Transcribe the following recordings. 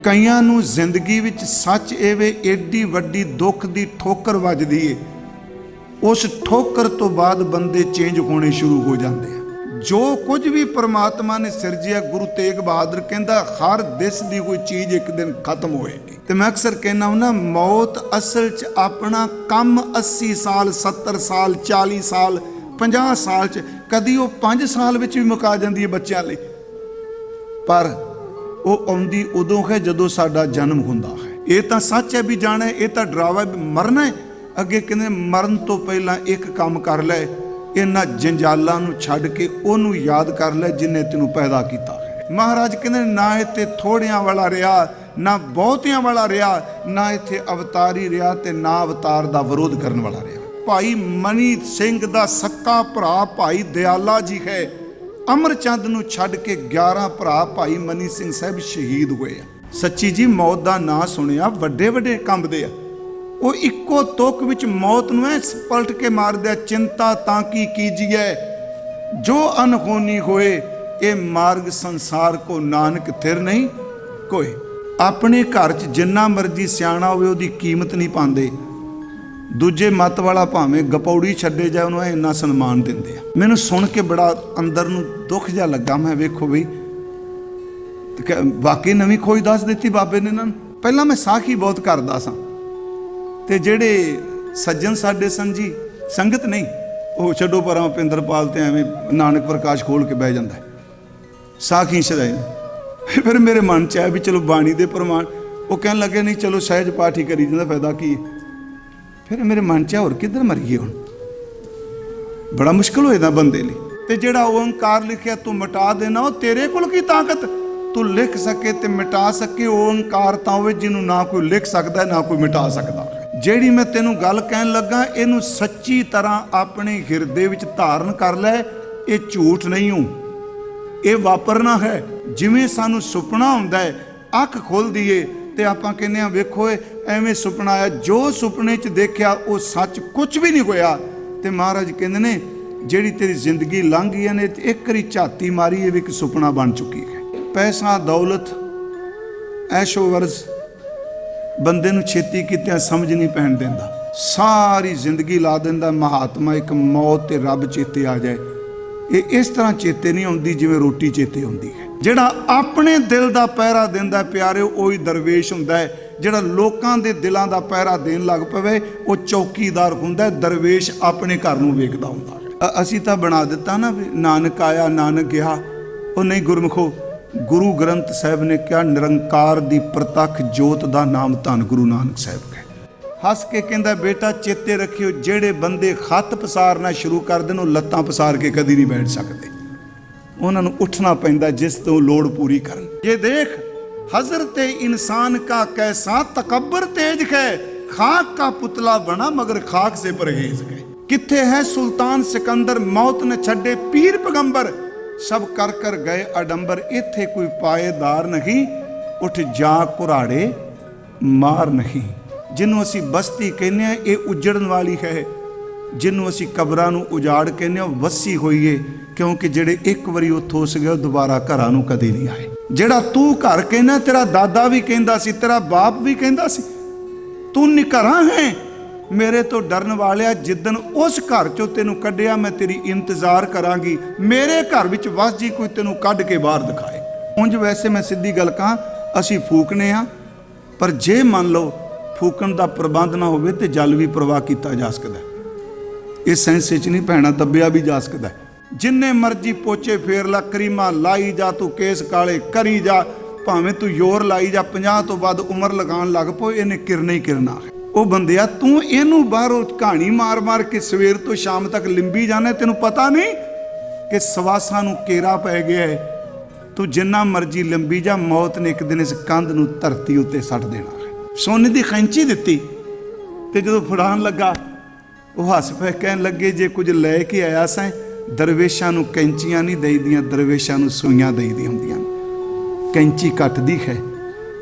ਕਈਆਂ ਨੂੰ ਜ਼ਿੰਦਗੀ ਵਿੱਚ ਸੱਚ ਐਵੇਂ ਏਡੀ ਵੱਡੀ ਦੁੱਖ ਦੀ ਠੋਕਰ ਵੱਜਦੀ ਏ, ਉਸ ਠੋਕਰ ਤੋਂ ਬਾਅਦ ਬੰਦੇ ਚੇਂਜ ਹੋਣੇ ਸ਼ੁਰੂ ਹੋ ਜਾਂਦੇ ਆ। ਜੋ ਕੁਝ ਵੀ ਪ੍ਰਮਾਤਮਾ ਨੇ ਸਿਰਜਿਆ, ਗੁਰੂ ਤੇਗ ਬਹਾਦਰ ਕਹਿੰਦਾ ਹਰ ਦਿਸ ਦੀ ਕੋਈ ਚੀਜ਼ ਇੱਕ ਦਿਨ ਖਤਮ ਹੋਏਗੀ। ਤੇ ਮੈਂ ਅਕਸਰ ਕਹਿੰਦਾ ਹਾਂ ਨਾ, ਮੌਤ ਅਸਲ 'ਚ ਆਪਣਾ ਕੰਮ 80 ਸਾਲ 70 ਸਾਲ 40 ਸਾਲ 50 ਸਾਲ 'ਚ, ਕਦੀ ਉਹ 5 ਸਾਲ ਵਿੱਚ ਵੀ ਮੁਕਾ ਜਾਂਦੀ ਹੈ ਬੱਚਿਆਂ ਲਈ, ਪਰ ਉਹ ਆਉਂਦੀ ਉਦੋਂ ਹੈ ਜਦੋਂ ਸਾਡਾ ਜਨਮ ਹੁੰਦਾ ਹੈ। ਇਹ ਤਾਂ ਸੱਚ ਹੈ ਵੀ ਜਾਣਾ, ਇਹ ਤਾਂ ਡਰਾਵਾ ਵੀ ਮਰਨਾ ਹੈ। ਅੱਗੇ ਕਹਿੰਦੇ ਮਰਨ ਤੋਂ ਪਹਿਲਾਂ ਇੱਕ ਕੰਮ ਕਰ ਲੈ, ਇਹਨਾਂ ਜੰਜਾਲਾਂ ਨੂੰ ਛੱਡ ਕੇ ਉਹਨੂੰ ਯਾਦ ਕਰ ਲੈ ਜਿਹਨੇ ਤੈਨੂੰ ਪੈਦਾ ਕੀਤਾ ਹੈ। ਮਹਾਰਾਜ ਕਹਿੰਦੇ ਨਾ ਇੱਥੇ ਥੋੜਿਆਂ ਵਾਲਾ ਰਿਹਾ, ਨਾ ਬਹੁਤਿਆਂ ਵਾਲਾ ਰਿਹਾ, ਨਾ ਇੱਥੇ ਅਵਤਾਰੀ ਰਿਹਾ ਤੇ ਨਾ ਅਵਤਾਰ ਦਾ ਵਿਰੋਧ ਕਰਨ ਵਾਲਾ ਰਿਹਾ। ਭਾਈ ਮਨੀ ਸਿੰਘ ਦਾ ਸੱਕਾ ਭਰਾ ਭਾਈ ਦਿਆਲਾ ਜੀ ਹੈ। ਅਮਰਚੰਦ ਨੂੰ ਛੱਡ ਕੇ 11 ਭਰਾ ਭਾਈ ਮਨੀ ਸਿੰਘ ਸਾਹਿਬ ਸ਼ਹੀਦ ਹੋਏ ਆ। ਸੱਚੀ ਜੀ, ਮੌਤ ਦਾ ਨਾਂ ਸੁਣਿਆ ਵੱਡੇ ਵੱਡੇ ਕੰਬਦੇ ਆ। ਉਹ ਇੱਕੋ ਤੁਕ ਵਿੱਚ ਮੌਤ ਨੂੰ ਪਲਟ ਕੇ ਮਾਰਦੇ ਆ। ਚਿੰਤਾ ਤਾਂ ਕੀ ਕੀਜੀਏ ਜੋ ਅਨਹੋਨੀ ਹੋਏ, ਇਹ ਮਾਰਗ ਸੰਸਾਰ ਕੋ ਨਾਨਕ ਥਿਰ ਨਹੀਂ ਕੋਈ। ਆਪਣੇ ਘਰ 'ਚ ਜਿੰਨਾ ਮਰਜੀ ਸਿਆਣਾ ਹੋਵੇ ਉਹਦੀ ਕੀਮਤ ਨਹੀਂ ਪਾਉਂਦੇ। ਦੂਜੇ ਮੱਤ ਵਾਲਾ ਭਾਵੇਂ ਗਪੌੜੀ ਛੱਡੇ ਜਾਏ, ਉਹਨੂੰ ਇੰਨਾ ਸਨਮਾਨ ਦਿੰਦੇ ਆ। ਮੈਨੂੰ ਸੁਣ ਕੇ ਬੜਾ ਅੰਦਰ ਨੂੰ ਦੁੱਖ ਜਿਹਾ ਲੱਗਾ। ਮੈਂ ਵੇਖੋ ਬਈ ਵਾਕਈ ਨਵੀਂ ਖੋਜ ਦੱਸ ਦਿੱਤੀ ਬਾਬੇ ਨੇ ਇਹਨਾਂ ਨੂੰ। ਪਹਿਲਾਂ ਮੈਂ ਸਾਖੀ ਬਹੁਤ ਕਰਦਾ ਸਾਂ, ਤੇ ਜਿਹੜੇ ਸੱਜਣ ਸਾਡੇ ਸਨ ਜੀ, ਸੰਗਤ ਨਹੀਂ, ਉਹ ਛੱਡੋ ਪਰਾਂ ਪਿੰਦਰਪਾਲ ਤੇ ਐਵੇਂ ਨਾਨਕ ਪ੍ਰਕਾਸ਼ ਖੋਲ ਕੇ ਬਹਿ ਜਾਂਦਾ ਸਾਖੀ ਛਦਾਈ। ਫਿਰ ਮੇਰੇ ਮਨ 'ਚ ਆਇਆ ਵੀ ਚਲੋ ਬਾਣੀ ਦੇ ਪ੍ਰਮਾਣ। ਉਹ ਕਹਿਣ ਲੱਗੇ ਨਹੀਂ ਚਲੋ ਸਹਿਜ ਪਾਠ ਹੀ ਕਰੀ ਜਾਂਦਾ, ਫਾਇਦਾ ਕੀ ਹੈ। ਫਿਰ ਮੇਰੇ ਮਨ 'ਚ ਹੋਰ ਕਿੱਧਰ ਮਰੀਏ ਹੁਣ, ਬੜਾ ਮੁਸ਼ਕਿਲ ਹੋਏਦਾ ਬੰਦੇ ਲਈ। ਤੇ ਜਿਹੜਾ ਓੰਕਾਰ ਲਿਖਿਆ ਤੂੰ ਮਿਟਾ ਦੇਣਾ, ਉਹ ਤੇਰੇ ਕੋਲ ਕੀ ਤਾਕਤ ਤੂੰ ਲਿਖ ਸਕੇ ਤੇ ਮਿਟਾ ਸਕੇ। ਓੰਕਾਰ ਤਾਂ ਹੋਵੇ ਜਿਹਨੂੰ ਨਾ ਕੋਈ ਲਿਖ ਸਕਦਾ ਨਾ ਕੋਈ ਮਿਟਾ ਸਕਦਾ। ਜਿਹੜੀ ਮੈਂ ਤੈਨੂੰ ਗੱਲ ਕਹਿਣ ਲੱਗਾ, ਇਹਨੂੰ ਸੱਚੀ ਤਰ੍ਹਾਂ ਆਪਣੇ ਹਿਰਦੇ ਵਿੱਚ ਧਾਰਨ ਕਰ ਲੈ। ਇਹ ਝੂਠ ਨਹੀਂ ਹੂੰ, ਇਹ ਵਾਪਰਨਾ ਹੈ। ਜਿਵੇਂ ਸਾਨੂੰ ਸੁਪਨਾ ਹੁੰਦਾ ਹੈ, ਅੱਖ ਖੋਲ੍ਹਦੀ ਏ ਤੇ ਆਪਾਂ ਕਹਿੰਦੇ ਹਾਂ ਵੇਖੋ ਐਵੇਂ ਸੁਪਨਾ ਆਇਆ। ਜੋ ਸੁਪਨੇ 'ਚ ਦੇਖਿਆ ਉਹ ਸੱਚ ਕੁਝ ਵੀ ਨਹੀਂ ਹੋਇਆ। ਤੇ ਮਹਾਰਾਜ ਕਹਿੰਦੇ ਨੇ ਜਿਹੜੀ ਤੇਰੀ ਜ਼ਿੰਦਗੀ ਲੰਘ ਗਈ ਨੇ, ਇੱਕ ਵਾਰੀ ਝਾਤੀ ਮਾਰੀ, ਇਹ ਵੀ ਇੱਕ ਸੁਪਨਾ ਬਣ ਚੁੱਕੀ ਹੈ। ਪੈਸਾ ਦੌਲਤ ਐਸ਼ੋ ਵਰਜ਼ ਬੰਦੇ ਨੂੰ ਛੇਤੀ ਕਿਤੇ ਸਮਝ ਨਹੀਂ ਪੈਣ ਦਿੰਦਾ, ਸਾਰੀ ਜ਼ਿੰਦਗੀ ਲਾ ਦਿੰਦਾ। ਮਹਾਤਮਾ ਇੱਕ ਮੌਤ ਤੇ ਰੱਬ ਚੇਤੇ ਆ ਜਾਏ, ਇਹ ਇਸ ਤਰ੍ਹਾਂ ਚੇਤੇ ਨਹੀਂ ਆਉਂਦੀ ਜਿਵੇਂ ਰੋਟੀ ਚੇਤੇ ਆਉਂਦੀ ਹੈ। ਜਿਹੜਾ ਆਪਣੇ ਦਿਲ ਦਾ ਪਹਿਰਾ ਦਿੰਦਾ ਪਿਆਰਿਓ, ਉਹੀ ਦਰਵੇਸ਼ ਹੁੰਦਾ ਹੈ। ਜਿਹੜਾ ਲੋਕਾਂ ਦੇ ਦਿਲਾਂ ਦਾ ਪਹਿਰਾ ਦੇਣ ਲੱਗ ਪਵੇ, ਉਹ ਚੌਕੀਦਾਰ ਹੁੰਦਾ। ਦਰਵੇਸ਼ ਆਪਣੇ ਘਰ ਨੂੰ ਵੇਖਦਾ ਹੁੰਦਾ ਹੈ। ਅਸੀਂ ਤਾਂ ਬਣਾ ਦਿੱਤਾ ਨਾ ਵੀ ਨਾਨਕ ਆਇਆ ਨਾਨਕ ਗਿਆ। ਉਹ ਨਹੀਂ ਗੁਰਮੁਖੋ, ਗੁਰੂ ਗ੍ਰੰਥ ਸਾਹਿਬ ਨੇ ਕਿਹਾ ਨਿਰੰਕਾਰ ਦੀ ਪ੍ਰਤੱਖ ਜੋਤ ਦਾ ਨਾਮ ਧੰਨ ਗੁਰੂ ਨਾਨਕ ਸਾਹਿਬ ਹੈ। ਹੱਸ ਕੇ ਕਹਿੰਦਾ ਬੇਟਾ ਚੇਤੇ ਰੱਖਿਓ, ਜਿਹੜੇ ਬੰਦੇ ਖੱਤ ਪਸਾਰਨਾ ਸ਼ੁਰੂ ਕਰ ਦੇਣ, ਉਹ ਲੱਤਾਂ ਪਸਾਰ ਕੇ ਕਦੀ ਨਹੀਂ ਬੈਠ ਸਕਦੇ। ਉਹਨਾਂ ਨੂੰ ਉੱਠਣਾ ਪੈਂਦਾ ਜਿਸ ਤੋਂ ਲੋੜ ਪੂਰੀ ਕਰਨ। ਇਹ ਦੇਖ ਹਜ਼ਰਤੇ ਇਨਸਾਨ ਕਾ ਕੈਸਾ ਤਕੱਬਰ ਤੇਜ ਹੈ, ਖਾਕ ਕਾ ਪੁਤਲਾ ਬਣਾ ਮਗਰ ਖਾਕ ਸੇ ਪਰਹੇਜ਼ ਹੈ। ਕਿੱਥੇ ਹੈ ਸੁਲਤਾਨ ਸਿਕੰਦਰ, ਮੌਤ ਨੇ ਛੱਡੇ ਪੀਰ ਪੈਗੰਬਰ, ਸਭ ਕਰ ਕਰ ਗਏ ਅਡੰਬਰ। ਇੱਥੇ ਕੋਈ ਪਾਏਦਾਰ ਨਹੀਂ, ਉੱਠ ਜਾ ਕੁਰਾੜੇ ਮਾਰ ਨਹੀਂ। ਜਿਹਨੂੰ ਅਸੀਂ ਬਸਤੀ ਕਹਿੰਦੇ ਹਾਂ, ਇਹ ਉਜੜਨ ਵਾਲੀ ਹੈ। ਜਿਹਨੂੰ ਅਸੀਂ ਕਬਰਾਂ ਨੂੰ ਉਜਾੜ ਕਹਿੰਦੇ ਹਾਂ, ਉਹ ਵੱਸੀ ਹੋਈ ਹੈ। ਕਿਉਂਕਿ ਜਿਹੜੇ ਇੱਕ ਵਾਰੀ ਉੱਥੋਂ ਉਸ ਗਏ, ਉਹ ਦੁਬਾਰਾ ਘਰਾਂ ਨੂੰ ਕਦੇ ਨਹੀਂ ਆਏ। ਜਿਹੜਾ ਤੂੰ ਘਰ ਕਹਿੰਦਾ, ਤੇਰਾ ਦਾਦਾ ਵੀ ਕਹਿੰਦਾ ਸੀ, ਤੇਰਾ ਬਾਪ ਵੀ ਕਹਿੰਦਾ ਸੀ। ਤੂੰ ਨਿਘਰਾ ਹੈ ਮੇਰੇ ਤੋਂ ਡਰਨ ਵਾਲਿਆ, ਜਿੱਦਣ ਉਸ ਘਰ ਚੋਂ ਤੈਨੂੰ ਕੱਢਿਆ, ਮੈਂ ਤੇਰੀ ਇੰਤਜ਼ਾਰ ਕਰਾਂਗੀ। ਮੇਰੇ ਘਰ ਵਿੱਚ ਵਸ ਜੀ, ਕੋਈ ਤੈਨੂੰ ਕੱਢ ਕੇ ਬਾਹਰ ਦਿਖਾਏ। ਉਂਝ ਵੈਸੇ ਮੈਂ ਸਿੱਧੀ ਗੱਲ ਕਹਾਂ, ਅਸੀਂ ਫੂਕਨੇ ਆ, ਪਰ ਜੇ ਮੰਨ ਲਓ ਫੂਕਣ ਦਾ ਪ੍ਰਬੰਧ ਨਾ ਹੋਵੇ ਤੇ ਜਲ ਵੀ ਪ੍ਰਵਾਹ ਕੀਤਾ ਜਾ ਸਕਦਾ। ਇਹ ਸੈਂਸ ਵਿੱਚ ਨਹੀਂ ਪੈਣਾ, ਦੱਬਿਆ ਵੀ ਜਾ ਸਕਦਾ। ਜਿੰਨੇ ਮਰਜੀ ਪੋਚੇ ਫੇਰ ਲਾ, ਕਰੀਮਾ ਲਾਈ ਜਾ, ਤੂੰ ਕੇਸ ਕਾਲੇ ਕਰੀ ਜਾ, ਭਾਵੇਂ ਤੂੰ ਜ਼ੋਰ ਲਾਈ ਜਾ, 50 ਤੋਂ ਬਾਅਦ ਉਮਰ ਲਗਾਉਣ ਲੱਗ ਪੋ, ਇਹਨੇ ਕਿਰਨਾ ਹੀ ਕਿਰਨਾ ਹੈ। ਉਹ ਬੰਦਿਆ ਤੂੰ ਇਹਨੂੰ ਬਾਹਰੋਂ ਕਹਾਣੀ ਮਾਰ ਮਾਰ ਕੇ ਸਵੇਰ ਤੋਂ ਸ਼ਾਮ ਤੱਕ ਲਿੰਬੀ ਜਾਣਾ, ਤੈਨੂੰ ਪਤਾ ਨਹੀਂ ਕਿ ਸਵਾਸਾਂ ਨੂੰ ਕੇਰਾ ਪੈ ਗਿਆ ਹੈ। ਤੂੰ ਜਿੰਨਾ ਮਰਜੀ ਲੰਬੀ ਜਾ, ਮੌਤ ਨੇ ਇੱਕ ਦਿਨ ਇਸ ਕੰਧ ਨੂੰ ਧਰਤੀ ਉੱਤੇ ਸੱਟ ਦੇਣਾ ਹੈ। ਸੋਨੇ ਦੀ ਖੈਂਚੀ ਦਿੱਤੀ ਤੇ ਜਦੋਂ ਫੜਾਉਣ ਲੱਗਾ, ਉਹ ਹੱਸ ਪਏ, ਕਹਿਣ ਲੱਗੇ ਜੇ ਕੁਝ ਲੈ ਕੇ ਆਇਆ ਸਾਂ, ਦਰਵੇਸ਼ਾਂ ਨੂੰ ਕੈਂਚੀਆਂ ਨਹੀਂ ਦੇਈਦੀਆਂ, ਦਰਵੇਸ਼ਾਂ ਨੂੰ ਸੂਈਆਂ ਦੇਈਦੀਆਂ ਹੁੰਦੀਆਂ। ਕੈਂਚੀ ਕੱਟਦੀ ਹੈ,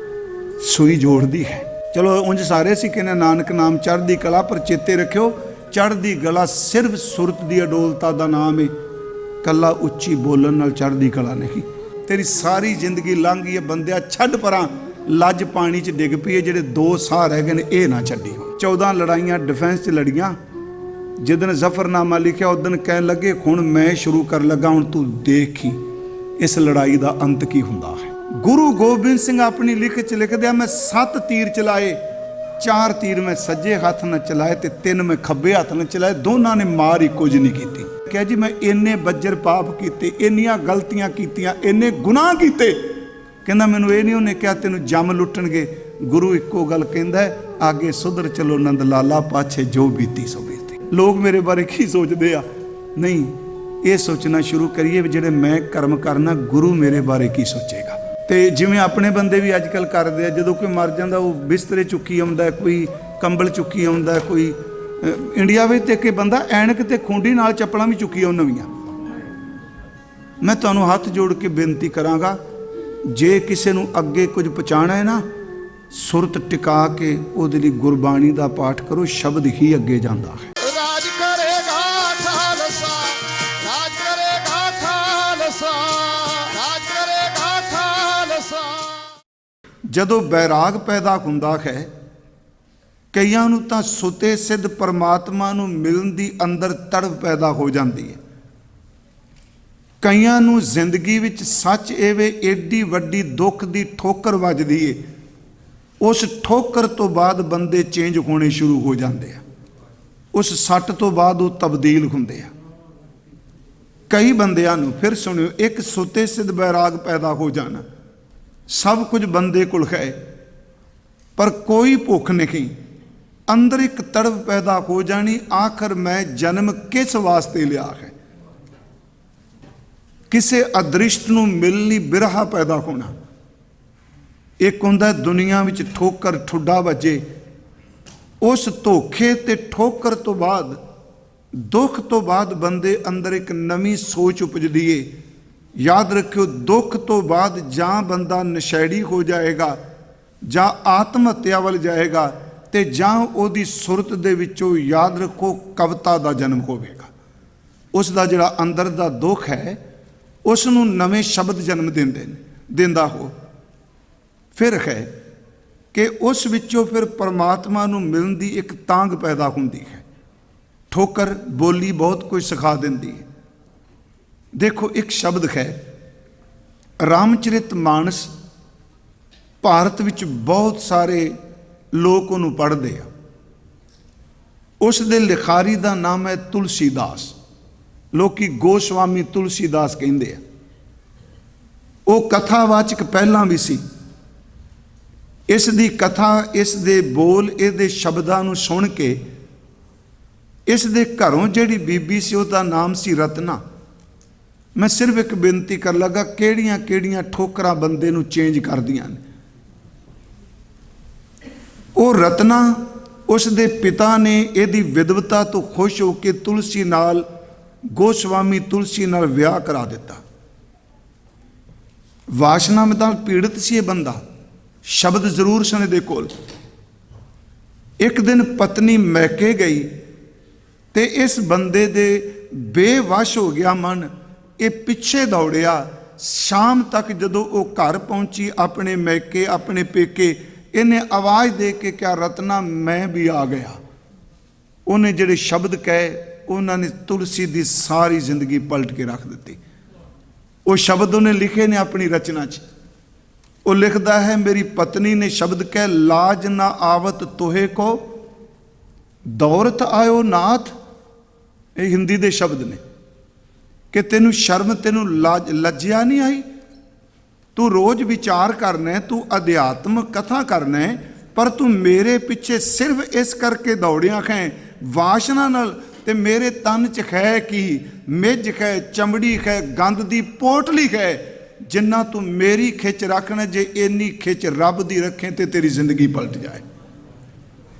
ਸੂਈ ਜੋੜਦੀ ਹੈ। ਚਲੋ ਉਂਝ ਸਾਰੇ ਅਸੀਂ ਕਹਿੰਦੇ ਨਾਨਕ ਨਾਮ ਚੜ੍ਹਦੀ ਕਲਾ, ਪਰ ਚੇਤੇ ਰੱਖਿਓ ਚੜ੍ਹਦੀ ਕਲਾ ਸਿਰਫ ਸੁਰਤ ਦੀ ਅਡੋਲਤਾ ਦਾ ਨਾਮ ਹੈ, ਕੱਲਾ ਉੱਚੀ ਬੋਲਣ ਨਾਲ ਚੜ੍ਹਦੀ ਕਲਾ ਨਹੀਂ। ਤੇਰੀ ਸਾਰੀ ਜ਼ਿੰਦਗੀ ਲੰਘ ਗਈ ਹੈ ਬੰਦਿਆ, ਛੱਡ ਪਰਾਂ। ਲੱਜ ਪਾਣੀ 'ਚ ਡਿੱਗ ਪਈ ਹੈ, ਜਿਹੜੇ 2 ਸਾਹ ਰਹਿ ਗਏ ਨੇ ਇਹ ਨਾ ਛੱਡੀ। 14 ਲੜਾਈਆਂ ਡਿਫੈਂਸ 'ਚ ਲੜੀਆਂ। ਜਿੱਦਣ ਜ਼ਫਰਨਾਮਾ ਲਿਖਿਆ ਉਦਣ ਕਹਿਣ ਲੱਗੇ ਹੁਣ ਮੈਂ ਸ਼ੁਰੂ ਕਰਨ ਲੱਗਾ, ਹੁਣ ਤੂੰ ਦੇਖੀ ਇਸ ਲੜਾਈ ਦਾ ਅੰਤ ਕੀ ਹੁੰਦਾ ਹੈ। ਗੁਰੂ ਗੋਬਿੰਦ ਸਿੰਘ ਆਪਣੀ ਲਿਖਤ 'ਚ ਲਿਖਦੇ ਆ, ਮੈਂ 7 ਤੀਰ ਚਲਾਏ, 4 ਤੀਰ ਮੈਂ ਸੱਜੇ ਹੱਥ ਨਾਲ ਚਲਾਏ ਤੇ 3 ਮੈਂ ਖੱਬੇ ਹੱਥ ਨਾਲ ਚਲਾਏ, ਦੋਨਾਂ ਨੇ ਮਾਰ ਇੱਕੋ ਜਿਹੀ ਨਹੀਂ ਕੀਤੀ। ਕਿਹਾ ਜੀ ਮੈਂ ਇੰਨੇ ਬੱਜਰ ਪਾਪ ਕੀਤੇ, ਇੰਨੀਆਂ ਗਲਤੀਆਂ ਕੀਤੀਆਂ, ਇੰਨੇ ਗੁਨਾਹ ਕੀਤੇ। ਕਹਿੰਦਾ ਮੈਨੂੰ ਇਹ ਨਹੀਂ ਉਹਨੇ ਕਿਹਾ ਤੈਨੂੰ ਜੰਮ ਲੁੱਟਣਗੇ। ਗੁਰੂ ਇੱਕੋ ਗੱਲ ਕਹਿੰਦਾ, ਆਗੇ ਸੁਧਰ ਚਲੋ ਨੰਦ ਲਾਲਾ, ਪਾਛੇ ਜੋ ਬੀਤੀ ਸੋ ਬੀਤੀ। ਲੋਕ ਮੇਰੇ ਬਾਰੇ ਕੀ ਸੋਚਦੇ ਆ? ਨਹੀਂ, ਇਹ ਸੋਚਣਾ ਸ਼ੁਰੂ ਕਰੀਏ ਵੀ ਜਿਹੜੇ ਮੈਂ ਕਰਮ ਕਰਨਾ, ਗੁਰੂ ਮੇਰੇ ਬਾਰੇ ਕੀ ਸੋਚੇਗਾ। ਤੇ ਜਿਵੇਂ ਆਪਣੇ ਬੰਦੇ ਵੀ ਅੱਜ ਕੱਲ੍ਹ ਕਰਦੇ ਆ, ਜਦੋਂ ਕੋਈ ਮਰ ਜਾਂਦਾ ਉਹ ਬਿਸਤਰੇ ਚੁੱਕੀ ਆਉਂਦਾ, ਕੋਈ ਕੰਬਲ ਚੁੱਕੀ ਆਉਂਦਾ, ਕੋਈ ਇੰਡੀਆ ਵਿੱਚ ਤੇ ਕਿ ਬੰਦਾ ਐਨਕ ਤੇ ਖੁੰਡੀ ਨਾਲ ਚੱਪਲਾਂ ਵੀ ਚੁੱਕੀ ਆਉਣ ਨਵੀਆਂ। ਮੈਂ ਤੁਹਾਨੂੰ ਹੱਥ ਜੋੜ ਕੇ ਬੇਨਤੀ ਕਰਾਂਗਾ, ਜੇ ਕਿਸੇ ਨੂੰ ਅੱਗੇ ਕੁਝ ਪਹੁੰਚਾਉਣਾ ਹੈ ਨਾ, ਸੁਰਤ ਟਿਕਾ ਕੇ ਉਹਦੇ ਲਈ ਗੁਰਬਾਣੀ ਦਾ ਪਾਠ ਕਰੋ, ਸ਼ਬਦ ਹੀ ਅੱਗੇ ਜਾਂਦਾ ਹੈ। ਰਾਜ ਕਰੇਗਾ ਖਾਲਸਾ, ਰਾਜ ਕਰੇਗਾ ਖਾਲਸਾ, ਰਾਜ ਕਰੇਗਾ ਖਾਲਸਾ। ਜਦੋਂ ਬੈਰਾਗ ਪੈਦਾ ਹੁੰਦਾ ਹੈ, ਕਈਆਂ ਨੂੰ ਤਾਂ ਸੁਤੇ ਸਿੱਧ ਪਰਮਾਤਮਾ ਨੂੰ ਮਿਲਣ ਦੀ ਅੰਦਰ ਤੜਫ ਪੈਦਾ ਹੋ ਜਾਂਦੀ ਹੈ। ਕਈਆਂ ਨੂੰ ਜ਼ਿੰਦਗੀ ਵਿੱਚ ਸੱਚ ਐਵੇਂ ਏਡੀ ਵੱਡੀ ਦੁੱਖ ਦੀ ਠੋਕਰ ਵੱਜਦੀ ਏ, ਉਸ ਠੋਕਰ ਤੋਂ ਬਾਅਦ ਬੰਦੇ ਚੇਂਜ ਹੋਣੇ ਸ਼ੁਰੂ ਹੋ ਜਾਂਦੇ ਆ। ਉਸ ਸੱਟ ਤੋਂ ਬਾਅਦ ਉਹ ਤਬਦੀਲ ਹੁੰਦੇ ਆ। ਕਈ ਬੰਦਿਆਂ ਨੂੰ, ਫਿਰ ਸੁਣਿਓ, ਇੱਕ ਸੁਤੇ ਸਿੱਧ ਬੈਰਾਗ ਪੈਦਾ ਹੋ ਜਾਣਾ, ਸਭ ਕੁਝ ਬੰਦੇ ਕੋਲ ਹੈ ਪਰ ਕੋਈ ਭੁੱਖ ਨਹੀਂ, ਅੰਦਰ ਇੱਕ ਤੜਫ ਪੈਦਾ ਹੋ ਜਾਣੀ, ਆਖਰ ਮੈਂ ਜਨਮ ਕਿਸ ਵਾਸਤੇ ਲਿਆ ਹੈ। ਕਿਸੇ ਅਦ੍ਰਿਸ਼ਟ ਨੂੰ ਮਿਲਣ ਲਈ ਬਿਰਹਾ ਪੈਦਾ ਹੋਣਾ। ਇੱਕ ਹੁੰਦਾ ਦੁਨੀਆ ਵਿੱਚ ਠੋਕਰ ਠੁੱਡਾ ਵੱਜੇ, ਉਸ ਧੋਖੇ ਤੇ ਠੋਕਰ ਤੋਂ ਬਾਅਦ, ਦੁੱਖ ਤੋਂ ਬਾਅਦ ਬੰਦੇ ਅੰਦਰ ਇੱਕ ਨਵੀਂ ਸੋਚ ਉਪਜਦੀ ਏ। ਯਾਦ ਰੱਖਿਓ, ਦੁੱਖ ਤੋਂ ਬਾਅਦ ਜਾਂ ਬੰਦਾ ਨਸ਼ੈੜੀ ਹੋ ਜਾਏਗਾ, ਜਾਂ ਆਤਮ ਹੱਤਿਆ ਵੱਲ ਜਾਏਗਾ, ਤੇ ਜਾਂ ਉਹਦੀ ਸੁਰਤ ਦੇ ਵਿੱਚੋਂ, ਯਾਦ ਰੱਖੋ, ਕਵਿਤਾ ਦਾ ਜਨਮ ਹੋਵੇਗਾ। ਉਸ ਦਾ ਜਿਹੜਾ ਅੰਦਰ ਦਾ ਦੁੱਖ ਹੈ, ਉਸ ਨੂੰ ਨਵੇਂ ਸ਼ਬਦ ਜਨਮ ਦਿੰਦਾ ਹੋ। ਫਿਰ ਹੈ ਕਿ ਉਸ ਵਿੱਚੋਂ ਫਿਰ ਪਰਮਾਤਮਾ ਨੂੰ ਮਿਲਣ ਦੀ ਇੱਕ ਤਾਂਘ ਪੈਦਾ ਹੁੰਦੀ ਹੈ। ਠੋਕਰ ਬੋਲੀ ਬਹੁਤ ਕੁਝ ਸਿਖਾ ਦਿੰਦੀ ਹੈ। ਦੇਖੋ, ਇੱਕ ਸ਼ਬਦ ਹੈ ਰਾਮਚਰਿਤ ਮਾਨਸ, ਭਾਰਤ ਵਿੱਚ ਬਹੁਤ ਸਾਰੇ ਲੋਕ ਉਹਨੂੰ ਪੜ੍ਹਦੇ ਆ। ਉਸ ਦੇ ਲਿਖਾਰੀ ਦਾ ਨਾਮ ਹੈ ਤੁਲਸੀਦਾਸ, ਲੋਕੀ ਗੋਸਵਾਮੀ ਤੁਲਸੀਦਾਸ ਕਹਿੰਦੇ ਆ। ਉਹ ਕਥਾਵਾਚਕ ਪਹਿਲਾਂ ਵੀ ਸੀ। ਇਸ ਦੀ ਕਥਾ, ਇਸ ਦੇ ਬੋਲ, ਇਹਦੇ ਸ਼ਬਦਾਂ ਨੂੰ ਸੁਣ ਕੇ, ਇਸ ਦੇ ਘਰੋਂ ਜਿਹੜੀ ਬੀਬੀ ਸੀ ਉਹਦਾ ਨਾਮ ਸੀ ਰਤਨਾ। ਮੈਂ ਸਿਰਫ ਇੱਕ ਬੇਨਤੀ ਕਰ ਲੱਗਾ, ਕਿਹੜੀਆਂ ਕਿਹੜੀਆਂ ਠੋਕਰਾਂ ਬੰਦੇ ਨੂੰ ਚੇਂਜ ਕਰਦੀਆਂ ਨੇ। ਉਹ ਰਤਨਾ, ਉਸ ਦੇ ਪਿਤਾ ਨੇ ਇਹਦੀ ਵਿਦਵਤਾ ਤੋਂ ਖੁਸ਼ ਹੋ ਕੇ ਤੁਲਸੀ ਨਾਲ, ਗੋਸਵਾਮੀ ਤੁਲਸੀ ਨਾਲ ਵਿਆਹ ਕਰਾ ਦਿੱਤਾ। ਵਾਸ਼ਨਾ ਨਾਲ ਪੀੜਤ ਸੀ ਇਹ ਬੰਦਾ, ਸ਼ਬਦ ਜ਼ਰੂਰ ਸਨ ਇਹਦੇ ਕੋਲ। ਇੱਕ ਦਿਨ ਪਤਨੀ ਮੈਕੇ ਗਈ ਤੇ ਇਸ ਬੰਦੇ ਦੇ ਬੇਵਸ਼ ਹੋ ਗਿਆ ਮਨ। ਇਹ ਪਿੱਛੇ ਦੌੜਿਆ। ਸ਼ਾਮ ਤੱਕ ਜਦੋਂ ਉਹ ਘਰ ਪਹੁੰਚੀ ਆਪਣੇ ਮੈਕੇ, ਆਪਣੇ ਪੇਕੇ, ਇਹਨੇ ਆਵਾਜ਼ ਦੇ ਕੇ ਕਿਹਾ, ਰਤਨਾ ਮੈਂ ਵੀ ਆ ਗਿਆ। ਉਹਨੇ ਜਿਹੜੇ ਸ਼ਬਦ ਕਹੇ, ਉਹਨਾਂ ਨੇ ਤੁਲਸੀ ਦੀ ਸਾਰੀ ਜ਼ਿੰਦਗੀ ਪਲਟ ਕੇ ਰੱਖ ਦਿੱਤੀ। ਉਹ ਸ਼ਬਦ ਉਹਨੇ ਲਿਖੇ ਨੇ ਆਪਣੀ ਰਚਨਾ 'ਚ। ਉਹ ਲਿਖਦਾ ਹੈ, ਮੇਰੀ ਪਤਨੀ ਨੇ ਸ਼ਬਦ ਕਹੇ, ਲਾਜ ਨਾ ਆਵਤ ਤੋਹੇ ਕੋ ਦੌਰਤ ਆਇਓ ਨਾਥ। ਇਹ ਹਿੰਦੀ ਦੇ ਸ਼ਬਦ ਨੇ ਕਿ ਤੈਨੂੰ ਸ਼ਰਮ, ਤੈਨੂੰ ਲੱਜਿਆ ਨਹੀਂ ਆਈ। ਤੂੰ ਰੋਜ਼ ਵਿਚਾਰ ਕਰਨਾ, ਤੂੰ ਅਧਿਆਤਮ ਕਥਾ ਕਰਨਾ, ਪਰ ਤੂੰ ਮੇਰੇ ਪਿੱਛੇ ਸਿਰਫ ਇਸ ਕਰਕੇ ਦੌੜਿਆ ਹੈ ਵਾਸ਼ਨਾ ਨਾਲ। ਤੇ ਮੇਰੇ ਤਨ 'ਚ ਹੈ ਕੀ, ਮਿੱਝ ਹੈ, ਚਮੜੀ ਹੈ, ਗੰਦ ਦੀ ਪੋਟਲੀ ਹੈ, ਜਿੰਨਾ ਤੂੰ ਮੇਰੀ ਖਿੱਚ ਰੱਖਣਾ। ਜੇ ਇੰਨੀ ਖਿੱਚ ਰੱਬ ਦੀ ਰੱਖੇ ਤੇ ਤੇਰੀ ਜ਼ਿੰਦਗੀ ਪਲਟ ਜਾਏ।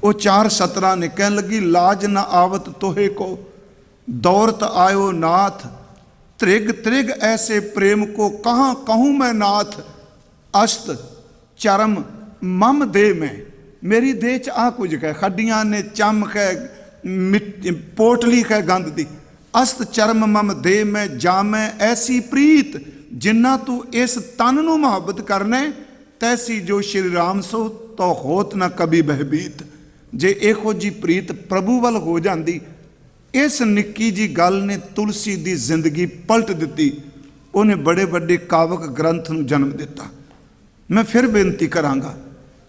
ਉਹ 4 ਸਤਰਾਂ ਨੇ ਕਹਿਣ ਲੱਗੀ, ਲਾਜ ਨਾ ਆਵਤ ਤੋਹੇ ਕੋ ਦੌਰਤ ਆਇਓ ਨਾਥ, ਤ੍ਰਿਗ ਤ੍ਰਿਗ ਐਸੇ ਪ੍ਰੇਮ ਕੋ ਕਹਾਂ कहूँ ਮੈਂ ਨਾਥ, ਅਸਤ ਚਰਮ ਮਮ ਦੇ ਮੈਂ। ਮੇਰੀ ਦੇਹ 'ਚ ਆ ਕੁਝ ਹੈ, ਹੱਡੀਆਂ ਨੇ, ਚਮ ਹੈ, ਪੋਟਲੀ ਹੈ ਗੰਦ ਦੀ। ਅਸਤ ਚਰਮ ਮਮ ਦੇ ਮੈਂ, ਜਾਮੈ ਐਸੀ ਪ੍ਰੀਤ। ਜਿੰਨਾ ਤੂੰ ਇਸ ਤਨ ਨੂੰ ਮੁਹੱਬਤ ਕਰਨਾ, ਤੈਸੀ ਜੋ ਸ਼੍ਰੀ ਰਾਮ ਸੋ ਤੋ ਹੋਤ ਨਾ ਕਬੀ ਬਹਿਬੀਤ। ਜੇ ਇਹੋ ਜੀ ਪ੍ਰੀਤ ਪ੍ਰਭੂ ਵੱਲ ਹੋ ਜਾਂਦੀ, ਇਸ ਨਿੱਕੀ ਜੀ ਗੱਲ ਨੇ ਤੁਲਸੀ ਦੀ ਜ਼ਿੰਦਗੀ ਪਲਟ ਦਿੱਤੀ। ਉਹਨੇ ਬੜੇ ਵੱਡੇ ਕਾਵਕ ਗ੍ਰੰਥ ਨੂੰ ਜਨਮ ਦਿੱਤਾ। ਮੈਂ ਫਿਰ ਬੇਨਤੀ ਕਰਾਂਗਾ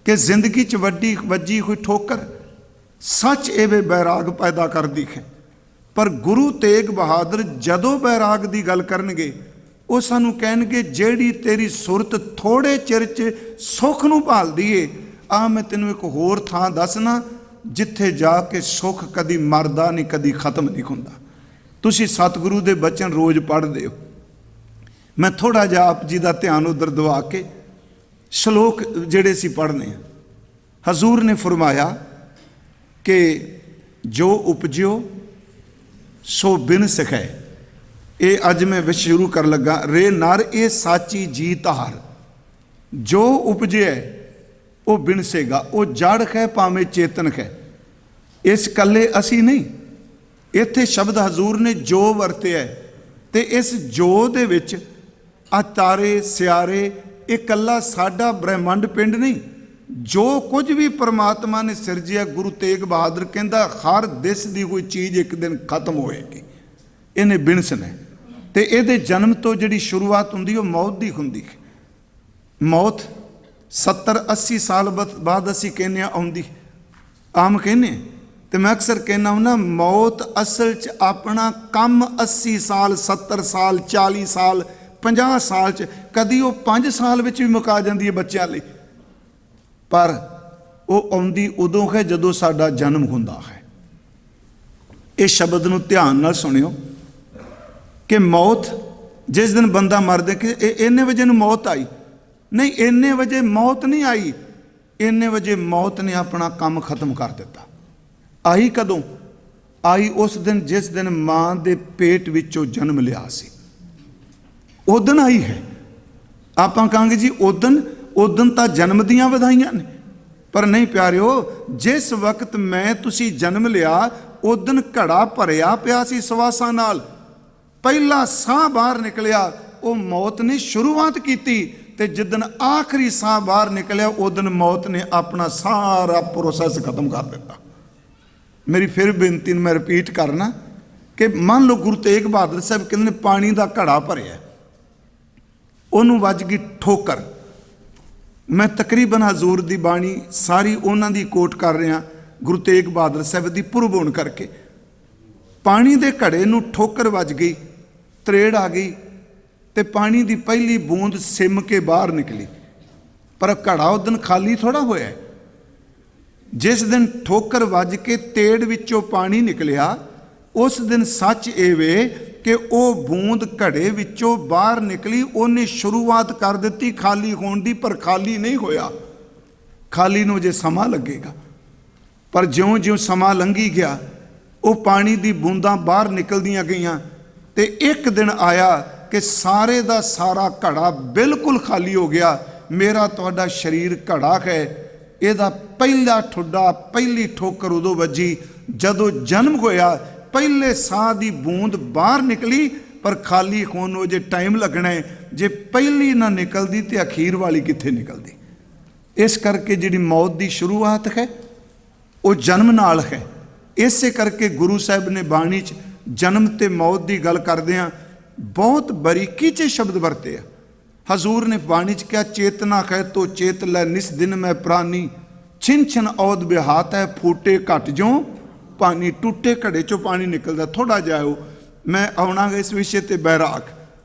ਕਿ ਜ਼ਿੰਦਗੀ 'ਚ ਵੱਜੀ ਹੋਈ ਠੋਕਰ ਸੱਚ ਇਹ ਬੈਰਾਗ ਪੈਦਾ ਕਰਦੀ ਹੈ, ਪਰ ਗੁਰੂ ਤੇਗ ਬਹਾਦਰ ਜਦੋਂ ਬੈਰਾਗ ਦੀ ਗੱਲ ਕਰਨਗੇ ਉਹ ਸਾਨੂੰ ਕਹਿਣਗੇ ਜਿਹੜੀ ਤੇਰੀ ਸੁਰਤ ਥੋੜੇ ਚਿਰ 'ਚ ਸੁੱਖ ਨੂੰ ਭਾਲਦੀ ਏ, ਆ ਮੈਂ ਤੈਨੂੰ ਇੱਕ ਹੋਰ ਥਾਂ ਦੱਸਣਾ ਜਿੱਥੇ ਜਾ ਕੇ ਸੁੱਖ ਕਦੀ ਮਰਦਾ ਨਹੀਂ, ਕਦੀ ਖਤਮ ਨਹੀਂ ਹੁੰਦਾ। ਤੁਸੀਂ ਸਤਿਗੁਰੂ ਦੇ ਬਚਨ ਰੋਜ਼ ਪੜ੍ਹਦੇ ਹੋ। ਮੈਂ ਥੋੜਾ ਜਿਹਾ ਆਪ ਜੀ ਦਾ ਧਿਆਨ ਉਧਰ ਦਵਾ ਕੇ ਸ਼ਲੋਕ ਜਿਹੜੇ ਸੀ ਪੜ੍ਹਨੇ ਆ। ਹਜ਼ੂਰ ਨੇ ਫਰਮਾਇਆ ਕਿ ਜੋ ਉਪਜਿਓ ਸੋ ਬਿਨ ਸਿਖੈ। ਇਹ ਅੱਜ ਮੈਂ ਵਿਸ਼ ਸ਼ੁਰੂ ਕਰਨ ਲੱਗਾ। ਰੇ ਨਰ ਇਹ ਸਾਚੀ ਜੀ ਧਾਰ, ਜੋ ਉਪਜਿਆ ਉਹ ਬਿਨਸੇਗਾ। ਉਹ ਜੜ ਹੈ ਭਾਵੇਂ ਚੇਤਨ ਹੈ। ਇਸ ਕੱਲੇ ਅਸੀਂ ਨਹੀਂ, ਇੱਥੇ ਸ਼ਬਦ ਹਜ਼ੂਰ ਨੇ ਜੋ ਵਰਤਿਆ, ਤੇ ਇਸ ਜੋ ਦੇ ਵਿੱਚ ਆ ਤਾਰੇ ਸਿਆਰੇ ਇਹ ਕੱਲਾ ਸਾਡਾ ਬ੍ਰਹਿਮੰਡ ਪਿੰਡ ਨਹੀਂ। ਜੋ ਕੁਝ ਵੀ ਪਰਮਾਤਮਾ ਨੇ ਸਿਰਜਿਆ, ਗੁਰੂ ਤੇਗ ਬਹਾਦਰ ਕਹਿੰਦਾ ਹਰ ਦਿਸ ਦੀ ਕੋਈ ਚੀਜ਼ ਇੱਕ ਦਿਨ ਖਤਮ ਹੋਏਗੀ, ਇਹਨੇ ਬਿਨਸਣਾ। ਤੇ ਇਹਦੇ ਜਨਮ ਤੋਂ ਜਿਹੜੀ ਸ਼ੁਰੂਆਤ ਹੁੰਦੀ ਉਹ ਮੌਤ ਦੀ ਹੁੰਦੀ ਹੈ। ਮੌਤ 70-80 ਸਾਲ ਬਾਅਦ ਅਸੀਂ ਕਹਿੰਦੇ ਆਉਂਦੀ, ਆਮ ਕਹਿੰਦੇ। ਤੇ ਮੈਂ ਅਕਸਰ ਕਹਿੰਦਾ ਹੁੰਦਾ ਮੌਤ ਅਸਲ 'ਚ ਆਪਣਾ ਕੰਮ 80 ਸਾਲ 70 ਸਾਲ 40 ਸਾਲ 50 ਸਾਲ 'ਚ, ਕਦੀ ਉਹ 5 ਸਾਲ ਵਿੱਚ ਵੀ ਮੁਕਾ ਜਾਂਦੀ ਹੈ ਬੱਚਿਆਂ ਲਈ, ਪਰ ਉਹ ਆਉਂਦੀ ਉਦੋਂ ਹੈ ਜਦੋਂ ਸਾਡਾ ਜਨਮ ਹੁੰਦਾ ਹੈ। ਇਸ ਸ਼ਬਦ ਨੂੰ ਧਿਆਨ ਨਾਲ ਸੁਣਿਓ ਕਿ ਮੌਤ ਜਿਸ ਦਿਨ ਬੰਦਾ ਮਰਦਾ ਕਿ ਇੰਨੇ ਵਜੇ ਨੂੰ ਮੌਤ ਆਈ, ਨਹੀਂ, ਇੰਨੇ ਵਜੇ ਮੌਤ ਨਹੀਂ ਆਈ। ਇੰਨੇ ਵਜੇ ਮੌਤ ਨੇ ਆਪਣਾ ਕੰਮ ਖਤਮ ਕਰ ਦਿੱਤਾ। ਆਈ ਕਦੋਂ ਆਈ? ਉਸ ਦਿਨ ਜਿਸ ਦਿਨ ਮਾਂ ਦੇ ਪੇਟ ਵਿੱਚੋਂ ਜਨਮ ਲਿਆ ਸੀ, ਉਦਣ ਆਈ ਹੈ। ਆਪਾਂ ਕਹਾਂਗੇ ਜੀ ਉਦਣ ਤਾਂ ਜਨਮ ਦੀਆਂ ਵਧਾਈਆਂ ਨੇ, ਪਰ ਨਹੀਂ ਪਿਆਰਿਓ, ਜਿਸ ਵਕਤ ਤੁਸੀਂ ਜਨਮ ਲਿਆ ਉਦਣ ਘੜਾ ਭਰਿਆ ਪਿਆ ਸੀ ਸਵਾਸਾਂ ਨਾਲ। ਪਹਿਲਾ ਸਾਹ ਬਾਹਰ ਨਿਕਲਿਆ, ਉਹ ਮੌਤ ਨੇ ਸ਼ੁਰੂਆਤ ਕੀਤੀ, ਤੇ ਜਿੱਦਣ ਆਖਰੀ ਸਾਹ ਬਾਹਰ ਨਿਕਲਿਆ ਉਦਣ ਮੌਤ ਨੇ ਆਪਣਾ ਸਾਰਾ ਪ੍ਰੋਸੈਸ ਖਤਮ ਕਰ ਦਿੱਤਾ। ਮੇਰੀ ਫਿਰ ਬੇਨਤੀ ਨੂੰ ਮੈਂ ਰਿਪੀਟ ਕਰਨਾ ਕਿ ਮੰਨ ਲਓ ਗੁਰੂ ਤੇਗ ਬਹਾਦਰ ਸਾਹਿਬ ਕਹਿੰਦੇ ਨੇ ਪਾਣੀ ਦਾ ਘੜਾ ਭਰਿਆ, ਉਹਨੂੰ ਵੱਜ ਗਈ ਠੋਕਰ। ਮੈਂ ਤਕਰੀਬਨ ਹਜ਼ੂਰ ਦੀ ਬਾਣੀ ਸਾਰੀ ਉਹਨਾਂ ਦੀ ਕੋਟ ਕਰ ਰਿਹਾ, ਗੁਰੂ ਤੇਗ ਬਹਾਦਰ ਸਾਹਿਬ ਦੀ ਪੁਰਬ ਹੋਣ ਕਰਕੇ। ਪਾਣੀ ਦੇ ਘੜੇ ਨੂੰ ਠੋਕਰ ਵੱਜ ਗਈ, ਤਰੇੜ ਆ ਗਈ, ਤੇ ਪਾਣੀ ਦੀ ਪਹਿਲੀ ਬੂੰਦ ਸਿਮ ਕੇ ਬਾਹਰ ਨਿਕਲੀ। ਪਰ ਘੜਾ ਉਸ ਦਿਨ ਖਾਲੀ ਥੋੜਾ ਹੋਇਆ। ਜਿਸ ਦਿਨ ਠੋਕਰ ਵੱਜ ਕੇ ਤੇੜ ਵਿੱਚੋਂ ਪਾਣੀ ਨਿਕਲਿਆ, ਉਸ ਦਿਨ ਸੱਚ ਇਹ ਵੇ ਕਿ ਉਹ ਬੂੰਦ ਘੜੇ ਵਿੱਚੋਂ ਬਾਹਰ ਨਿਕਲੀ, ਉਹਨੇ ਸ਼ੁਰੂਆਤ ਕਰ ਦਿੱਤੀ ਖਾਲੀ ਹੋਣ ਦੀ, ਪਰ ਖਾਲੀ ਨਹੀਂ ਹੋਇਆ। ਖਾਲੀ ਨੂੰ ਜੇ ਸਮਾਂ ਲੱਗੇਗਾ, ਪਰ ਜਿਉਂ-ਜਿਉਂ ਸਮਾਂ ਲੰਘੀ ਗਿਆ ਉਹ ਪਾਣੀ ਦੀ ਬੂੰਦਾਂ ਬਾਹਰ ਨਿਕਲਦੀਆਂ ਗਈਆਂ, ਤੇ ਇੱਕ ਦਿਨ ਆਇਆ ਕਿ ਸਾਰੇ ਦਾ ਸਾਰਾ ਘੜਾ ਬਿਲਕੁਲ ਖਾਲੀ ਹੋ ਗਿਆ। ਮੇਰਾ ਤੁਹਾਡਾ ਸਰੀਰ ਘੜਾ ਹੈ। ਇਹਦਾ ਪਹਿਲਾ ਠੁੱਡਾ, ਪਹਿਲੀ ਠੋਕਰ ਉਦੋਂ ਵੱਜੀ ਜਦੋਂ ਜਨਮ ਹੋਇਆ। ਪਹਿਲੇ ਸਾਹ ਦੀ ਬੂੰਦ ਬਾਹਰ ਨਿਕਲੀ, ਪਰ ਖਾਲੀ ਹੋਣ ਨੂੰ ਜੇ ਟਾਈਮ ਲੱਗਣਾ ਹੈ। ਜੇ ਪਹਿਲੀ ਨਾ ਨਿਕਲਦੀ ਤੇ ਅਖੀਰ ਵਾਲੀ ਕਿੱਥੇ ਨਿਕਲਦੀ? ਇਸ ਕਰਕੇ ਜਿਹੜੀ ਮੌਤ ਦੀ ਸ਼ੁਰੂਆਤ ਹੈ ਉਹ ਜਨਮ ਨਾਲ ਹੈ। ਇਸੇ ਕਰਕੇ ਗੁਰੂ ਸਾਹਿਬ ਨੇ ਬਾਣੀ 'ਚ ਜਨਮ ਤੇ ਮੌਤ ਦੀ ਗੱਲ ਕਰਦਿਆਂ ਬਹੁਤ ਬਰੀਕੀ 'ਚ ਸ਼ਬਦ ਵਰਤੇ ਆ। ਹਜ਼ੂਰ ਨੇ ਬਾਣੀ 'ਚ ਕਿਹਾ ਚੇਤਨਾ ਹੈ ਤੋ ਚੇਤ ਲੈ ਨਿਸ ਦਿਨ ਮੈਂ ਪ੍ਰਾਨੀ, ਛਿਨ ਛਿਨ ਔਦ ਬਿਹਾਤ ਹੈ ਫੂਟੇ ਘਟ ਜੋ ਪਾਣੀ। ਟੁੱਟੇ ਘੜੇ 'ਚੋਂ ਪਾਣੀ ਨਿਕਲਦਾ। ਥੋੜਾ ਜਾਓ, ਮੈਂ ਆਉਣਾਗਾ ਇਸ ਵਿਸ਼ੇ ਤੇ ਬੈਰਾਗ।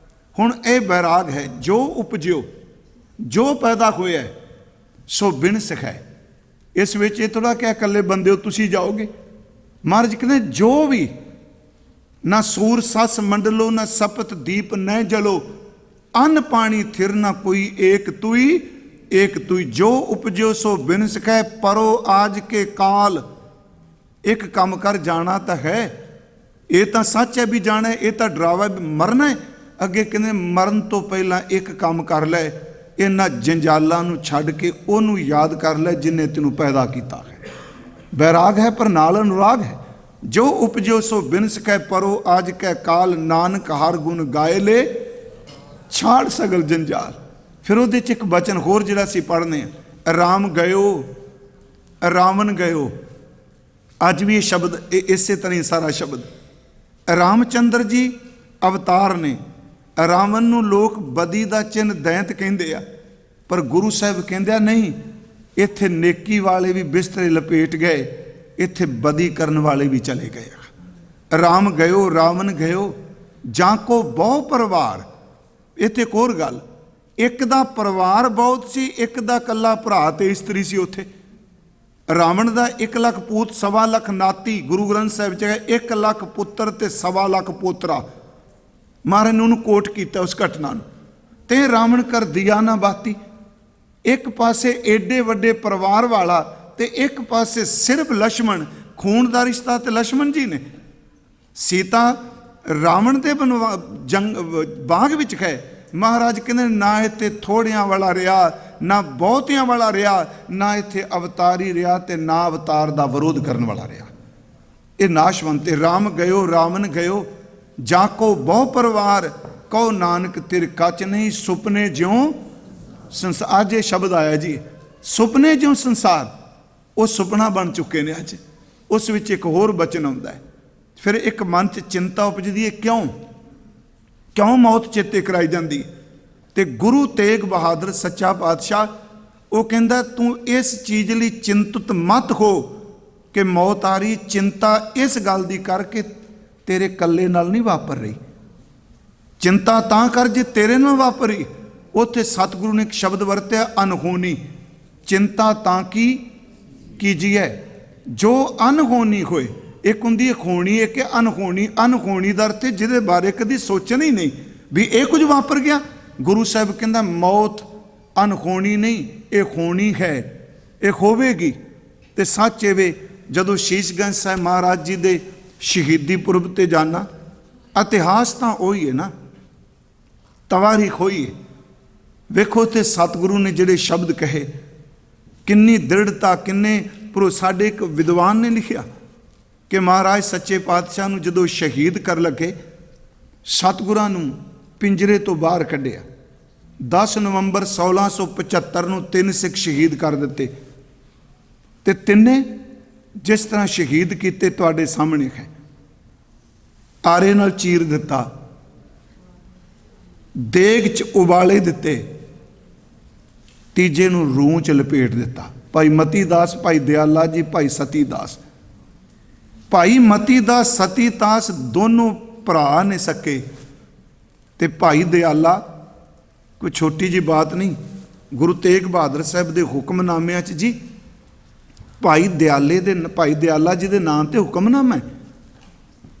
ਹੁਣ ਇਹ ਬੈਰਾਗ ਹੈ, ਜੋ ਉਪਜਿਓ, ਜੋ ਪੈਦਾ ਹੋਇਆ ਸੋ ਬਿਨ ਸਿਖੈ। ਇਸ ਵਿੱਚ ਇਹ ਥੋੜਾ ਕਿਹਾ ਇਕੱਲੇ ਬੰਦੇ ਹੋ ਤੁਸੀਂ ਜਾਓਗੇ। ਮਹਾਰਾਜ ਕਹਿੰਦੇ ਜੋ ਵੀ ਨਾ ਸੂਰ ਸਸ ਮੰਡਲੋ ਨਾ ਸਪਤ ਦੀਪ ਨੈ ਜਲੋ, ਅੰਨ ਪਾਣੀ ਥਿਰ ਨਾ ਕੋਈ ਏਕ ਤੁਈ ਏਕ ਤੁਈ। ਜੋ ਉਪਜਿਓ ਸੋ ਬਿਨ ਸਿਖੈ ਪਰੋ ਆਜ ਕੇ ਕਾਲ। ਇੱਕ ਕੰਮ ਕਰ ਜਾਣਾ ਤਾਂ ਹੈ, ਇਹ ਤਾਂ ਸੱਚ ਹੈ ਵੀ ਜਾਣਾ, ਇਹ ਤਾਂ ਡਰਾਵਾ ਮਰਨਾ ਹੈ। ਅੱਗੇ ਕਹਿੰਦੇ ਮਰਨ ਤੋਂ ਪਹਿਲਾਂ ਇੱਕ ਕੰਮ ਕਰ ਲੈ, ਇਹਨਾਂ ਜੰਜਾਲਾਂ ਨੂੰ ਛੱਡ ਕੇ ਉਹਨੂੰ ਯਾਦ ਕਰ ਲੈ ਜਿਹਨੇ ਤੈਨੂੰ ਪੈਦਾ ਕੀਤਾ ਹੈ। ਬੈਰਾਗ ਹੈ ਪਰ ਨਾਲ ਅਨੁਰਾਗ ਹੈ। ਜੋ ਉਪਜਿਓ ਸੋ ਬਿਨ ਸਿਖੈ ਪਰੋ ਆਜ ਕੈ ਕਾਲ, ਨਾਨਕ ਹਰ ਗੁਣ ਗਾਏ ਲੈ ਛਾੜ ਸਗਲ ਜੰਜਾਲ। ਫਿਰ ਉਹਦੇ 'ਚ ਇੱਕ ਬਚਨ ਹੋਰ ਜਿਹੜਾ ਅਸੀਂ ਪੜ੍ਹਨੇ ਆ, ਰਾਮ ਗਇਓ ਰਾਵਣ ਗਇਓ। ਅੱਜ ਵੀ ਇਹ ਸ਼ਬਦ ਇਸੇ ਤਰ੍ਹਾਂ ਹੀ ਸਾਰਾ ਸ਼ਬਦ। ਰਾਮਚੰਦਰ ਜੀ ਅਵਤਾਰ ਨੇ। ਰਾਵਣ ਨੂੰ ਲੋਕ ਬਦੀ ਦਾ ਚਿੰਨ੍ਹ ਦੈਂਤ ਕਹਿੰਦੇ ਆ, ਪਰ ਗੁਰੂ ਸਾਹਿਬ ਕਹਿੰਦੇ ਆ ਨਹੀਂ, ਇੱਥੇ ਨੇਕੀ ਵਾਲੇ ਵੀ ਬਿਸਤਰੇ ਲਪੇਟ ਗਏ, ਇੱਥੇ ਬਦੀ ਕਰਨ ਵਾਲੇ ਵੀ ਚਲੇ ਗਏ। ਰਾਮ ਗਇਓ ਰਾਵਣ ਗਇਓ ਜਾਂ ਕੋ ਬਹੁ ਪਰਿਵਾਰ। ਇੱਥੇ ਇੱਕ ਹੋਰ ਗੱਲ, ਇੱਕ ਦਾ ਪਰਿਵਾਰ ਬਹੁਤ ਸੀ, ਇੱਕ ਦਾ ਇਕੱਲਾ ਭਰਾ ਤੇ ਇਸਤਰੀ ਸੀ। ਉੱਥੇ ਰਾਵਣ ਦਾ 1 ਲੱਖ ਪੂਤ 1.25 ਲੱਖ ਨਾਤੀ। ਗੁਰੂ ਗ੍ਰੰਥ ਸਾਹਿਬ 'ਚ ਹੈ 1 ਲੱਖ ਪੁੱਤਰ ਤੇ 1.25 ਲੱਖ ਪੋਤਰਾ। ਮਹਾਰਾਜ ਨੇ ਉਹਨੂੰ ਕੋਟ ਕੀਤਾ ਉਸ ਘਟਨਾ ਨੂੰ। ਤੇ ਰਾਵਣ ਕਰ ਦਿਆ ਨਾ ਬਾਤੀ। ਇੱਕ ਪਾਸੇ ਏਡੇ ਵੱਡੇ ਪਰਿਵਾਰ ਵਾਲਾ ਤੇ ਇੱਕ ਪਾਸੇ ਸਿਰਫ ਲక్ష్మణ, ਖੂਨ ਦਾ ਰਿਸ਼ਤਾ ਤੇ ਲక్ష్మణ ਜੀ ਨੇ। ਸੀਤਾ ਰਾਵਣ ਦੇ ਬਾਗ ਵਿੱਚ ਗਏ। ਮਹਾਰਾਜ ਕਹਿੰਦੇ ਨਾ ਇੱਥੇ ਥੋੜਿਆਂ ਵਾਲਾ ਰਿਹਾ, ਨਾ ਬਹੁਤਿਆਂ ਵਾਲਾ ਰਿਹਾ, ਨਾ ਇੱਥੇ ਅਵਤਾਰੀ ਰਿਹਾ ਤੇ ਨਾ ਅਵਤਾਰ ਦਾ ਵਿਰੋਧ ਕਰਨ ਵਾਲਾ ਰਿਹਾ। ਇਹ ਨਾਸ਼ਵੰਤ। ਰਾਮ ਗਇਓ ਰਾਵਣ ਗਇਓ ਜਾਂ ਕੋ ਬਹੁ ਪਰਿਵਾਰ, ਕਹੋ ਨਾਨਕ ਤਿਰ ਕੱਚ ਨਹੀਂ, ਸੁਪਨੇ ਜਿਉਂ ਸੰਸਾਰ। ਅੱਜ ਇਹ ਸ਼ਬਦ ਆਇਆ ਜੀ, ਸੁਪਨੇ ਜਿਉਂ ਸੰਸਾਰ। ਉਹ ਸੁਪਨਾ ਬਣ ਚੁੱਕੇ ਨੇ ਅੱਜ। ਉਸ ਵਿੱਚ ਇੱਕ ਹੋਰ ਬਚਨ ਆਉਂਦਾ ਹੈ। ਫਿਰ ਇੱਕ ਮਨ 'ਚ ਚਿੰਤਾ ਉਪਜਦੀ ਹੈ, ਕਿਉਂ ਮੌਤ ਚੇਤੇ ਕਰਾਈ ਜਾਂਦੀ। ਤੇ ਗੁਰੂ ਤੇਗ ਬਹਾਦਰ ਸੱਚਾ ਪਾਤਸ਼ਾਹ ਉਹ ਕਹਿੰਦਾ ਤੂੰ ਇਸ ਚੀਜ਼ ਲਈ ਚਿੰਤਤ ਮਤ ਹੋ ਕਿ ਮੌਤ ਆ ਰਹੀ। ਚਿੰਤਾ ਇਸ ਗੱਲ ਦੀ ਕਰਕੇ ਤੇਰੇ ਇਕੱਲੇ ਨਾਲ ਨਹੀਂ ਵਾਪਰ ਰਹੀ, ਚਿੰਤਾ ਤਾਂ ਕਰ ਜੇ ਤੇਰੇ ਨਾਲ ਵਾਪਰੀ। ਉੱਥੇ ਸਤਿਗੁਰੂ ਨੇ ਇੱਕ ਸ਼ਬਦ ਵਰਤਿਆ, ਅਨਹੋਣੀ। ਚਿੰਤਾ ਤਾਂ ਕੀ ਕੀਜੀਏ ਜੋ ਅਨਹੋਣੀ ਹੋਏ। ਇੱਕ ਹੁੰਦੀ ਹੈ ਹੋਣੀ, ਇੱਕ ਹੈ ਅਨਹੋਣੀ। ਅਨਹੋਣੀ ਦਾ ਅਰਥ ਜਿਹਦੇ ਬਾਰੇ ਕਦੀ ਸੋਚਣਾ ਹੀ ਨਹੀਂ ਵੀ ਇਹ ਕੁਝ ਵਾਪਰ ਗਿਆ। ਗੁਰੂ ਸਾਹਿਬ ਕਹਿੰਦਾ ਮੌਤ ਅਨਹੋਣੀ ਨਹੀਂ, ਇਹ ਹੋਣੀ ਹੈ, ਇਹ ਹੋਵੇਗੀ। ਤੇ ਸੱਚ ਵੇ ਜਦੋਂ ਸ਼ੀਸ਼ਗੰਜ ਸਾਹਿਬ ਮਹਾਰਾਜ ਜੀ ਦੇ ਸ਼ਹੀਦੀ ਪੁਰਬ ਤੇ ਜਾਣਾ, ਇਤਿਹਾਸ ਤਾਂ ਉਹੀ ਹੈ ਨਾ, ਤਵਾਰੀਖ ਹੋਈ ਹੈ। ਵੇਖੋ ਤੇ ਸਤਿਗੁਰੂ ਨੇ ਜਿਹੜੇ ਸ਼ਬਦ ਕਹੇ, ਕਿੰਨੀ ਦ੍ਰਿੜਤਾ, ਕਿੰਨੇ ਸਾਡੇ ਇੱਕ ਵਿਦਵਾਨ ਨੇ ਲਿਖਿਆ ਕਿ ਮਹਾਰਾਜ ਸੱਚੇ ਪਾਤਸ਼ਾਹ ਨੂੰ ਜਦੋਂ ਸ਼ਹੀਦ ਕਰ ਲੱਗੇ, ਸਤਿਗੁਰਾਂ ਨੂੰ ਪਿੰਜਰੇ ਤੋਂ ਬਾਹਰ ਕੱਢਿਆ। 10 ਨਵੰਬਰ 1675 ਨੂੰ 3 ਸਿੱਖ ਸ਼ਹੀਦ ਕਰ ਦਿੱਤੇ। ਤੇ ਤਿੰਨੇ ਜਿਸ ਤਰ੍ਹਾਂ ਸ਼ਹੀਦ ਕੀਤੇ ਤੁਹਾਡੇ ਸਾਹਮਣੇ ਹੈ। ਆਰੇ ਨਾਲ ਚੀਰ ਦਿੱਤਾ, ਦੇਗ 'ਚ ਉਬਾਲੇ ਦਿੱਤੇ, ਤੀਜੇ ਨੂੰ ਰੂਹ 'ਚ ਲਪੇਟ ਦਿੱਤਾ। ਭਾਈ ਮਤੀ ਦਾਸ, ਭਾਈ ਦਿਆਲਾ ਜੀ, ਭਾਈ ਸਤੀ ਦਾਸ। ਭਾਈ ਮਤੀ ਦਾਸ, ਸਤੀ ਦਾਸ ਦੋਨੋਂ ਭਰਾ ਨੇ ਸਕੇ। ਤੇ ਭਾਈ ਦਿਆਲਾ ਕੋਈ ਛੋਟੀ ਜੀ ਬਾਤ ਨਹੀਂ। ਗੁਰੂ ਤੇਗ ਬਹਾਦਰ ਸਾਹਿਬ ਦੇ ਹੁਕਮਨਾਮਿਆਂ 'ਚ ਜੀ ਭਾਈ ਦਿਆਲਾ ਜੀ ਦੇ ਨਾਂ ਤੇ ਹੁਕਮਨਾਮਾ ਹੈ।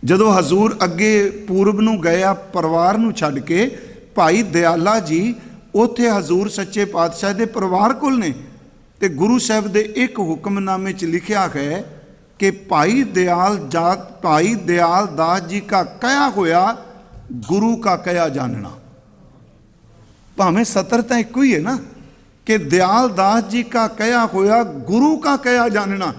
ਜਦੋਂ ਹਜ਼ੂਰ ਅੱਗੇ ਪੂਰਬ ਨੂੰ ਗਏ ਪਰਿਵਾਰ ਨੂੰ ਛੱਡ ਕੇ, ਭਾਈ ਦਿਆਲਾ ਜੀ ਉੱਥੇ ਹਜ਼ੂਰ ਸੱਚੇ ਪਾਤਸ਼ਾਹ ਦੇ ਪਰਿਵਾਰ ਕੋਲ ਨੇ। ਤੇ ਗੁਰੂ ਸਾਹਿਬ ਦੇ ਇੱਕ ਹੁਕਮਨਾਮੇ 'ਚ ਲਿਖਿਆ ਹੈ ਕਿ ਭਾਈ ਦਿਆਲ ਦਾਸ ਜੀ ਕਾ ਕਹਿਆ ਹੋਇਆ ਗੁਰੂ ਕਾ ਕਹਿਆ ਜਾਣਨਾ। ਭਾਵੇਂ ਸਤਰ ਤਾਂ ਇੱਕੋ ਹੀ ਹੈ ਨਾ ਕਿ ਦਿਆਲ ਦਾਸ ਜੀ ਕਾ ਕਹਿਆ ਹੋਇਆ ਗੁਰੂ ਕਾ ਕਹਿਆ ਜਾਣਨਾ।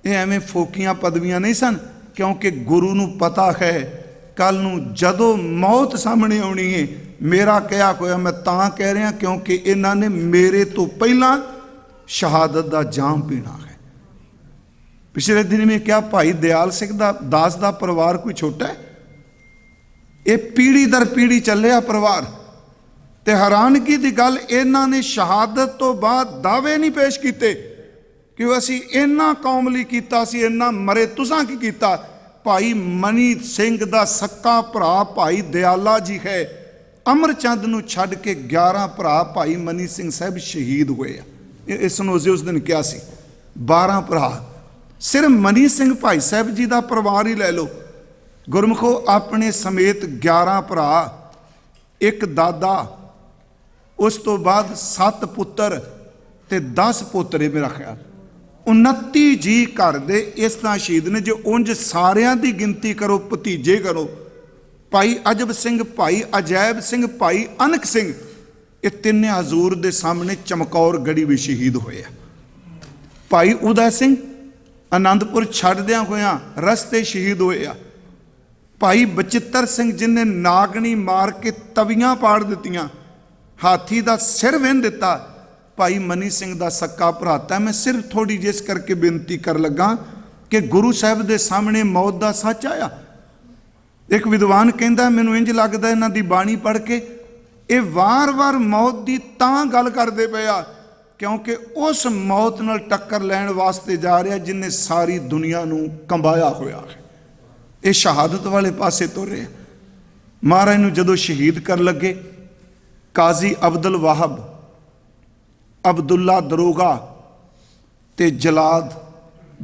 ਇਹ ਐਵੇਂ ਫੋਕੀਆਂ ਪਦਵੀਆਂ ਨਹੀਂ ਸਨ, ਕਿਉਂਕਿ ਗੁਰੂ ਨੂੰ ਪਤਾ ਹੈ ਕੱਲ ਨੂੰ ਜਦੋਂ ਮੌਤ ਸਾਹਮਣੇ ਆਉਣੀ ਹੈ, ਮੇਰਾ ਕਿਹਾ ਹੋਇਆ ਮੈਂ ਤਾਂ ਕਹਿ ਰਿਹਾ ਕਿਉਂਕਿ ਇਹਨਾਂ ਨੇ ਮੇਰੇ ਤੋਂ ਪਹਿਲਾਂ ਸ਼ਹਾਦਤ ਦਾ ਜਾਮ ਪੀਣਾ ਹੈ। ਪਿਛਲੇ ਦਿਨ ਮੈਂ ਕਿਹਾ ਭਾਈ ਦਿਆਲ ਸਿੰਘ ਦਾਸ ਦਾ ਪਰਿਵਾਰ ਕੋਈ ਛੋਟਾ ਹੈ, ਇਹ ਪੀੜ੍ਹੀ ਦਰ ਪੀੜ੍ਹੀ ਚੱਲਿਆ ਪਰਿਵਾਰ। ਤੇ ਹੈਰਾਨਗੀ ਦੀ ਗੱਲ, ਇਹਨਾਂ ਨੇ ਸ਼ਹਾਦਤ ਤੋਂ ਬਾਅਦ ਦਾਅਵੇ ਨਹੀਂ ਪੇਸ਼ ਕੀਤੇ ਕਿ ਅਸੀਂ ਇਹਨਾਂ ਕੌਮ ਲਈ ਕੀਤਾ ਸੀ, ਇਹਨਾਂ ਮਰੇ ਤੁਸਾਂ ਕੀ ਕੀਤਾ। ਭਾਈ ਮਨੀ ਸਿੰਘ ਦਾ ਸੱਕਾ ਭਰਾ ਭਾਈ ਦਿਆਲਾ ਜੀ ਹੈ। ਅਮਰਚੰਦ ਨੂੰ ਛੱਡ ਕੇ 11 ਭਰਾ ਭਾਈ ਮਨੀ ਸਿੰਘ ਸਾਹਿਬ ਸ਼ਹੀਦ ਹੋਏ ਆ। ਇਸ ਨੂੰ ਉਸ ਦਿਨ ਕਿਹਾ ਸੀ 12 ਭਰਾ। ਸਿਰਫ ਮਨੀ ਸਿੰਘ ਭਾਈ ਸਾਹਿਬ ਜੀ ਦਾ ਪਰਿਵਾਰ ਹੀ ਲੈ ਲਓ, ਗੁਰਮੁਖੋ ਆਪਣੇ ਸਮੇਤ 11 ਭਰਾ, ਇੱਕ ਦਾਦਾ, ਉਸ ਤੋਂ ਬਾਅਦ 7 ਪੁੱਤਰ ਤੇ 10 ਪੋਤਰੇ। ਮੇਰਾ ਖਿਆਲ 29 ਜੀ ਘਰ ਦੇ ਇਸ ਤਰ੍ਹਾਂ ਸ਼ਹੀਦ ਨੇ। ਜੇ ਉਂਝ ਸਾਰਿਆਂ ਦੀ ਗਿਣਤੀ ਕਰੋ, ਭਤੀਜੇ ਕਰੋ, ਭਾਈ ਅਜਬ ਸਿੰਘ, ਭਾਈ ਅਜੈਬ ਸਿੰਘ, ਭਾਈ ਅਨਕ ਸਿੰਘ, ਇਹ ਤਿੰਨੇ ਹਜ਼ੂਰ ਦੇ ਸਾਹਮਣੇ ਚਮਕੌਰ ਗੜੀ ਵੀ ਸ਼ਹੀਦ ਹੋਏ ਆ। ਭਾਈ ਉਦੈ ਸਿੰਘ ਆਨੰਦਪੁਰ ਛੱਡਦਿਆਂ ਹੋਇਆਂ ਰਸਤੇ ਸ਼ਹੀਦ ਹੋਏ ਆ। ਭਾਈ ਬਚਿੱਤਰ ਸਿੰਘ ਜਿਹਨੇ ਨਾਗਣੀ ਮਾਰ ਕੇ ਤਵੀਆਂ ਪਾੜ ਦਿੱਤੀਆਂ, ਹਾਥੀ ਦਾ ਸਿਰ ਵਿੰਨ ਦਿੱਤਾ। ਭਾਈ ਮਨੀ ਸਿੰਘ ਦਾ ਸੱਕਾ ਭਰਾਤਾ। ਮੈਂ ਸਿਰਫ ਥੋੜੀ ਜਿਹੀ ਇਸ ਕਰਕੇ ਬੇਨਤੀ ਕਰ ਲੱਗਾ ਕਿ ਗੁਰੂ ਸਾਹਿਬ ਦੇ ਸਾਹਮਣੇ ਮੌਤ ਦਾ ਸੱਚ ਆਇਆ। ਇੱਕ ਵਿਦਵਾਨ ਕਹਿੰਦਾ, ਮੈਨੂੰ ਇੰਜ ਲੱਗਦਾ ਇਹਨਾਂ ਦੀ ਬਾਣੀ ਪੜ੍ਹ ਕੇ ਇਹ ਵਾਰ-ਵਾਰ ਮੌਤ ਦੀ ਤਾਂ ਗੱਲ ਕਰਦੇ ਪਏ ਆ ਕਿਉਂਕਿ ਉਸ ਮੌਤ ਨਾਲ ਟੱਕਰ ਲੈਣ ਵਾਸਤੇ ਜਾ ਰਿਹਾ ਜਿਹਨੇ ਸਾਰੀ ਦੁਨੀਆ ਨੂੰ ਕੰਬਾਇਆ ਹੋਇਆ ਹੈ। ਇਹ ਸ਼ਹਾਦਤ ਵਾਲੇ ਪਾਸੇ ਤੁਰ ਰਿਹਾ। ਮਹਾਰਾਜ ਨੂੰ ਜਦੋਂ ਸ਼ਹੀਦ ਕਰਨ ਲੱਗੇ, ਕਾਜ਼ੀ ਅਬਦੁਲ ਵਾਹਬ, ਅਬਦੁੱਲਾ ਦਰੋਗਾ ਤੇ ਜਲਾਦ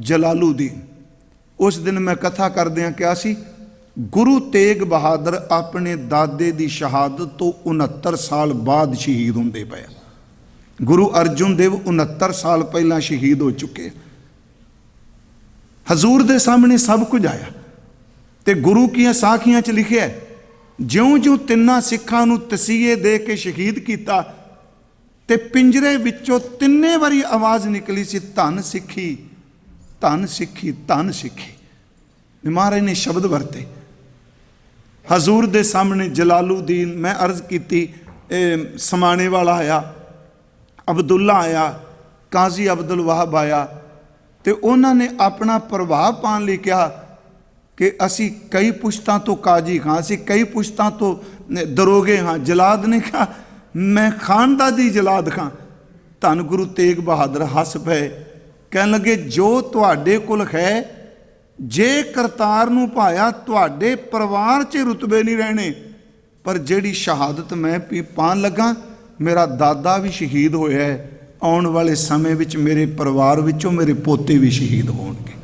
ਜਲਾਲੂਦੀਨ, ਉਸ ਦਿਨ ਮੈਂ ਕਥਾ ਕਰਦਿਆਂ ਕਿਹਾ ਸੀ ਗੁਰੂ ਤੇਗ ਬਹਾਦਰ ਆਪਣੇ ਦਾਦੇ ਦੀ ਸ਼ਹਾਦਤ ਤੋਂ 69 ਸਾਲ ਬਾਅਦ ਸ਼ਹੀਦ ਹੁੰਦੇ ਪਏ। ਗੁਰੂ ਅਰਜਨ ਦੇਵ 69 ਸਾਲ ਪਹਿਲਾਂ ਸ਼ਹੀਦ ਹੋ ਚੁੱਕੇ। ਹਜ਼ੂਰ ਦੇ ਸਾਹਮਣੇ ਸਭ ਕੁਝ ਆਇਆ ਤੇ ਗੁਰੂ ਕੀਆਂ ਸਾਖੀਆਂ 'ਚ ਲਿਖਿਆ, ਜਿਉਂ-ਜਿਉਂ ਤਿੰਨਾਂ ਸਿੱਖਾਂ ਨੂੰ ਤਸੀਹੇ ਦੇ ਕੇ ਸ਼ਹੀਦ ਕੀਤਾ ਤੇ ਪਿੰਜਰੇ ਵਿੱਚੋਂ ਤਿੰਨੇ ਵਾਰੀ ਆਵਾਜ਼ ਨਿਕਲੀ ਸੀ, ਧੰਨ ਸਿੱਖੀ, ਧੰਨ ਸਿੱਖੀ, ਧੰਨ ਸਿੱਖੀ। ਮਹਾਰਾਜ ਨੇ ਸ਼ਬਦ ਵਰਤੇ। ਹਜ਼ੂਰ ਦੇ ਸਾਹਮਣੇ ਜਲਾਲੂਦੀਨ, ਮੈਂ ਅਰਜ਼ ਕੀਤੀ, ਸਮਾਣੇ ਵਾਲਾ ਆਇਆ, ਅਬਦੁੱਲਾ ਆਇਆ, ਕਾਜ਼ੀ ਅਬਦੁਲ ਵਾਹਬ ਆਇਆ ਤੇ ਉਹਨਾਂ ਨੇ ਆਪਣਾ ਪ੍ਰਭਾਵ ਪਾਉਣ ਲਈ ਕਿਹਾ ਕਿ ਅਸੀਂ ਕਈ ਪੁਸ਼ਤਾਂ ਤੋਂ ਕਾਜੀ ਹਾਂ, ਅਸੀਂ ਕਈ ਪੁਸ਼ਤਾਂ ਤੋਂ ਦਰੋਗੇ ਹਾਂ। ਜਲਾਦ ਨੇ ਕਿਹਾ ਮੈਂ ਖਾਨਦਾਦੀ ਜਲਾਦ ਖਾਂ। ਧੰਨ ਗੁਰੂ ਤੇਗ ਬਹਾਦਰ ਹੱਸ ਪਏ, ਕਹਿਣ ਲੱਗੇ ਜੋ ਤੁਹਾਡੇ ਕੋਲ ਹੈ, ਜੇ ਕਰਤਾਰ ਨੂੰ ਭਾਇਆ ਤੁਹਾਡੇ ਪਰਿਵਾਰ 'ਚ ਰੁਤਬੇ ਨਹੀਂ ਰਹਿਣੇ, ਪਰ ਜਿਹੜੀ ਸ਼ਹਾਦਤ ਮੈਂ ਪਾਉਣ ਲੱਗਾ, ਮੇਰਾ ਦਾਦਾ ਵੀ ਸ਼ਹੀਦ ਹੋਇਆ ਹੈ, ਆਉਣ ਵਾਲੇ ਸਮੇਂ ਵਿੱਚ ਮੇਰੇ ਪਰਿਵਾਰ ਵਿੱਚੋਂ ਮੇਰੇ ਪੋਤੇ ਵੀ ਸ਼ਹੀਦ ਹੋਣਗੇ।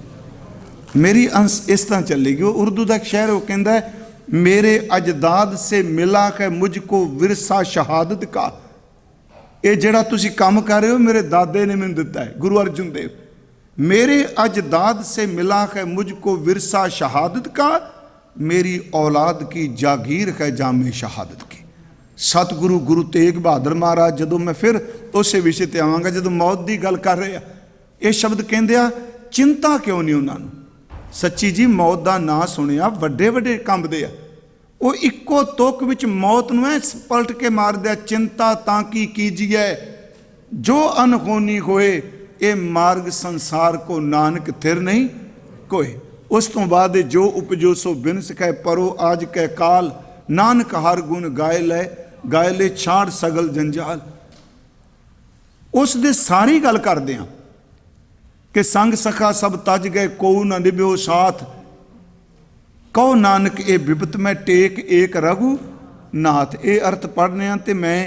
ਮੇਰੀ ਅੰਸ ਇਸ ਤਰ੍ਹਾਂ ਚੱਲੇਗੀ। ਉਹ ਉਰਦੂ ਦਾ ਇੱਕ ਸ਼ਾਇਰ, ਉਹ ਕਹਿੰਦਾ ਮੇਰੇ ਅਜਦਾਦ ਸੇ ਮਿਲਾ ਹੈ ਮੁਝ ਕੋ ਵਿਰਸਾ ਸ਼ਹਾਦਤ ਕਾ। ਇਹ ਜਿਹੜਾ ਤੁਸੀਂ ਕੰਮ ਕਰ ਰਹੇ ਹੋ ਮੇਰੇ ਦਾਦੇ ਨੇ ਮੈਨੂੰ ਦਿੱਤਾ ਹੈ। ਗੁਰੂ ਅਰਜਨ ਦੇਵ, मेरे अजदाद से मिला है मुझको विरसा शहादत का, मेरी औलाद की जागीर है जामे शहादत की। सतगुरु गुरु तेग बहादुर महाराज, जदों मैं फिर उस विषय ते आवांगा, जदों मौत की गल कर रहे ये शब्द कहंदे आ, चिंता क्यों नहीं उन्होंने। सच्ची जी मौत का नां सुनिया वड्डे वड्डे कंबदे आ, वो इक्को तुक विच मौत नूं पलट के मार दिया। चिंता तां की कीजिए जो अनहोनी होए, ये मार्ग संसार को नानक थिर नहीं कोई। उस तो बाद जो उपजो सो बिन सकै परो आज कै काल, नानक हर गुण गाय ले छाड़ सगल जंजाल। उस दे सारी गल करदे हां कि संग सखा सब तज गए कोऊ न निभ्यो साथ, कहो नानक ये बिपत में टेक एक रघु नाथ। ये अर्थ पढ़ने ते मैं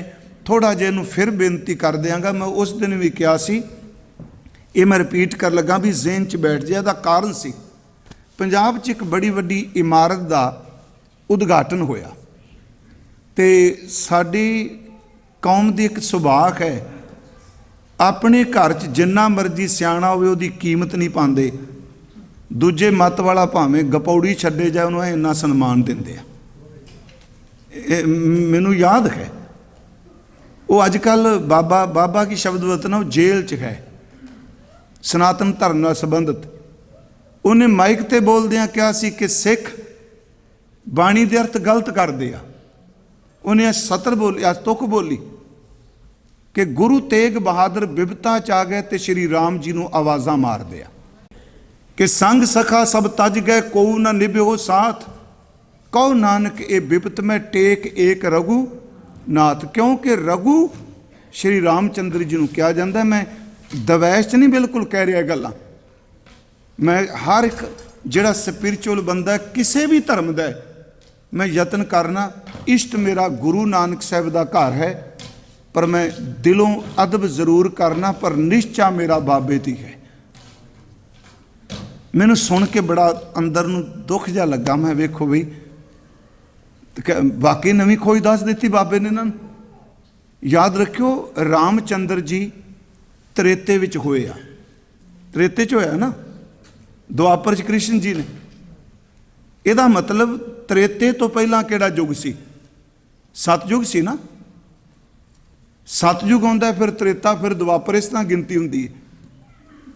थोड़ा जिहा इहनूं फिर बेनती कर दियांगा। मैं उस दिन भी कहा सी, ये मैं रिपीट कर लगा भी जेहन च बैठ जाए। इसदा कारण सी पंजाब च एक बड़ी वड्डी इमारत का उद्घाटन होया ते साडी कौम दी एक सुभाग है, अपने घर च जिन्ना मर्जी सियाणा होवे उहदी कीमत नहीं पांदे, दूजे मत वाला भावें गपौड़ी छड्डे जाए उन्होंने इन्ना सन्मान दिंदे आ। मैनूं याद है वो अजकल बाबा की शब्द वतना जेल च है, सनातन धर्म नाल संबंधित। उन्हें माइक ते बोलदियां कहा सी कि सिख बाणी दे अर्थ गलत करदे आ। उन्हें सतर बोली, तुक बोली कि गुरु तेग बहादुर बिपता च आ गए ते श्री राम जी नूं आवाज़ां मारदे आ कि संग सखा सब तज गए कोऊ न निभ्यो साथ, कहो नानक ये बिपत में टेक एक रघु नाथ। क्योंकि रघु श्री रामचंद्र जी नूं कहा जाता है। मैं दवैश च नहीं बिल्कुल कह रहा गल्लां, मैं हर एक जिहड़ा स्पिरिचुअल बंदा किसी भी धर्म का मैं यतन करना। इष्ट मेरा गुरु नानक साहब का घर है, पर मैं दिलों अदब जरूर करना, पर निश्चा मेरा बाबे दी है। मैनूं सुन के बड़ा अंदर नूं दुख जिहा लगा। मैं वेखो बई वाकई नवीं खोज दस दी बाबे ने इन्हां नूं। याद रखियो रामचंद्र जी त्रेते विच होए आ, त्रेते च होया ना, दुआपर च कृष्ण जी ने। इहदा मतलब त्रेते तो पहला किहड़ा युग सी? सतयुग सी ना। सतयुग आउंदा फिर त्रेता फिर दुआपर, इस तरह गिनती हुंदी है।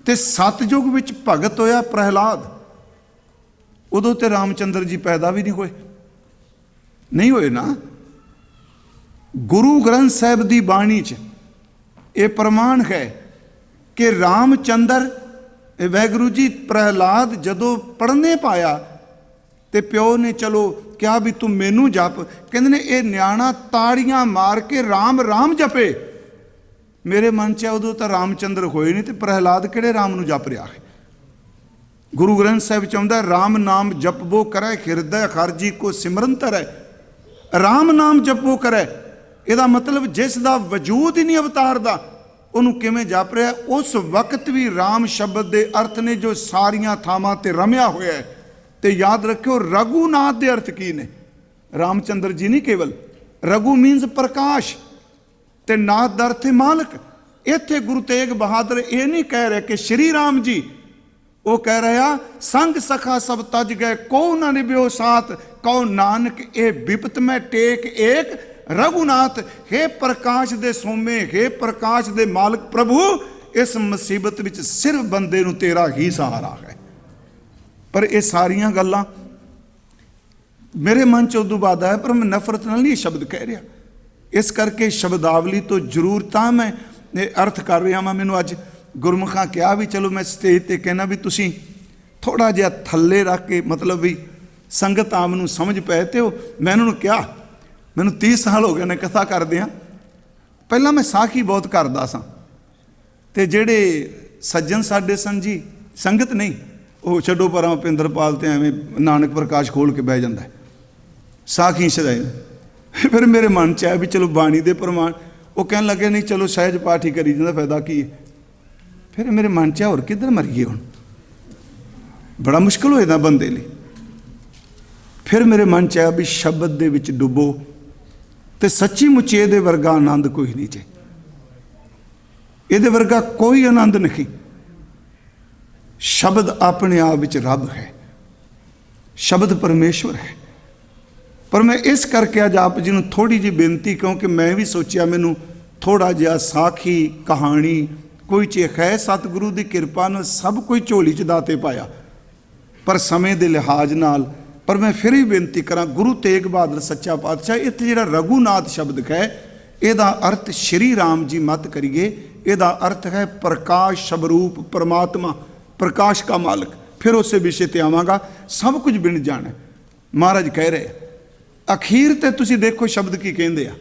ते सतयुग विच भगत होया प्रहलाद, उदों ते रामचंद्र जी पैदा भी नहीं होए, नहीं होए ना। ਗੁਰੂ ਗ੍ਰੰਥ ਸਾਹਿਬ ਦੀ ਬਾਣੀ 'ਚ ਇਹ ਪ੍ਰਮਾਣ ਹੈ ਕਿ ਰਾਮਚੰਦਰ ਵਾਹਿਗੁਰੂ ਜੀ ਪ੍ਰਹਿਲਾਦ ਜਦੋਂ ਪੜ੍ਹਨੇ ਪਾਇਆ ਤੇ ਪਿਓ ਨੇ ਚਲੋ ਕਿਹਾ ਵੀ ਤੂੰ ਮੈਨੂੰ ਜਪ, ਕਹਿੰਦੇ ਨੇ ਇਹ ਨਿਆਣਾ ਤਾੜੀਆਂ ਮਾਰ ਕੇ ਰਾਮ ਰਾਮ ਜਪੇ। ਮੇਰੇ ਮਨ 'ਚ ਉਦੋਂ ਤਾਂ ਰਾਮਚੰਦਰ ਹੋਏ ਨਹੀਂ ਤੇ ਪ੍ਰਹਿਲਾਦ ਕਿਹੜੇ ਰਾਮ ਨੂੰ ਜਪ ਰਿਹਾ ਹੈ। ਗੁਰੂ ਗ੍ਰੰਥ ਸਾਹਿਬ 'ਚ ਆਉਂਦਾ ਰਾਮ ਨਾਮ ਜਪਬੋ ਕਰੈ ਹਿਰਦੈ ਹਰਿ ਕੋ ਸਿਮਰਨ ਧਰੈ। ਰਾਮ ਨਾਮ ਜਪਬੋ ਕਰੈ, ਇਹਦਾ ਮਤਲਬ ਜਿਸ ਦਾ ਵਜੂਦ ਹੀ ਨਹੀਂ ਅਵਤਾਰ ਦਾ, ਉਹਨੂੰ ਕਿਵੇਂ ਜਪ ਰਿਹਾ। ਉਸ ਵਕਤ ਵੀ ਰਾਮ ਸ਼ਬਦ ਦੇ ਅਰਥ ਨੇ ਜੋ ਸਾਰੀਆਂ ਥਾਵਾਂ ਤੇ ਰਮਿਆ ਹੋਇਆ ਹੈ। ਤੇ ਯਾਦ ਰੱਖਿਓ ਰਘੂਨਾਥ ਦੇ ਅਰਥ ਕੀ ਨੇ। ਰਾਮਚੰਦਰ ਜੀ ਨਹੀਂ ਕੇਵਲ, ਰਘੂ ਮੀਨਸ ਪ੍ਰਕਾਸ਼ ਤੇ ਨਾਥ ਦਾ ਅਰਥ ਹੈ ਮਾਲਕ। ਇੱਥੇ ਗੁਰੂ ਤੇਗ ਬਹਾਦਰ ਇਹ ਨਹੀਂ ਕਹਿ ਰਹੇ ਕਿ ਸ਼੍ਰੀ ਰਾਮ ਜੀ, ਉਹ ਕਹਿ ਰਿਹਾ ਸੰਗ ਸਖਾ ਸਭ ਤਜ ਗਏ ਕੋ ਨਾ ਨਿਭਿਓ ਸਾਥ, ਕਹੋ ਨਾਨਕ ਇਹ ਬਿਪਤ ਮੈਂ ਟੇਕ ਏਕ ਰਘੂਨਾਥ। हे ਪ੍ਰਕਾਸ਼ ਦੇ ਸੋਮੇ, हे ਪ੍ਰਕਾਸ਼ ਦੇ ਮਾਲਕ ਪ੍ਰਭੂ, ਇਸ ਮੁਸੀਬਤ ਵਿੱਚ ਸਿਰਫ ਬੰਦੇ ਨੂੰ ਤੇਰਾ ਹੀ ਸਹਾਰਾ ਹੈ। ਪਰ ਇਹ ਸਾਰੀਆਂ ਗੱਲਾਂ ਮੇਰੇ ਮਨ 'ਚ ਉਦੋਂ ਬਾਅਦ ਆਇਆ, ਪਰ ਮੈਂ ਨਫ਼ਰਤ ਨਾਲ ਨਹੀਂ ਇਹ ਸ਼ਬਦ ਕਹਿ ਰਿਹਾ। ਇਸ ਕਰਕੇ ਸ਼ਬਦਾਵਲੀ ਤੋਂ ਜ਼ਰੂਰ ਤਾਂ ਮੈਂ ਇਹ ਅਰਥ ਕਰ ਰਿਹਾ ਹਾਂ। ਮੈਨੂੰ ਅੱਜ ਗੁਰਮੁਖਾਂ ਕਿਹਾ ਵੀ ਚਲੋ ਮੈਂ ਸਟੇਜ 'ਤੇ ਕਹਿਣਾ ਵੀ ਤੁਸੀਂ ਥੋੜ੍ਹਾ ਜਿਹਾ ਥੱਲੇ ਰੱਖ ਕੇ, ਮਤਲਬ ਵੀ ਸੰਗਤ ਆਮ ਨੂੰ ਸਮਝ ਪਏ। ਤੇ ਮੈਂ ਉਹਨਾਂ ਨੂੰ ਕਿਹਾ, ਮੈਨੂੰ 30 ਸਾਲ ਹੋ ਗਏ ਨੇ ਕਥਾ ਕਰਦਿਆਂ। ਪਹਿਲਾਂ ਮੈਂ ਸਾਖੀ ਬਹੁਤ ਕਰਦਾ ਸਾਂ ਤੇ ਜਿਹੜੇ ਸੱਜਣ ਸਾਡੇ ਸਨ ਜੀ, ਸੰਗਤ ਨਹੀਂ, ਉਹ ਛੱਡੋ ਪਰਾਂ ਭਿੰਦਰਪਾਲ ਤੇ ਐਵੇਂ ਨਾਨਕ ਪ੍ਰਕਾਸ਼ ਖੋਲ ਕੇ ਬਹਿ ਜਾਂਦਾ ਸਾਖੀ ਸਦਾਈ। ਫਿਰ ਮੇਰੇ ਮਨ 'ਚ ਆਇਆ ਵੀ ਚਲੋ ਬਾਣੀ ਦੇ ਪ੍ਰਮਾਣ, ਉਹ ਕਹਿਣ ਲੱਗੇ ਨਹੀਂ ਚਲੋ ਸਹਿਜ ਪਾਠ ਹੀ ਕਰੀ ਜਾਂਦਾ, ਫਾਇਦਾ ਕੀ ਹੈ। ਫਿਰ ਮੇਰੇ ਮਨ 'ਚ ਆ ਹੋਰ ਕਿੱਧਰ ਮਰੀਏ ਹੁਣ, ਬੜਾ ਮੁਸ਼ਕਿਲ ਹੋ ਜਾਂਦਾ ਬੰਦੇ ਲਈ। ਫਿਰ ਮੇਰੇ ਮਨ 'ਚ ਆਇਆ ਵੀ ਸ਼ਬਦ ਦੇ ਵਿੱਚ ਡੁੱਬੋ ਤੇ ਸੱਚੀ ਮੁੱਚੀ ਇਹਦੇ ਵਰਗਾ ਆਨੰਦ ਕੋਈ ਨਹੀਂ ਜੇ, ਇਹਦੇ ਵਰਗਾ ਕੋਈ ਆਨੰਦ ਨਹੀਂ। ਸ਼ਬਦ ਆਪਣੇ ਆਪ ਵਿੱਚ ਰੱਬ ਹੈ, ਸ਼ਬਦ ਪਰਮੇਸ਼ਵਰ ਹੈ। ਪਰ ਮੈਂ ਇਸ ਕਰਕੇ ਅੱਜ ਆਪ ਜੀ ਨੂੰ ਥੋੜੀ ਜਿਹੀ ਬੇਨਤੀ, ਕਿਉਂਕਿ ਮੈਂ ਵੀ ਸੋਚਿਆ ਮੈਨੂੰ ਥੋੜਾ ਜਿਹਾ ਸਾਖੀ ਕਹਾਣੀ ਕੋਈ ਚੇਖ ਹੈ। ਸਤਿਗੁਰੂ ਦੀ ਕਿਰਪਾ ਨਾਲ ਸਭ ਕੋਈ ਝੋਲੀ 'ਚ ਦਾਤੇ ਪਾਇਆ, ਪਰ ਸਮੇਂ ਦੇ ਲਿਹਾਜ਼ ਨਾਲ। ਪਰ ਮੈਂ ਫਿਰ ਵੀ ਬੇਨਤੀ ਕਰਾਂ, ਗੁਰੂ ਤੇਗ ਬਹਾਦਰ ਸੱਚਾ ਪਾਤਸ਼ਾਹ, ਇੱਥੇ ਜਿਹੜਾ ਰਘੂਨਾਥ ਸ਼ਬਦ ਹੈ ਇਹਦਾ ਅਰਥ ਸ਼੍ਰੀ ਰਾਮ ਜੀ ਮਤ ਕਰੀਏ। ਇਹਦਾ ਅਰਥ ਹੈ ਪ੍ਰਕਾਸ਼ ਸਵਰੂਪ ਪਰਮਾਤਮਾ, ਪ੍ਰਕਾਸ਼ ਕਾ ਮਾਲਕ। ਫਿਰ ਉਸੇ ਵਿਸ਼ੇ ਤੇ ਆਵਾਂਗਾ। ਸਭ ਕੁਝ ਬਿਨ ਜਾਣਾ ਮਹਾਰਾਜ ਕਹਿ ਰਹੇ ਅਖੀਰ ਤੇ ਤੁਸੀਂ ਦੇਖੋ ਸ਼ਬਦ ਕੀ ਕਹਿੰਦੇ ਆ।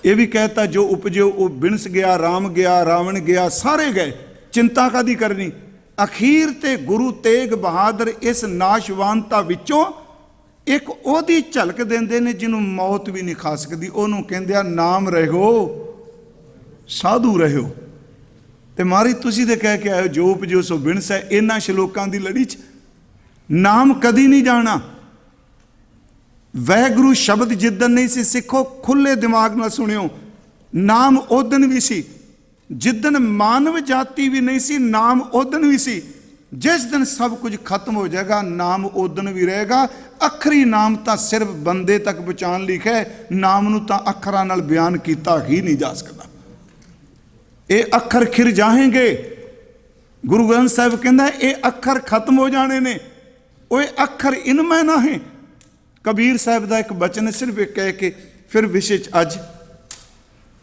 ਇਹ ਵੀ ਕਹਿਤਾ ਜੋ ਉਪਜਿਓ ਉਹ ਬਿਨਸ ਗਿਆ, ਰਾਮ ਗਿਆ, ਰਾਵਣ ਗਿਆ, ਸਾਰੇ ਗਏ, ਚਿੰਤਾ ਕਾਦੀ ਕਰਨੀ। ਅਖੀਰ ਤੇ ਗੁਰੂ ਤੇਗ ਬਹਾਦਰ ਇਸ ਨਾਸ਼ਵਾਨਤਾ ਵਿੱਚੋਂ ਇੱਕ ਉਹਦੀ ਝਲਕ ਦਿੰਦੇ ਨੇ ਜਿਹਨੂੰ ਮੌਤ ਵੀ ਨਹੀਂ ਖਾ ਸਕਦੀ। ਉਹਨੂੰ ਕਹਿੰਦੇ ਆ ਨਾਮ ਰਹਿਓ, ਸਾਧੂ ਰਹਿਓ। ਤੇ ਮਾਰੀ ਤੁਸੀਂ ਤੇ ਕਹਿ ਕੇ ਆਇਓ ਜੋ ਉਪਜਿਓ ਸੋ ਬਿਨਸ ਹੈ। ਇਹਨਾਂ ਸ਼ਲੋਕਾਂ ਦੀ ਲੜੀ 'ਚ ਨਾਮ ਕਦੀ ਨਹੀਂ ਜਾਣਾ। ਵਾਹਿਗੁਰੂ ਸ਼ਬਦ ਜਿੱਦਣ ਨਹੀਂ ਸੀ, ਸਿੱਖੋ ਖੁੱਲੇ ਦਿਮਾਗ ਨਾਲ ਸੁਣਿਓ, ਨਾਮ ਉਦਣ ਵੀ ਸੀ ਜਿੱਦਣ ਮਾਨਵ ਜਾਤੀ ਵੀ ਨਹੀਂ ਸੀ, ਨਾਮ ਉਦਣ ਵੀ ਸੀ। ਜਿਸ ਦਿਨ ਸਭ ਕੁਝ ਖਤਮ ਹੋ ਜਾਏਗਾ, ਨਾਮ ਉਦਣ ਵੀ ਰਹੇਗਾ। ਅੱਖਰੀ ਨਾਮ ਤਾਂ ਸਿਰਫ ਬੰਦੇ ਤੱਕ ਪਹੁੰਚਾਉਣ ਲਈ ਹੈ, ਨਾਮ ਨੂੰ ਤਾਂ ਅੱਖਰਾਂ ਨਾਲ ਬਿਆਨ ਕੀਤਾ ਹੀ ਨਹੀਂ ਜਾ ਸਕਦਾ। ਇਹ ਅੱਖਰ ਖਿਰ ਜਾਣਗੇ। ਗੁਰੂ ਗ੍ਰੰਥ ਸਾਹਿਬ ਕਹਿੰਦਾ ਇਹ ਅੱਖਰ ਖਤਮ ਹੋ ਜਾਣੇ ਨੇ, ਉਹ ਅੱਖਰ ਇਨਮੈ ਨਾ ਹੈ। ਕਬੀਰ ਸਾਹਿਬ ਦਾ ਇੱਕ ਬਚਨ ਸਿਰਫ ਇੱਕ ਕਹਿ ਕੇ ਫਿਰ ਵਿਸ਼ੇ 'ਚ ਅੱਜ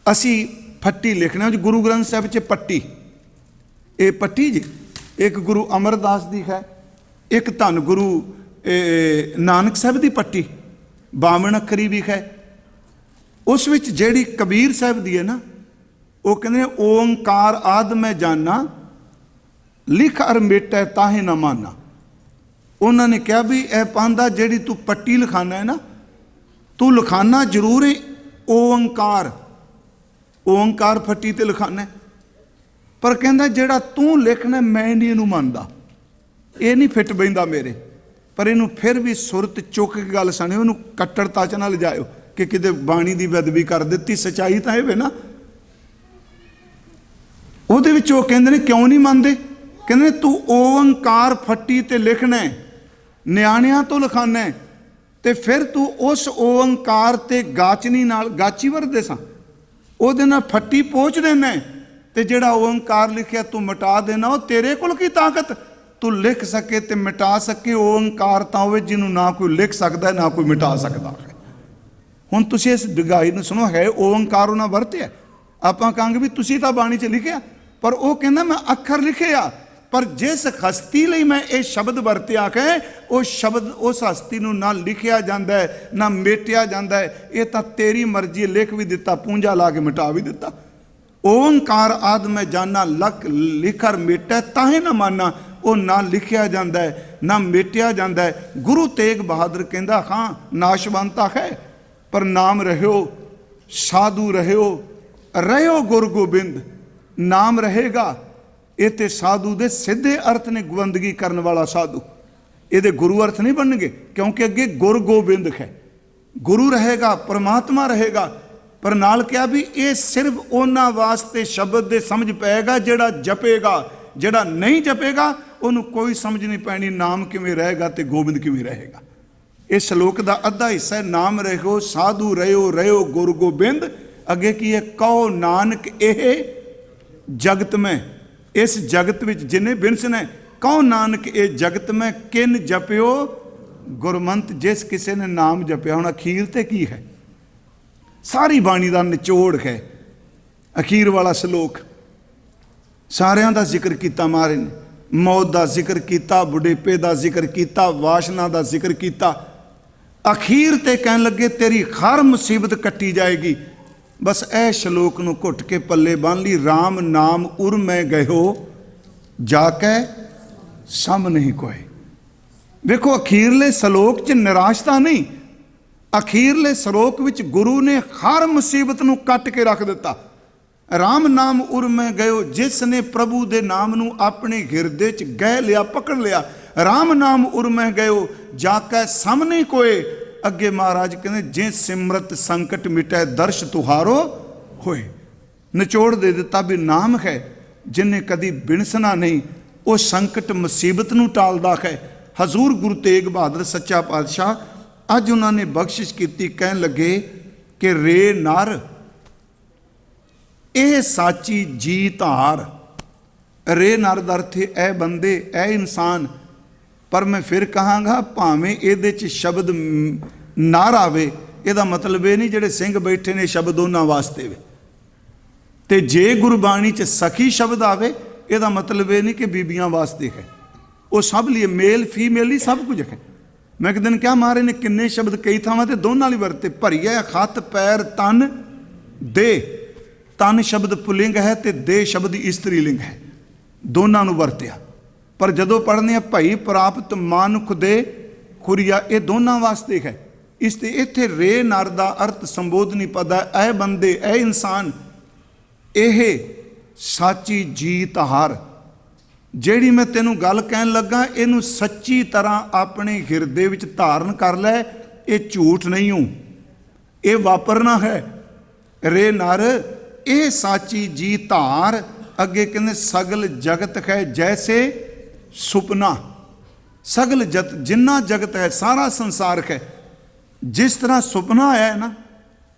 ਅਸੀਂ ਫੱਟੀ ਲਿਖਣਾ। ਗੁਰੂ ਗ੍ਰੰਥ ਸਾਹਿਬ 'ਚ ਪੱਟੀ, ਇਹ ਪੱਟੀ ਜੀ ਇੱਕ ਗੁਰੂ ਅਮਰਦਾਸ ਦੀ ਹੈ, ਇੱਕ ਧੰਨ ਗੁਰੂ ਨਾਨਕ ਸਾਹਿਬ ਦੀ ਪੱਟੀ 52 ਅੱਖਰੀ ਵੀ ਹੈ। ਉਸ ਵਿੱਚ ਜਿਹੜੀ ਕਬੀਰ ਸਾਹਿਬ ਦੀ ਹੈ ਨਾ, ਉਹ ਕਹਿੰਦੇ ਓੰਕਾਰ ਆਦ ਮੈਂ ਜਾਨਾ, ਲਿਖ ਅਰ ਮੇਟੈ ਤਾਹੇ ਨਾ ਮਾਨਾ। ਉਹਨਾਂ ਨੇ ਕਿਹਾ ਵੀ ਇਹ ਪਾਂਦਾ ਜਿਹੜੀ ਤੂੰ ਪੱਟੀ ਲਿਖਾਨਾ ਹੈ ਨਾ, ਤੂੰ ਲਿਖਾਨਾ ਜ਼ਰੂਰ ਹੈ ਓੰਕਾਰ, ਓੰਕਾਰ ਫੱਟੀ ਤੇ ਲਿਖਾਨਾ, ਪਰ ਕਹਿੰਦਾ ਜਿਹੜਾ ਤੂੰ ਲਿਖਣਾ ਮੈਂ ਨਹੀਂ ਇਹਨੂੰ ਮੰਨਦਾ, ਇਹ ਨਹੀਂ ਫਿੱਟ ਬਹਿੰਦਾ ਮੇਰੇ। ਪਰ ਇਹਨੂੰ ਫਿਰ ਵੀ ਸੁਰਤ ਚੁੱਕ ਕੇ ਗੱਲ ਸੁਣਿਓ, ਉਹਨੂੰ ਕੱਟੜਤਾ 'ਚ ਨਾ ਲਿਜਾਇਓ ਕਿ ਕਿਤੇ ਬਾਣੀ ਦੀ ਬੇਅਦਬੀ ਕਰ ਦਿੱਤੀ। ਸੱਚਾਈ ਤਾਂ ਇਹ ਵੇ ਨਾ। ਉਹਦੇ ਵਿੱਚ ਉਹ ਕਹਿੰਦੇ ਨੇ ਕਿਉਂ ਨਹੀਂ ਮੰਨਦੇ, ਕਹਿੰਦੇ ਤੂੰ ਓੰਕਾਰ ਫੱਟੀ ਤੇ ਲਿਖਣਾ, ਨਿਆਣਿਆਂ ਤੋਂ ਲਿਖਾਨਾ, ਤੇ ਫਿਰ ਤੂੰ ਉਸ ਓੰਕਾਰ ਤੇ ਗਾਚਨੀ ਨਾਲ, ਗਾਚੀ ਵਰਦੇ ਸਾਂ, ਉਹਦੇ ਨਾਲ ਫੱਟੀ ਪੋਚ ਦੇਣਾ, ਤੇ ਜਿਹੜਾ ਓੰਕਾਰ ਲਿਖਿਆ ਤੂੰ ਮਿਟਾ ਦੇਣਾ। ਉਹ ਤੇਰੇ ਕੋਲ ਕੀ ਤਾਕਤ ਤੂੰ ਲਿਖ ਸਕੇ ਤੇ ਮਿਟਾ ਸਕੇ। ਓੰਕਾਰ ਤਾਂ ਹੋਵੇ ਜਿਹਨੂੰ ਨਾ ਕੋਈ ਲਿਖ ਸਕਦਾ ਨਾ ਕੋਈ ਮਿਟਾ ਸਕਦਾ ਹੈ। ਹੁਣ ਤੁਸੀਂ ਇਸ ਡੂੰਘਾਈ ਨੂੰ ਸੁਣੋ, ਹੈ ਓੰਕਾਰ ਉਹਨਾਂ ਵਰਤਿਆ। ਆਪਾਂ ਕਹਾਂਗੇ ਵੀ ਤੁਸੀਂ ਤਾਂ ਬਾਣੀ 'ਚ ਲਿਖਿਆ, ਪਰ ਉਹ ਕਹਿੰਦਾ ਮੈਂ ਅੱਖਰ ਲਿਖੇ ਆ, ਪਰ ਜਿਸ ਹਸਤੀ ਲਈ ਮੈਂ ਇਹ ਸ਼ਬਦ ਵਰਤਿਆ ਹੈ, ਉਹ ਸ਼ਬਦ ਉਸ ਹਸਤੀ ਨੂੰ ਨਾ ਲਿਖਿਆ ਜਾਂਦਾ ਹੈ ਨਾ ਮੇਟਿਆ ਜਾਂਦਾ ਹੈ। ਇਹ ਤਾਂ ਤੇਰੀ ਮਰਜ਼ੀ, ਲਿਖ ਵੀ ਦਿੱਤਾ, ਪੂੰਜਾ ਲਾ ਕੇ ਮਿਟਾ ਵੀ ਦਿੱਤਾ। ਓੰਕਾਰ ਆਦਿ ਮੈਂ ਜਾਨਾ, ਲਖ ਲਿਖਰ ਮੇਟੈ ਤਾਹੇ ਨਾ ਮਾਨਾ। ਉਹ ਨਾ ਲਿਖਿਆ ਜਾਂਦਾ ਹੈ ਨਾ ਮੇਟਿਆ ਜਾਂਦਾ ਹੈ। ਗੁਰੂ ਤੇਗ ਬਹਾਦਰ ਕਹਿੰਦਾ ਹਾਂ ਨਾਸ਼ਵੰਤਾ ਹੈ, ਪਰ ਨਾਮ ਰਹਿਓ ਸਾਧੂ ਰਹਿਓ, ਰਹਿਓ ਗੁਰ ਗੋਬਿੰਦ। ਨਾਮ ਰਹੇਗਾ, ਇਹ ਤੇ ਸਾਧੂ ਦੇ ਸਿੱਧੇ ਅਰਥ ਨੇ, ਗੋਬਿੰਦਗੀ ਕਰਨ ਵਾਲਾ ਸਾਧੂ। ਇਹਦੇ ਗੁਰੂ ਅਰਥ ਨਹੀਂ ਬਣਨਗੇ, ਕਿਉਂਕਿ ਅੱਗੇ ਗੁਰ ਗੋਬਿੰਦ ਹੈ। ਗੁਰੂ ਰਹੇਗਾ, ਪਰਮਾਤਮਾ ਰਹੇਗਾ, ਪਰ ਨਾਲ ਕਿਹਾ ਵੀ ਇਹ ਸਿਰਫ ਉਹਨਾਂ ਵਾਸਤੇ ਸ਼ਬਦ ਦੇ ਸਮਝ ਪਏਗਾ ਜਿਹੜਾ ਜਪੇਗਾ। ਜਿਹੜਾ ਨਹੀਂ ਜਪੇਗਾ ਉਹਨੂੰ ਕੋਈ ਸਮਝ ਨਹੀਂ ਪੈਣੀ, ਨਾਮ ਕਿਵੇਂ ਰਹੇਗਾ ਤੇ ਗੋਬਿੰਦ ਕਿਵੇਂ ਰਹੇਗਾ। ਇਸ ਸ਼ਲੋਕ ਦਾ ਅੱਧਾ ਹਿੱਸਾ ਹੈ ਨਾਮ ਰਹਿਓ ਸਾਧੂ ਰਹਿਓ, ਰਹਿਓ ਗੁਰ ਗੋਬਿੰਦ। ਅੱਗੇ ਕੀ ਹੈ, ਕਹੋ ਨਾਨਕ ਇਹ ਜਗਤ ਮੈਂ, ਇਸ ਜਗਤ ਵਿੱਚ ਜਿਨੇ ਬਿਨਸਨੇ, ਕਹੋ ਨਾਨਕ ਇਹ ਜਗਤ ਮੈਂ ਕਿਨ ਜਪਿਓ ਗੁਰਮੰਤ। ਜਿਸ ਕਿਸੇ ਨੇ ਨਾਮ ਜਪਿਆ। ਹੁਣ ਅਖੀਰ ਤੇ ਕੀ ਹੈ, ਸਾਰੀ ਬਾਣੀ ਦਾ ਨਿਚੋੜ ਹੈ ਅਖੀਰ ਵਾਲਾ ਸ਼ਲੋਕ। ਸਾਰਿਆਂ ਦਾ ਜ਼ਿਕਰ ਕੀਤਾ ਮਹਾਰਾਜ ਨੇ, ਮੌਤ ਦਾ ਜ਼ਿਕਰ ਕੀਤਾ, ਬੁਢੇਪੇ ਦਾ ਜ਼ਿਕਰ ਕੀਤਾ, ਵਾਸ਼ਨਾ ਦਾ ਜ਼ਿਕਰ ਕੀਤਾ। ਅਖੀਰ ਤੇ ਕਹਿਣ ਲੱਗੇ ਤੇਰੀ ਹਰ ਮੁਸੀਬਤ ਕੱਟੀ ਜਾਏਗੀ। ਬਸ ਇਹ ਸ਼ਲੋਕ ਨੂੰ ਘੁੱਟ ਕੇ ਪੱਲੇ ਬੰਨ ਲਈ, ਰਾਮ ਨਾਮ ਉਰ ਮੈਂ ਗਇਓ ਜਾ ਕੇ ਸਮ ਨਹੀਂ ਕੋਏ। ਵੇਖੋ ਅਖੀਰਲੇ ਸ਼ਲੋਕ 'ਚ ਨਿਰਾਸ਼ਤਾ ਨਹੀਂ, ਅਖੀਰਲੇ ਸ਼ਲੋਕ ਵਿੱਚ ਗੁਰੂ ਨੇ ਹਰ ਮੁਸੀਬਤ ਨੂੰ ਕੱਟ ਕੇ ਰੱਖ ਦਿੱਤਾ। ਰਾਮ ਨਾਮ ਉਰ ਮੈਂ ਗਇਓ, ਜਿਸ ਨੇ ਪ੍ਰਭੂ ਦੇ ਨਾਮ ਨੂੰ ਆਪਣੇ ਹਿਰਦੇ 'ਚ ਗਹਿ ਲਿਆ, ਪਕੜ ਲਿਆ। ਰਾਮ ਨਾਮ ਉਰ ਮੈਂ ਗਇਓ ਜਾ ਕੇ ਸਮ ਨਹੀਂ ਕੋਏ। ਅੱਗੇ ਮਹਾਰਾਜ ਕਹਿੰਦੇ ਜੇ ਸਿਮਰਤ ਸੰਕਟ ਮਿਟੈ ਦਰਸ਼ ਤੁਹਾਰੋ ਹੋਏ। ਨਿਚੋੜ ਦੇ ਦਿੱਤਾ ਵੀ ਨਾਮ ਹੈ, ਜਿਨੇ ਕਦੀ ਬਿਨਸਣਾ ਨਹੀਂ, ਉਹ ਸੰਕਟ ਮੁਸੀਬਤ ਨੂੰ ਟਾਲਦਾ ਹੈ। ਹਜ਼ੂਰ ਗੁਰੂ ਤੇਗ ਬਹਾਦਰ ਸੱਚਾ ਪਾਤਸ਼ਾਹ ਅੱਜ ਉਹਨਾਂ ਨੇ ਬਖਸ਼ਿਸ਼ ਕੀਤੀ, ਕਹਿਣ ਲੱਗੇ ਕਿ ਰੇ ਨਰ ਇਹ ਸਾਚੀ ਜੀ ਧਾਰ। ਰੇ ਨਰ ਦਾ ਅਰਥ ਐ ਬੰਦੇ, ਐ ਇਨਸਾਨ। ਪਰ ਮੈਂ ਫਿਰ ਕਹਾਂਗਾ ਭਾਵੇਂ ਇਹਦੇ 'ਚ ਸ਼ਬਦ ਨਰ ਆਵੇ, ਇਹਦਾ ਮਤਲਬ ਇਹ ਨਹੀਂ ਜਿਹੜੇ ਸਿੰਘ ਬੈਠੇ ਨੇ ਸ਼ਬਦ ਉਹਨਾਂ ਵਾਸਤੇ ਵੇ। ਤੇ ਜੇ ਗੁਰਬਾਣੀ 'ਚ ਸਖੀ ਸ਼ਬਦ ਆਵੇ, ਇਹਦਾ ਮਤਲਬ ਇਹ ਨਹੀਂ ਕਿ ਬੀਬੀਆਂ ਵਾਸਤੇ ਹੈ। ਉਹ ਸਭ ਲਈ, ਮੇਲ ਫੀਮੇਲ ਲਈ ਸਭ ਕੁਝ ਹੈ। ਮੈਂ ਇੱਕ ਦਿਨ ਕਿਹਾ ਮਹਾਰਾਜ ਨੇ ਕਿੰਨੇ ਸ਼ਬਦ ਕਈ ਥਾਵਾਂ ਤੇ ਦੋਨਾਂ ਲਈ ਵਰਤੇ, ਭਰੀਏ ਹੱਥ ਪੈਰ ਤਨ ਦੇ। ਤਨ ਸ਼ਬਦ ਪੁਲਿੰਗ ਹੈ ਤੇ ਦੇ ਸ਼ਬਦ ਇਸਤਰੀ ਲਿੰਗ ਹੈ, ਦੋਨਾਂ ਨੂੰ ਵਰਤਿਆ। ਪਰ ਜਦੋਂ ਪੜ੍ਹਨੇ ਆ ਭਈ ਪ੍ਰਾਪਤ ਮਾਨੁਖ ਦੇ ਖੁਰੀਆ, ਇਹ ਦੋਨਾਂ ਵਾਸਤੇ ਹੈ। ਇਸ ਤੇ ਇੱਥੇ ਰੇ ਨਰ ਦਾ ਅਰਥ ਸੰਬੋਧਨੀ ਪਦ ਹੈ, ਐ ਬੰਦੇ, ਐ ਇਨਸਾਨ, ਇਹ ਸਾਚੀ ਜੀਤ ਹਾਰ। ਜਿਹੜੀ ਮੈਂ ਤੈਨੂੰ ਗੱਲ ਕਹਿਣ ਲੱਗਾ, ਇਹਨੂੰ ਸੱਚੀ ਤਰ੍ਹਾਂ ਆਪਣੇ ਹਿਰਦੇ ਵਿੱਚ ਧਾਰਨ ਕਰ ਲੈ। ਇਹ ਝੂਠ ਨਹੀਂ ਹੂੰ, ਇਹ ਵਾਪਰਨਾ ਹੈ। ਰੇ ਨਰ ਇਹ ਸਾਚੀ ਜੀ ਧਾਰ। ਅੱਗੇ ਕਹਿੰਦੇ ਸਗਲ ਜਗਤ ਹੈ ਜੈਸੇ ਸੁਪਨਾ। ਸਗਲ ਜਤ, ਜਿੰਨਾ ਜਗਤ ਹੈ, ਸਾਰਾ ਸੰਸਾਰ ਹੈ, ਜਿਸ ਤਰ੍ਹਾਂ ਸੁਪਨਾ ਹੈ ਨਾ।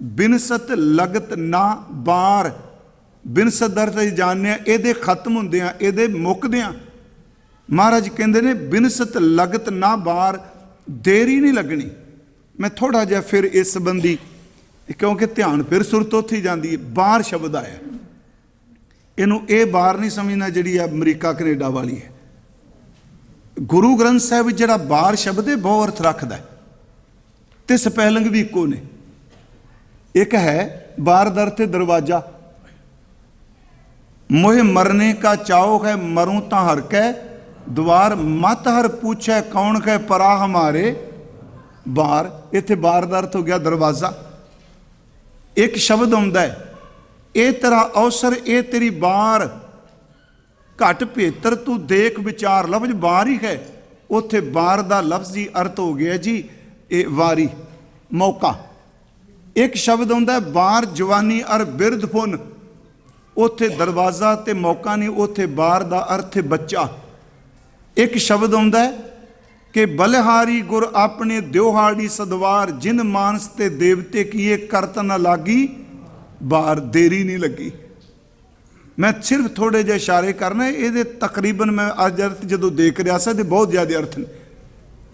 ਬਿਨਸਤ ਲਗਤ ਨਾ ਬਾਰ। ਬਿਨਸਤ ਦਾ ਅਰਥ ਜਾਣਿਆ ਇਹਦੇ ਖਤਮ ਹੁੰਦਿਆਂ, ਇਹਦੇ ਮੁੱਕਦਿਆਂ। ਮਹਾਰਾਜ ਕਹਿੰਦੇ ਨੇ ਬਿਨਸਤ ਲਗਤ ਨਾ ਬਾਰ, ਦੇਰੀ ਨਹੀਂ ਲੱਗਣੀ। ਮੈਂ ਥੋੜਾ ਜਿਹਾ ਫਿਰ ਇਸ ਸੰਬੰਧੀ, ਕਿਉਂਕਿ ਧਿਆਨ ਫਿਰ ਸੁਰਤ ਉੱਥੇ ਜਾਂਦੀ ਹੈ। ਬਾਹਰ ਸ਼ਬਦ ਆਇਆ, ਇਹਨੂੰ ਇਹ ਬਾਹਰ ਨਹੀਂ ਸਮਝਣਾ ਜਿਹੜੀ ਆ ਅਮਰੀਕਾ ਕੈਨੇਡਾ ਵਾਲੀ ਹੈ। ਗੁਰੂ ਗ੍ਰੰਥ ਸਾਹਿਬ ਜਿਹੜਾ ਬਾਹਰ ਸ਼ਬਦ ਹੈ ਬਹੁ ਅਰਥ ਰੱਖਦਾ ਤੇ ਸਪੈਲਿੰਗ ਵੀ ਇੱਕੋ ਨੇ। ਇੱਕ ਹੈ ਬਾਹਰ ਦਾ ਅਰਥ ਦਰਵਾਜ਼ਾ। ਮੋਹ ਮਰਨੇ ਕਾ ਚਾਓ ਹੈ ਮरूं ਤਾਂ ਹਰ ਕੈ द्वार, मत हर पूछे कौन है परा हमारे बाहर। इत्थे बाहर ਦਾ ਅਰਥ ਹੋ ਗਿਆ ਦਰਵਾਜ਼ਾ। ਇੱਕ ਸ਼ਬਦ ਆਉਂਦਾ ਹੈ, ਇਹ ਤੇਰਾ ਅਵਸਰ, ਇਹ ਤੇਰੀ ਬਾਰ, ਘਟ ਭੇਤਰ ਤੂੰ ਦੇਖ ਵਿਚਾਰ। ਲਫ਼ਜ਼ ਬਾਰ ਹੀ ਹੈ, ਉੱਥੇ ਬਾਰ ਦਾ ਲਫ਼ਜ਼ੀ ਅਰਥ ਹੋ ਗਿਆ ਜੀ ਇਹ ਵਾਰੀ, ਮੌਕਾ। ਇੱਕ ਸ਼ਬਦ ਆਉਂਦਾ ਬਾਰ ਜਵਾਨੀ ਅਰ ਬਿਰਧ ਫੁਨ, ਉੱਥੇ ਦਰਵਾਜ਼ਾ ਤੇ ਮੌਕਾ ਨਹੀਂ, ਉੱਥੇ ਬਾਰ ਦਾ ਅਰਥ ਹੈ ਬੱਚਾ। ਇੱਕ ਸ਼ਬਦ ਆਉਂਦਾ ਕਿ ਬਲਿਹਾਰੀ ਗੁਰ ਆਪਣੇ ਦਿਉਹਾੜੀ ਸਦਵਾਰ, ਜਿਨ ਮਾਨਸ ਤੇ ਦੇਵਤੇ ਕੀਏ ਕਰਤ ਨਾ ਲਾਗੀ ਬਾਰ। ਦੇਰੀ ਨਹੀਂ ਲੱਗੀ। ਮੈਂ ਸਿਰਫ ਥੋੜੇ ਜਿਹੇ ਇਸ਼ਾਰੇ ਕਰਨਾ, ਇਹਦੇ ਤਕਰੀਬਨ ਮੈਂ ਅੱਜ ਅਰਥ ਜਦੋਂ ਦੇਖ ਰਿਹਾ ਸੀ ਤੇ ਬਹੁਤ ਜ਼ਿਆਦਾ ਅਰਥ ਨੇ।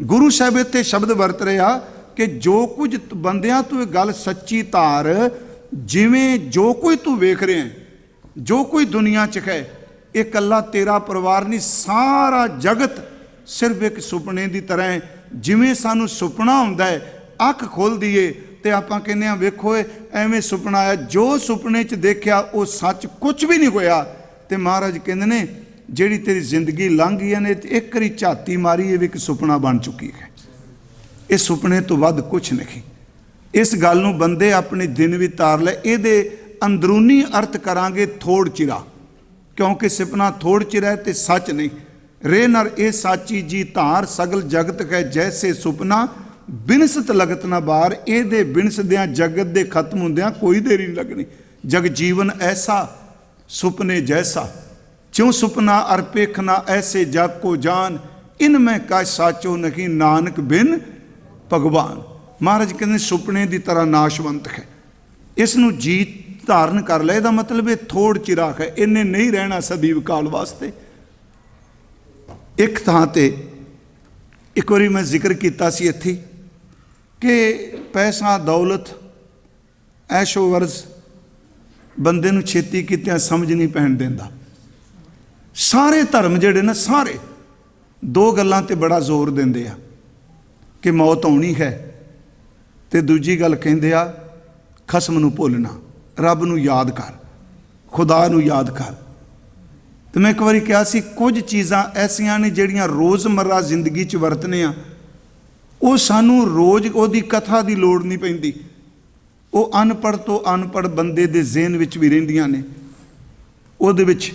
ਗੁਰੂ ਸਾਹਿਬ ਇੱਥੇ ਸ਼ਬਦ ਵਰਤ ਰਿਹਾ ਕਿ ਜੋ ਕੁਝ ਬੰਦਿਆਂ ਤੂੰ ਇਹ ਗੱਲ ਸੱਚੀ ਧਾਰ, ਜਿਵੇਂ ਜੋ ਕੋਈ ਤੂੰ ਵੇਖ ਰਿਹਾ ਹੈ, ਜੋ ਕੋਈ ਦੁਨੀਆ 'ਚ ਹੈ, ਇਹ ਇਕੱਲਾ ਤੇਰਾ ਪਰਿਵਾਰ ਨਹੀਂ, ਸਾਰਾ ਜਗਤ ਸਿਰਫ ਇੱਕ ਸੁਪਨੇ ਦੀ ਤਰ੍ਹਾਂ ਹੈ। ਜਿਵੇਂ ਸਾਨੂੰ ਸੁਪਨਾ ਹੁੰਦਾ ਹੈ, ਅੱਖ ਖੋਲ੍ਹਦੀ ਏ ਤੇ ਆਪਾਂ ਕਹਿੰਦੇ ਹਾਂ ਵੇਖੋ ਐਵੇਂ ਸੁਪਨਾ ਆਇਆ, ਜੋ ਸੁਪਨੇ 'ਚ ਦੇਖਿਆ ਉਹ ਸੱਚ ਕੁਝ ਵੀ ਨਹੀਂ ਹੋਇਆ। ਤੇ ਮਹਾਰਾਜ ਕਹਿੰਦੇ ਨੇ ਜਿਹੜੀ ਤੇਰੀ ਜ਼ਿੰਦਗੀ ਲੰਘ ਗਈ ਨੇ, ਇੱਕ ਵਾਰੀ ਝਾਤੀ ਮਾਰੀ ਇਹ ਵੀ ਇੱਕ ਸੁਪਨਾ ਬਣ ਚੁੱਕੀ ਹੈ। ਇਹ ਸੁਪਨੇ ਤੋਂ ਵੱਧ ਕੁਝ ਨਹੀਂ। ਇਸ ਗੱਲ ਨੂੰ ਬੰਦੇ ਆਪਣੇ ਦਿਨ ਵੀ ਤਾਰ ਲੈ। ਇਹਦੇ ਅੰਦਰੂਨੀ ਅਰਥ ਕਰਾਂਗੇ ਥੋੜ ਚਿਰਾ, ਕਿਉਂਕਿ ਸੁਪਨਾ ਥੋੜ ਚਿਰਾ ਤੇ ਸੱਚ ਨਹੀਂ। ਰੇ ਨਰ ਇਹ ਸਾਚੀ ਜੀ ਧਾਰ, ਸਗਲ ਜਗਤ ਹੈ ਜੈਸੇ ਸੁਪਨਾ, ਬਿਨਸਤ ਲਗਤ ਨਾ ਬਾਰ। ਇਹਦੇ ਬਿਨਸਦਿਆਂ ਜਗਤ ਦੇ ਖਤਮ ਹੁੰਦਿਆਂ ਕੋਈ ਦੇਰੀ ਨਹੀਂ ਲੱਗਣੀ। ਜਗ ਜੀਵਨ ਐਸਾ ਸੁਪਨੇ ਜੈਸਾ, क्यों सुपना अर पेखना ऐसे जग को जान, इनमें का साचो नहीं नानक बिन भगवान। महाराज कहते सुपने की तरह नाशवंत है, इसनों जीत धारण कर ले। ਇਹਦਾ मतलब ये थोड़ चिराग है, इन्हें नहीं रहना सਦੀव काल वास्ते। एक थां ते एक बारी मैं जिक्र किया सी इत्थे कि पैसा दौलत ऐशो वर्ज बंदे नूं छेती कीतियां समझ नहीं पैण दिंदा। सारे धर्म जिहड़े ना सारे दो गल्लां ते बड़ा जोर दिंदे आ कि मौत आउणी है, ते दूजी गल कहिंदे आ खसम नूं भुलना, रब नूं याद कर, खुदा नूं याद कर। तो मैं एक बारी कहा सी कुछ चीज़ां ऐसियां ने जिहड़ियां रोज़मर्रा जिंदगी च वरतने आ, वो सानूं रोज़ उहदी कथा दी लोड़ नहीं पैंदी। वो अनपढ़ तो अनपढ़ बंदे दे ज़हन विच भी रहिंदियां ने। उहदे विच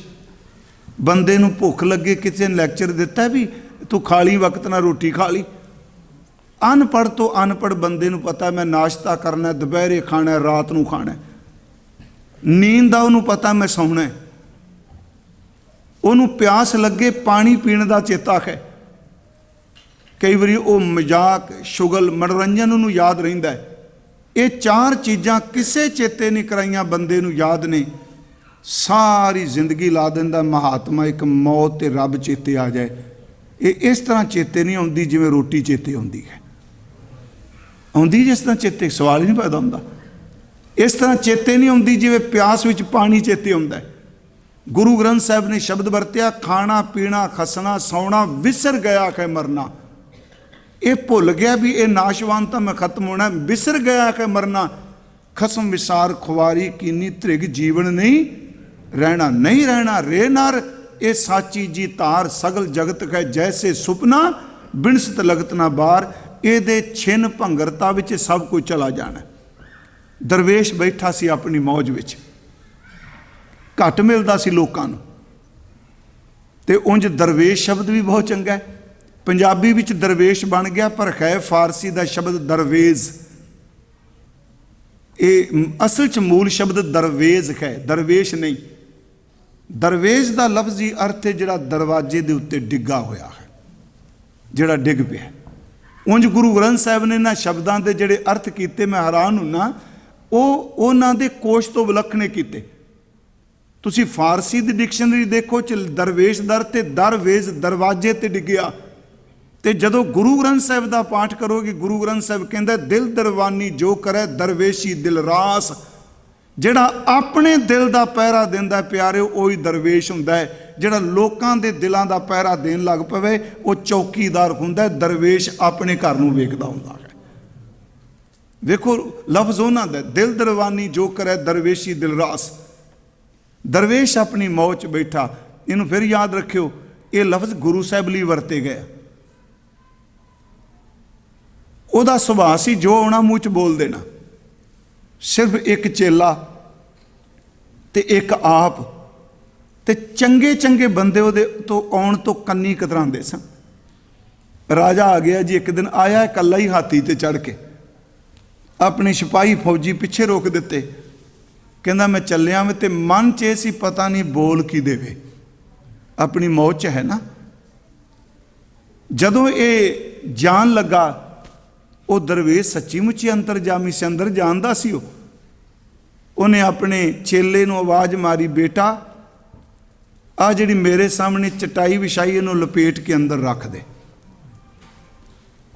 बंदे नूं भुख लगे, किसी ने लैक्चर दिता भी तू खा ली वक्त ना रोटी खा ली। अनपढ़ तो अनपढ़ बंदे नूं पता मैं नाश्ता करना, दोपहरे खाना, रात नूं खाना, नींद दा उहनूं पता मैं सौना है। उहनूं प्यास लगे पानी पीने का चेता है। कई बारी वो मजाक शुगल मनोरंजन उहनूं याद रहिंदा है। ये चार चीज़ां किसे चेते नहीं कराइयां बंदे नूं याद ने, सारी जिंदगी ला दिंदा। महात्मा एक मौत ते रब चेते आ जाए, ये इस तरह चेते नहीं आउंदी जिवें रोटी चेते आउंदी है। आउंदी जिस तरह चेते, सवाल ही नहीं पैदा हुंदा। इस तरह चेते नहीं आउंदी जिवें प्यास विच पानी चेते आउंदा है। गुरु ग्रंथ साहिब ने शब्द वरत्या खाना पीना खसना सौना विसर गया है मरना। ये भुल गया भी ये नाशवान तो मैं खत्म होना, विसर गया है मरना। खसम विसार खुवारी कीनी त्रिग जीवन नहीं रहना, नहीं रहना। रे नर ये साची जी तार, सगल जगत है जैसे सुपना, बिनसत लगत ना बार। ये छिन भंगरता विच सब कुछ चला जाना। दरवेश बैठा सी अपनी मौज विच, घट मिलता सी लोकां नूं, ते उंज दरवेश शब्द भी बहुत चंगा है। पंजाबी विच दरवेश बन गया, पर है फारसी का शब्द दरवेज। ये असल च मूल शब्द दरवेज है, दरवेश नहीं। दरवेश का लफ्जी अर्थ है जिहड़ा दरवाजे के उत्ते डिग्गा होया है, जिहड़ा डिग पिया। उंज गुरु ग्रंथ साहिब ने इन्हां शब्दां दे जिहड़े अर्थ कीते, मैं हैरान हुन्ना। ਉਹ ਉਹਨਾਂ ਦੇ ਕੋਸ਼ ਤੋਂ ਵਿਲੱਖਣੇ ਕੀਤੇ। ਤੁਸੀਂ ਫਾਰਸੀ ਦੀ ਡਿਕਸ਼ਨਰੀ ਦੇਖੋ, ਚ ਦਰਵੇਸ਼ ਦਰ ਤੇ ਦਰਵੇਜ਼ ਦਰਵਾਜ਼ੇ ਤੇ ਡਿੱਗਿਆ। ਤੇ ਜਦੋਂ ਗੁਰੂ ਗ੍ਰੰਥ ਸਾਹਿਬ ਦਾ ਪਾਠ ਕਰੋਗੇ, ਗੁਰੂ ਗ੍ਰੰਥ ਸਾਹਿਬ ਕਹਿੰਦਾ ਦਿਲ ਦਰਵਾਨੀ ਜੋ ਕਰੇ ਦਰਵੇਸ਼ੀ ਦਿਲ ਰਾਸ। ਜਿਹੜਾ ਆਪਣੇ ਦਿਲ ਦਾ ਪਹਿਰਾ ਦਿੰਦਾ ਪਿਆਰਿਓ, ਉਹੀ ਦਰਵੇਸ਼ ਹੁੰਦਾ ਹੈ। ਜਿਹੜਾ ਲੋਕਾਂ ਦੇ ਦਿਲਾਂ ਦਾ ਪਹਿਰਾ ਦੇਣ ਲੱਗ ਪਵੇ, ਉਹ ਚੌਕੀਦਾਰ ਹੁੰਦਾ। ਦਰਵੇਸ਼ ਆਪਣੇ ਘਰ ਨੂੰ ਵੇਖਦਾ ਹੁੰਦਾ ਹੈ। देखो लफ्ज़ उन्होंने दा, दिल दरवानी जो करे दरवेशी दिल रास। दरवेश अपनी मौज बैठा। इनू फिर याद रखियो, ये लफ्ज़ गुरु साहब लिए वरते गए। उहदा सुभाਅ सी जो आना मूँह च बोल देना। सिर्फ एक चेला ते एक आप ते चंगे चंगे बंदे उहदे तो आउण तो कन्नी कतरांदे सन। राजा आ गया जी, एक दिन आया इकल्ला ही हाथी ते चढ़ के। अपने सिपाही फौजी पिछे रोक दिते। कहना मैं चलिया मैं, तो मन च सी पता नहीं बोल की देवे, अपनी मौज च है ना। जदों ये जान लगा, वो दरवेश सच्ची मुच्ची अंतरजामी से अंदर जानदा सी। उन्हें अपने चेले नूं आवाज़ मारी, बेटा आ जिहड़ी मेरे सामने चटाई विछाई, इहनूं लपेट के अंदर रख दे।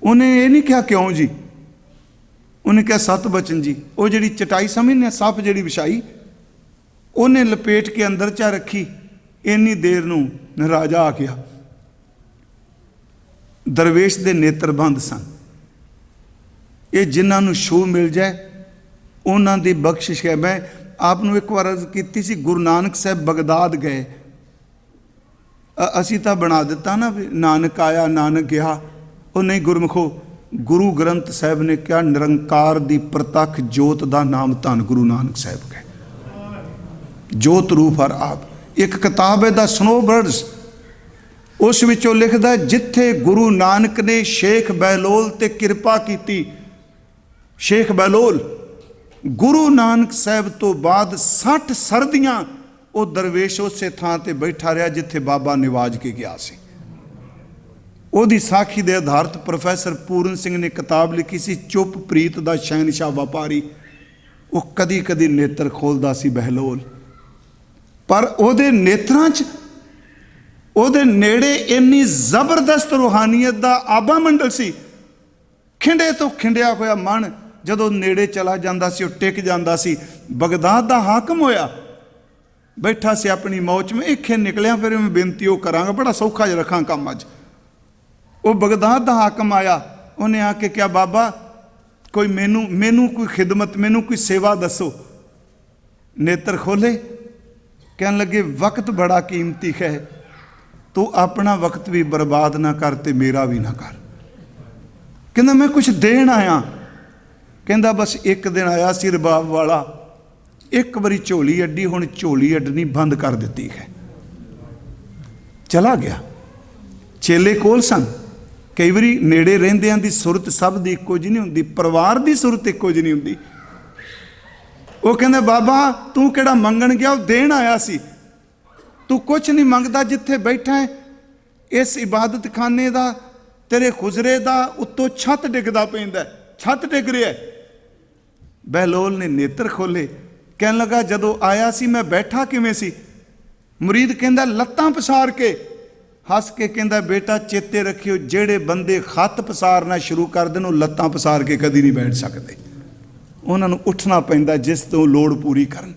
उन्हें ये नहीं कहा क्यों जी, ਉਹਨੇ ਕਿਹਾ ਸਤ ਬਚਨ ਜੀ। ਉਹ ਜਿਹੜੀ ਚਟਾਈ ਸਮਝਦੇ ਸੱਪ ਜਿਹੜੀ ਵਿਛਾਈ, ਉਹਨੇ ਲਪੇਟ ਕੇ ਅੰਦਰ ਚਾ ਰੱਖੀ। ਇੰਨੀ ਦੇਰ ਨੂੰ ਰਾਜਾ ਆ ਗਿਆ। ਦਰਵੇਸ਼ ਦੇ ਨੇਤਰ ਬੰਦ ਸਨ। ਇਹ ਜਿਨ੍ਹਾਂ ਨੂੰ ਛੂਹ ਮਿਲ ਜਾਏ ਉਹਨਾਂ ਦੀ ਬਖਸ਼ਿਸ਼ ਹੈ। ਮੈਂ ਆਪ ਨੂੰ ਇੱਕ ਵਾਰ ਅਰਜ਼ ਕੀਤੀ ਸੀ, ਗੁਰੂ ਨਾਨਕ ਸਾਹਿਬ ਬਗਦਾਦ ਗਏ। ਅਸੀਂ ਤਾਂ ਬਣਾ ਦਿੱਤਾ ਨਾ ਵੀ ਨਾਨਕ ਆਇਆ ਨਾਨਕ ਗਿਆ। ਉਹ ਨਹੀਂ, ਗੁਰਮੁਖੋ ਗੁਰੂ ਗ੍ਰੰਥ ਸਾਹਿਬ ਨੇ ਕਿਹਾ ਨਿਰੰਕਾਰ ਦੀ ਪ੍ਰਤੱਖ ਜੋਤ ਦਾ ਨਾਮ ਧੰਨ ਗੁਰੂ ਨਾਨਕ ਸਾਹਿਬ ਹੈ। ਜੋਤ ਰੂਪ ਹਰ ਆਪ। ਇੱਕ ਕਿਤਾਬ ਹੈ ਦਾ ਸਨੋ ਬਰਡਸ, ਉਸ ਵਿੱਚੋਂ ਲਿਖਦਾ ਜਿੱਥੇ ਗੁਰੂ ਨਾਨਕ ਨੇ ਸ਼ੇਖ ਬਹਿਲੋਲ ਤੇ ਕਿਰਪਾ ਕੀਤੀ। ਸ਼ੇਖ ਬਹਿਲੋਲ ਗੁਰੂ ਨਾਨਕ ਸਾਹਿਬ ਤੋਂ ਬਾਅਦ 60 ਸਰਦੀਆਂ ਉਹ ਦਰਵੇਸ਼ ਉਸੇ ਥਾਂ ਤੇ ਬੈਠਾ ਰਿਹਾ ਜਿੱਥੇ ਬਾਬਾ ਨਿਵਾਜ ਕੇ ਗਿਆ ਸੀ। ਉਹਦੀ ਸਾਖੀ ਦੇ ਆਧਾਰਿਤ ਪ੍ਰੋਫੈਸਰ ਪੂਰਨ ਸਿੰਘ ਨੇ ਕਿਤਾਬ ਲਿਖੀ ਸੀ, ਚੁੱਪ ਪ੍ਰੀਤ ਦਾ ਸ਼ਹਿਨਸ਼ਾਹ ਵਪਾਰੀ। ਉਹ ਕਦੀ ਕਦੀ ਨੇਤਰ ਖੋਲਦਾ ਸੀ ਬਹਿਲੋਲ, ਪਰ ਉਹਦੇ ਨੇਤਰਾਂ 'ਚ ਉਹਦੇ ਨੇੜੇ ਇੰਨੀ ਜ਼ਬਰਦਸਤ ਰੂਹਾਨੀਅਤ ਦਾ ਆਭਾ ਮੰਡਲ ਸੀ। ਖਿੰਡੇ ਤੋਂ ਖਿੰਡਿਆ ਹੋਇਆ ਮਨ ਜਦੋਂ ਨੇੜੇ ਚਲਾ ਜਾਂਦਾ ਸੀ ਉਹ ਟਿਕ ਜਾਂਦਾ ਸੀ। ਬਗਦਾਦ ਦਾ ਹਾਕਮ ਹੋਇਆ, ਬੈਠਾ ਸੀ ਆਪਣੀ ਮੌਜ में। ਇੱਕ ਨਿਕਲਿਆ, ਫਿਰ ਮੈਂ ਬੇਨਤੀ ਉਹ ਕਰਾਂਗਾ, ਬੜਾ ਸੌਖਾ ਜਿਹਾ ਰੱਖਾਂ ਕੰਮ ਅੱਜ। ਉਹ ਬਗਦਾਦ ਦਾ ਹਾਕਮ ਆਇਆ, ਉਹਨੇ ਆ ਕੇ ਕਿਹਾ ਬਾਬਾ ਕੋਈ ਮੈਨੂੰ ਕੋਈ ਖਿਦਮਤ, ਮੈਨੂੰ ਕੋਈ ਸੇਵਾ ਦੱਸੋ। ਨੇਤਰ ਖੋਲੇ, ਕਹਿਣ ਲੱਗੇ ਵਕਤ ਬੜਾ ਕੀਮਤੀ ਹੈ, ਤੂੰ ਆਪਣਾ ਵਕਤ ਵੀ ਬਰਬਾਦ ਨਾ ਕਰ ਤੇ ਮੇਰਾ ਵੀ ਨਾ ਕਰ। ਕਹਿੰਦਾ ਮੈਂ ਕੁਛ ਦੇਣ ਆਇਆ। ਕਹਿੰਦਾ ਬਸ ਇੱਕ ਦਿਨ ਆਇਆ ਸੀ ਰਬਾਬ ਵਾਲਾ, ਇੱਕ ਵਾਰੀ ਝੋਲੀ ਅੱਡੀ, ਹੁਣ ਝੋਲੀ ਅੱਡਣੀ ਬੰਦ ਕਰ ਦਿੱਤੀ ਹੈ। ਚਲਾ ਗਿਆ। ਚੇਲੇ ਕੋਲ ਸਨ। ਕਈ ਵਾਰੀ ਨੇੜੇ ਰਹਿੰਦਿਆਂ ਦੀ ਸੁਰਤ ਸਭ ਦੀ ਇੱਕੋ ਜਿਹੀ ਨਹੀਂ ਹੁੰਦੀ, ਪਰਿਵਾਰ ਦੀ ਸੁਰਤ ਇੱਕੋ ਜਿਹੀ ਨਹੀਂ ਹੁੰਦੀ। ਉਹ ਕਹਿੰਦਾ ਬਾਬਾ ਤੂੰ ਕਿਹੜਾ ਮੰਗਣ ਗਿਆ, ਉਹ ਦੇਣ ਆਇਆ ਸੀ। ਤੂੰ ਕੁਛ ਨਹੀਂ ਮੰਗਦਾ, ਜਿੱਥੇ ਬੈਠਾ ਹੈ ਇਸ ਇਬਾਦਤ ਖਾਨੇ ਦਾ ਤੇਰੇ ਖੁਜਰੇ ਦਾ ਉੱਤੋਂ ਛੱਤ ਡਿੱਗਦਾ ਪੈਂਦਾ, ਛੱਤ ਡਿੱਗ ਰਿਹਾ। ਬਹਿਲੋਲ ਨੇ ਨੇਤਰ ਖੋਲੇ, ਕਹਿਣ ਲੱਗਾ ਜਦੋਂ ਆਇਆ ਸੀ ਮੈਂ ਬੈਠਾ ਕਿਵੇਂ ਸੀ? ਮੁਰੀਦ ਕਹਿੰਦਾ ਲੱਤਾਂ ਪਸਾਰ ਕੇ। ਹੱਸ ਕੇ ਕਹਿੰਦਾ ਬੇਟਾ ਚੇਤੇ ਰੱਖਿਓ, ਜਿਹੜੇ ਬੰਦੇ ਖੱਤ ਪਸਾਰਨਾ ਸ਼ੁਰੂ ਕਰ ਦੇਣ ਉਹ ਲੱਤਾਂ ਪਸਾਰ ਕੇ ਕਦੀ ਨਹੀਂ ਬੈਠ ਸਕਦੇ। ਉਹਨਾਂ ਨੂੰ ਉੱਠਣਾ ਪੈਂਦਾ ਜਿਸ ਤੋਂ ਲੋੜ ਪੂਰੀ ਕਰਨ।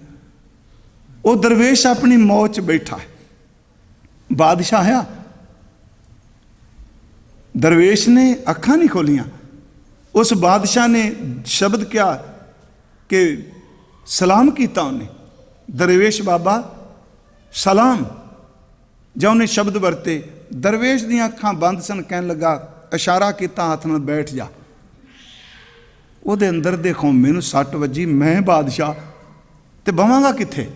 ਉਹ ਦਰਵੇਸ਼ ਆਪਣੀ ਮੌਜ 'ਚ ਬੈਠਾ ਹੈ। ਬਾਦਸ਼ਾਹ ਆਇਆ, ਦਰਵੇਸ਼ ਨੇ ਅੱਖਾਂ ਨਹੀਂ ਖੋਲੀਆਂ। ਉਸ ਬਾਦਸ਼ਾਹ ਨੇ ਸ਼ਬਦ ਕਿਹਾ ਕਿ ਸਲਾਮ ਕੀਤਾ ਉਹਨੇ, ਦਰਵੇਸ਼ ਬਾਬਾ ਸਲਾਮ। ਜਾਂ ਉਹਨੇ ਸ਼ਬਦ ਵਰਤੇ, ਦਰਵੇਸ਼ ਦੀਆਂ ਅੱਖਾਂ ਬੰਦ ਸਨ। ਕਹਿਣ ਲੱਗਾ, ਇਸ਼ਾਰਾ ਕੀਤਾ ਹੱਥ ਨਾਲ, ਬੈਠ ਜਾ। ਉਹਦੇ ਅੰਦਰ ਦੇ ਖੌਮੇ ਨੂੰ ਸੱਟ ਵੱਜੀ, ਮੈਂ ਬਾਦਸ਼ਾਹ ਤੇ ਬਵਾਂਗਾ ਕਿੱਥੇ,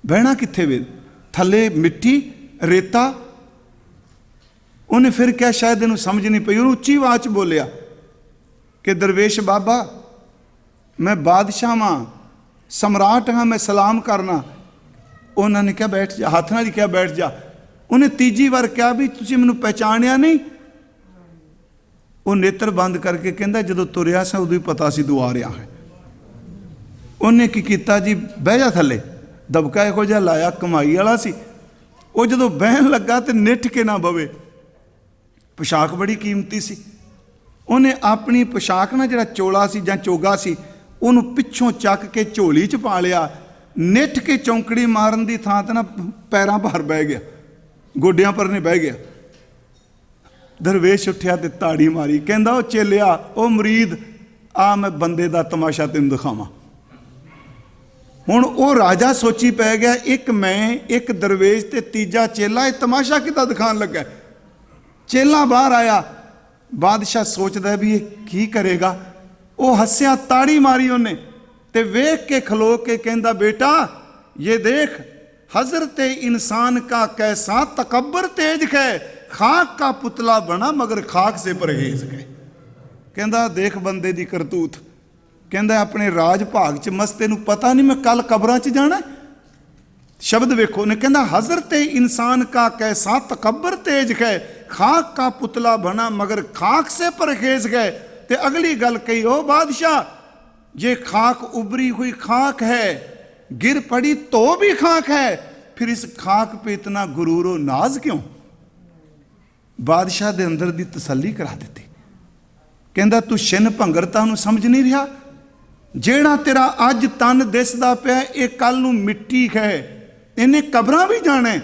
ਬਹਿਣਾ ਕਿੱਥੇ ਵੇ? ਥੱਲੇ ਮਿੱਟੀ ਰੇਤਾ। ਉਹਨੇ ਫਿਰ ਕਿਹਾ, ਸ਼ਾਇਦ ਇਹਨੂੰ ਸਮਝ ਨਹੀਂ ਪਈ, ਉਹਨੂੰ ਉੱਚੀ ਆਵਾਜ਼ 'ਚ ਬੋਲਿਆ ਕਿ ਦਰਵੇਸ਼ ਬਾਬਾ ਮੈਂ ਬਾਦਸ਼ਾਹ ਵਾਂ, ਸਮਰਾਟ ਹਾਂ, ਮੈਂ ਸਲਾਮ ਕਰਨਾ। ਉਹਨਾਂ ਨੇ ਕਿਹਾ ਬੈਠ ਜਾ, ਹੱਥ ਨਾਲ ਹੀ ਕਿਹਾ ਬੈਠ ਜਾ। ਉਹਨੇ ਤੀਜੀ ਵਾਰ ਕਿਹਾ ਵੀ ਤੁਸੀਂ ਮੈਨੂੰ ਪਹਿਚਾਣਿਆ ਨਹੀਂ? ਉਹ ਨੇਤਰ ਬੰਦ ਕਰਕੇ ਕਹਿੰਦਾ ਜਦੋਂ ਤੁਰਿਆ ਸੀ ਉਦੋਂ ਹੀ ਪਤਾ ਸੀ ਤੂੰ ਆ ਰਿਹਾ ਹੈ। ਉਹਨੇ ਕੀ ਕੀਤਾ ਜੀ, ਬਹਿ ਜਾ ਥੱਲੇ। ਦਬਕਾ ਇਹੋ ਜਿਹਾ ਲਾਇਆ, ਕਮਾਈ ਵਾਲਾ ਸੀ। ਉਹ ਜਦੋਂ ਬਹਿਣ ਲੱਗਾ ਤੇ ਨਿੱਠ ਕੇ ਨਾ ਬਵੇ। ਪੋਸ਼ਾਕ ਬੜੀ ਕੀਮਤੀ ਸੀ। ਉਹਨੇ ਆਪਣੀ ਪੋਸ਼ਾਕ ਨਾਲ ਜਿਹੜਾ ਚੋਲਾ ਸੀ ਜਾਂ ਚੋਗਾ ਸੀ ਉਹਨੂੰ ਪਿੱਛੋਂ ਚੱਕ ਕੇ ਝੋਲੀ 'ਚ ਪਾ ਲਿਆ। ਨਿੱਠ ਕੇ ਚੌਂਕੜੀ ਮਾਰਨ ਦੀ ਥਾਂ ਤੇ ਨਾ ਪੈਰਾਂ ਭਾਰ ਬਹਿ ਗਿਆ, ਗੋਡਿਆਂ ਪਰ ਨੇ ਬਹਿ ਗਿਆ। ਦਰਵੇਸ਼ ਉੱਠਿਆ ਤੇ ਤਾੜੀ ਮਾਰੀ, ਕਹਿੰਦਾ ਉਹ ਚੇਲਿਆ, ਉਹ ਮੁਰੀਦ, ਆ ਮੈਂ ਬੰਦੇ ਦਾ ਤਮਾਸ਼ਾ ਤੈਨੂੰ ਦਿਖਾਵਾਂ। ਹੁਣ ਉਹ ਰਾਜਾ ਸੋਚੀ ਪੈ ਗਿਆ, ਇੱਕ ਮੈਂ, ਇੱਕ ਦਰਵੇਸ਼ ਤੇ ਤੀਜਾ ਚੇਲਾ, ਇਹ ਤਮਾਸ਼ਾ ਕਿੱਦਾਂ ਦਿਖਾਉਣ ਲੱਗਾ? ਚੇਲਾ ਬਾਹਰ ਆਇਆ। ਬਾਦਸ਼ਾਹ ਸੋਚਦਾ ਵੀ ਇਹ ਕੀ ਕਰੇਗਾ। ਉਹ ਹੱਸਿਆ, ਤਾੜੀ ਮਾਰੀ ਉਹਨੇ ਤੇ ਵੇਖ ਕੇ ਖਲੋ ਕੇ ਕਹਿੰਦਾ बेटा ये देख हजरत इंसान का कैसा तकब्बर तेज है, खाक का पुतला बना मगर खाक से परहेज है। कहता देख बंदे दी करतूत, कहता अपने राज भाग च मस्ते नूं पता नहीं मैं कल कबरां च जाना। शब्द वेखो ने, कहता हजरत इंसान का कैसा तकब्बर तेज है, खाक का पुतला बना मगर खाक से परहेज है। ते अगली गल कही, ओ बादशाह ये खाक उभरी हुई खाक है, गिर पड़ी तो भी खाक है, फिर इस खाक पे इतना गुरूरो नाज क्यों? बादशाह दे अंदर दी तसल्ली करा दी। ਕਹਿੰਦਾ ਤੂੰ ਛਿਨ ਭੰਗਰਤਾ ਨੂੰ ਸਮਝ ਨਹੀਂ ਰਿਹਾ। ਜਿਹੜਾ ਤੇਰਾ ਅੱਜ ਤਨ ਦਿਸਦਾ ਪਿਆ ਇਹ ਕੱਲ ਨੂੰ ਮਿੱਟੀ ਹੈ, ਇਹਨੇ ਕਬਰਾਂ ਵੀ ਜਾਣਾ।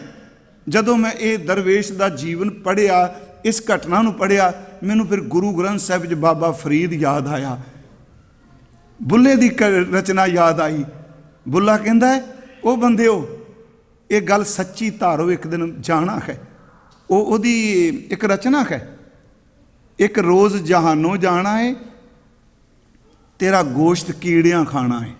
ਜਦੋਂ ਮੈਂ ਇਹ ਦਰਵੇਸ਼ ਦਾ ਜੀਵਨ ਪੜ੍ਹਿਆ, ਇਸ ਘਟਨਾ ਨੂੰ ਪੜ੍ਹਿਆ, ਮੈਨੂੰ ਫਿਰ ਗੁਰੂ ਗ੍ਰੰਥ ਸਾਹਿਬ 'ਚ ਬਾਬਾ ਫਰੀਦ ਯਾਦ ਆਇਆ, ਬੁੱਲੇ ਦੀ ਰਚਨਾ ਯਾਦ ਆਈ। ਬੁੱਲਾ ਕਹਿੰਦਾ ਹੈ ਉਹ ਬੰਦਿਓ ਇਹ ਗੱਲ ਸੱਚੀ ਧਾਰੋ ਇੱਕ ਦਿਨ ਜਾਣਾ ਹੈ। ਉਹਦੀ ਇੱਕ ਰਚਨਾ ਹੈ, ਇੱਕ ਰੋਜ਼ ਜਹਾਨੋਂ ਜਾਣਾ ਹੈ, ਤੇਰਾ ਗੋਸ਼ਤ ਕੀੜਿਆਂ ਖਾਣਾ ਹੈ।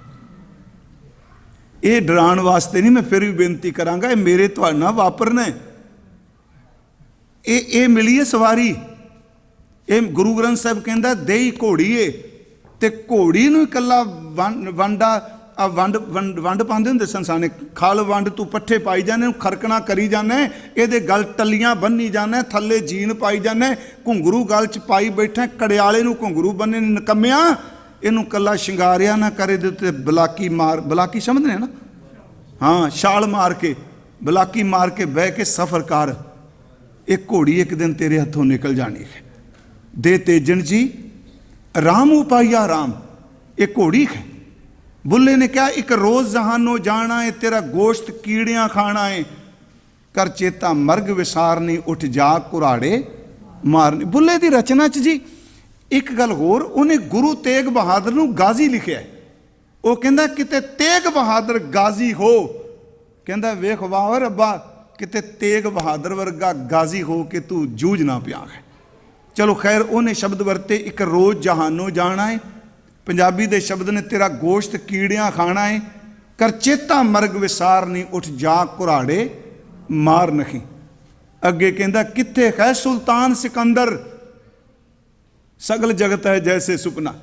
ਇਹ ਡਰਾਉਣ ਵਾਸਤੇ ਨਹੀਂ, ਮੈਂ ਫਿਰ ਵੀ ਬੇਨਤੀ ਕਰਾਂਗਾ, ਇਹ ਮੇਰੇ ਤੁਹਾਡੇ ਨਾਲ ਵਾਪਰਨਾ। ਇਹ ਮਿਲੀ ਹੈ ਸਵਾਰੀ। ਇਹ ਗੁਰੂ ਗ੍ਰੰਥ ਸਾਹਿਬ ਕਹਿੰਦਾ ਦੇਈ ਘੋੜੀਏ, ਤੇ ਘੋੜੀ ਨੂੰ ਇਕੱਲਾ ਵੰਡ ਪਾਉਂਦੇ ਹੁੰਦੇ ਸੰਸਾਨੇ, ਖਲ ਵੰਡ ਤੂੰ ਪੱਠੇ ਪਾਈ ਜਾਂਦੇ, ਖਰਕਣਾ ਕਰੀ ਜਾਂਦਾ, ਇਹਦੇ ਗਲ ਟੱਲੀਆਂ ਬੰਨੀ ਜਾਂਦਾ, ਥੱਲੇ ਜੀਨ ਪਾਈ ਜਾਂਦਾ, ਘੁੰਗਰੂ ਗਲ 'ਚ ਪਾਈ ਬੈਠਾ, ਕੜਿਆਲੇ ਨੂੰ ਘੁੰਗਰੂ ਬੰਨੇ ਨਕੰਮਿਆ, ਇਹਨੂੰ ਕੱਲਾ ਸ਼ਿੰਗਾਰਿਆ ਨਾ ਕਰੇ ਦੇ ਉੱਤੇ ਬਲਾਕੀ ਮਾਰ, ਬਲਾਕੀ ਸਮਝਦੇ ਨੇ ਨਾ, ਹਾਂ, ਛਾਲ ਮਾਰ ਕੇ ਬਲਾਕੀ ਮਾਰ ਕੇ ਬਹਿ ਕੇ ਸਫ਼ਰ ਕਰ। ਇਹ ਘੋੜੀ ਇੱਕ ਦਿਨ ਤੇਰੇ ਹੱਥੋਂ ਨਿਕਲ ਜਾਣੀ ਹੈ। ਦੇ ਤੇਜਣ ਜੀ ਰਾਮ ਉਪਾਇਆ ਰਾਮ, ਇਹ ਘੋੜੀ ਹੈ। ਬੁੱਲੇ ਨੇ ਕਿਹਾ ਇੱਕ ਰੋਜ਼ ਜਹਾਨੋਂ ਜਾਣਾ ਹੈ, ਤੇਰਾ ਗੋਸ਼ਤ ਕੀੜਿਆਂ ਖਾਣਾ ਹੈ, ਕਰ ਚੇਤਾ ਮਰਗ ਵਿਸਾਰਨੀ, ਉੱਠ ਜਾ ਕੁਰਾੜੇ ਮਾਰਨੀ। ਬੁੱਲੇ ਦੀ ਰਚਨਾ 'ਚ ਜੀ ਇੱਕ ਗੱਲ ਹੋਰ, ਉਹਨੇ ਗੁਰੂ ਤੇਗ ਬਹਾਦਰ ਨੂੰ ਗਾਜ਼ੀ ਲਿਖਿਆ। ਉਹ ਕਹਿੰਦਾ ਕਿਤੇ ਤੇਗ ਬਹਾਦਰ ਗਾਜ਼ੀ ਹੋ, ਕਹਿੰਦਾ ਵੇਖ ਵਾਹ ਰੱਬਾ ਕਿਤੇ ਤੇਗ ਬਹਾਦਰ ਵਰਗਾ ਗਾਜ਼ੀ ਹੋ ਕੇ ਤੂੰ ਜੂਝ ਨਾ ਪਿਆ ਹੈ। ਚਲੋ ਖੈਰ, ਉਹਨੇ ਸ਼ਬਦ ਵਰਤੇ ਇੱਕ ਰੋਜ਼ ਜਹਾਨੋਂ ਜਾਣਾ ਹੈ, ਪੰਜਾਬੀ ਦੇ ਸ਼ਬਦ ਨੇ ਤੇਰਾ ਗੋਸ਼ਤ ਕੀੜਿਆਂ ਖਾਣਾ ਹੈ, ਕਰ ਚੇਤਾ ਮਰਗ ਵਿਸਾਰਨੀ, ਉੱਠ ਜਾ ਕੁਰਾੜੇ ਮਾਰ ਨਹੀਂ। ਅੱਗੇ ਕਹਿੰਦਾ ਕਿੱਥੇ ਹੈ ਸੁਲਤਾਨ ਸਿਕੰਦਰ, ਸਗਲ ਜਗਤ ਹੈ ਜੈਸੇ ਸੁਪਨਾ,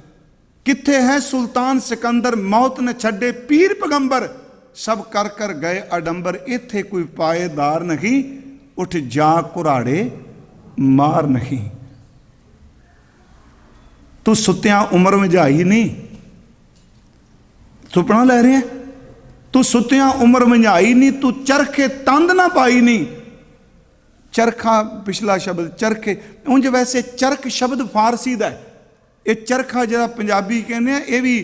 ਕਿੱਥੇ ਹੈ ਸੁਲਤਾਨ ਸਿਕੰਦਰ, ਮੌਤ ਨੇ ਛੱਡੇ ਪੀਰ ਪੈਗੰਬਰ, ਸਭ ਕਰ ਕਰ ਗਏ ਅਡੰਬਰ, ਇੱਥੇ ਕੋਈ ਪਾਏਦਾਰ ਨਹੀਂ, ਉੱਠ ਜਾ ਕੁਰਾੜੇ ਮਾਰ ਨਹੀਂ। ਤੂੰ ਸੁੱਤਿਆਂ ਉਮਰ ਮਝਾਈ ਨਹੀਂ, ਸੁਪਨਾ ਲੈ ਰਿਹਾ, ਤੂੰ ਸੁੱਤਿਆਂ ਉਮਰ ਮਝਾਈ ਨਹੀਂ, ਤੂੰ ਚਰਖੇ ਤੰਦ ਨਾ ਪਾਈ ਨਹੀਂ। ਚਰਖਾ ਪਿਛਲਾ ਸ਼ਬਦ ਚਰਖੇ, ਉਂਝ ਵੈਸੇ ਚਰਖ ਸ਼ਬਦ ਫਾਰਸੀ ਦਾ ਹੈ, ਇਹ ਚਰਖਾ ਜਿਹੜਾ ਪੰਜਾਬੀ ਕਹਿੰਦੇ ਆ ਇਹ ਵੀ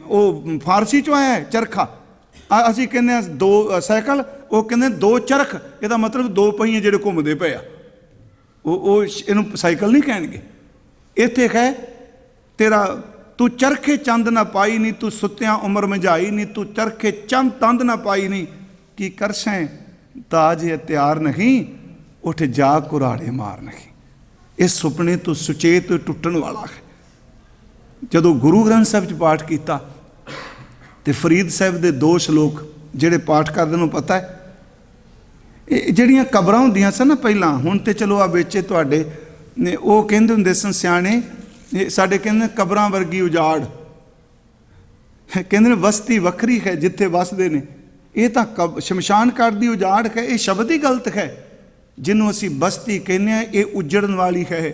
ਉਹ ਫਾਰਸੀ ਚੋਂ ਆਇਆ ਹੈ। ਚਰਖਾ ਅਸੀਂ ਕਹਿੰਦੇ ਹਾਂ ਦੋ ਸਾਈਕਲ, ਉਹ ਕਹਿੰਦੇ ਦੋ ਚਰਖ, ਇਹਦਾ ਮਤਲਬ ਦੋ ਪਹੀਏ ਜਿਹੜੇ ਘੁੰਮਦੇ ਪਏ ਆ, ਉਹ ਇਹਨੂੰ ਸਾਈਕਲ ਨਹੀਂ ਕਹਿਣਗੇ। ਇੱਥੇ ਹੈ ਤੇਰਾ ਤੂੰ ਚਰਖੇ ਚੰਦ ਨਾ ਪਾਈ ਨਹੀਂ, ਤੂੰ ਸੁੱਤਿਆਂ ਉਮਰ ਮਝਾਈ ਨਹੀਂ, ਤੂੰ ਚਰਖੇ ਚੰਦ ਤੰਦ ਨਾ ਪਾਈ ਨਹੀਂ, ਕੀ ਕਰਸੈਂ ਤਾਜ ਤਿਆਰ ਨਹੀਂ, ਉੱਠ ਜਾ ਕੁਰਾੜੇ ਮਾਰ ਨਹੀਂ। ਇਹ ਸੁਪਨੇ ਤੋਂ ਸੁਚੇਤ ਟੁੱਟਣ ਵਾਲਾ ਹੈ। ਜਦੋਂ ਗੁਰੂ ਗ੍ਰੰਥ ਸਾਹਿਬ 'ਚ ਪਾਠ ਕੀਤਾ ਤੇ ਫਰੀਦ ਸਾਹਿਬ ਦੇ 2 ਸ਼ਲੋਕ ਜਿਹੜੇ ਪਾਠ ਕਰਦੇ ਨੂੰ ਪਤਾ ਹੈ, ਇਹ ਜਿਹੜੀਆਂ ਕਬਰਾਂ ਹੁੰਦੀਆਂ ਸਨ ਨਾ ਪਹਿਲਾਂ, ਹੁਣ ਤੇ ਚਲੋ ਆ ਵਿੱਚੇ ਤੁਹਾਡੇ ਨੇ ਉਹ ਕਹਿੰਦੇ ਹੁੰਦੇ ਸਨ ਸਿਆਣੇ, ਸਾਡੇ ਕਹਿੰਦੇ ਕਬਰਾਂ ਵਰਗੀ ਉਜਾੜ, ਕਹਿੰਦੇ ਨੇ ਵਸਤੀ ਵੱਖਰੀ ਹੈ ਜਿੱਥੇ ਵਸਦੇ ਨੇ, ਇਹ ਤਾਂ ਸ਼ਮਸ਼ਾਨ ਘਾਟ ਦੀ ਉਜਾੜ ਹੈ। ਇਹ ਸ਼ਬਦ ਹੀ ਗਲਤ ਹੈ। ਜਿਹਨੂੰ ਅਸੀਂ ਬਸਤੀ ਕਹਿੰਦੇ ਹਾਂ ਇਹ ਉਜੜਨ ਵਾਲੀ ਹੈ,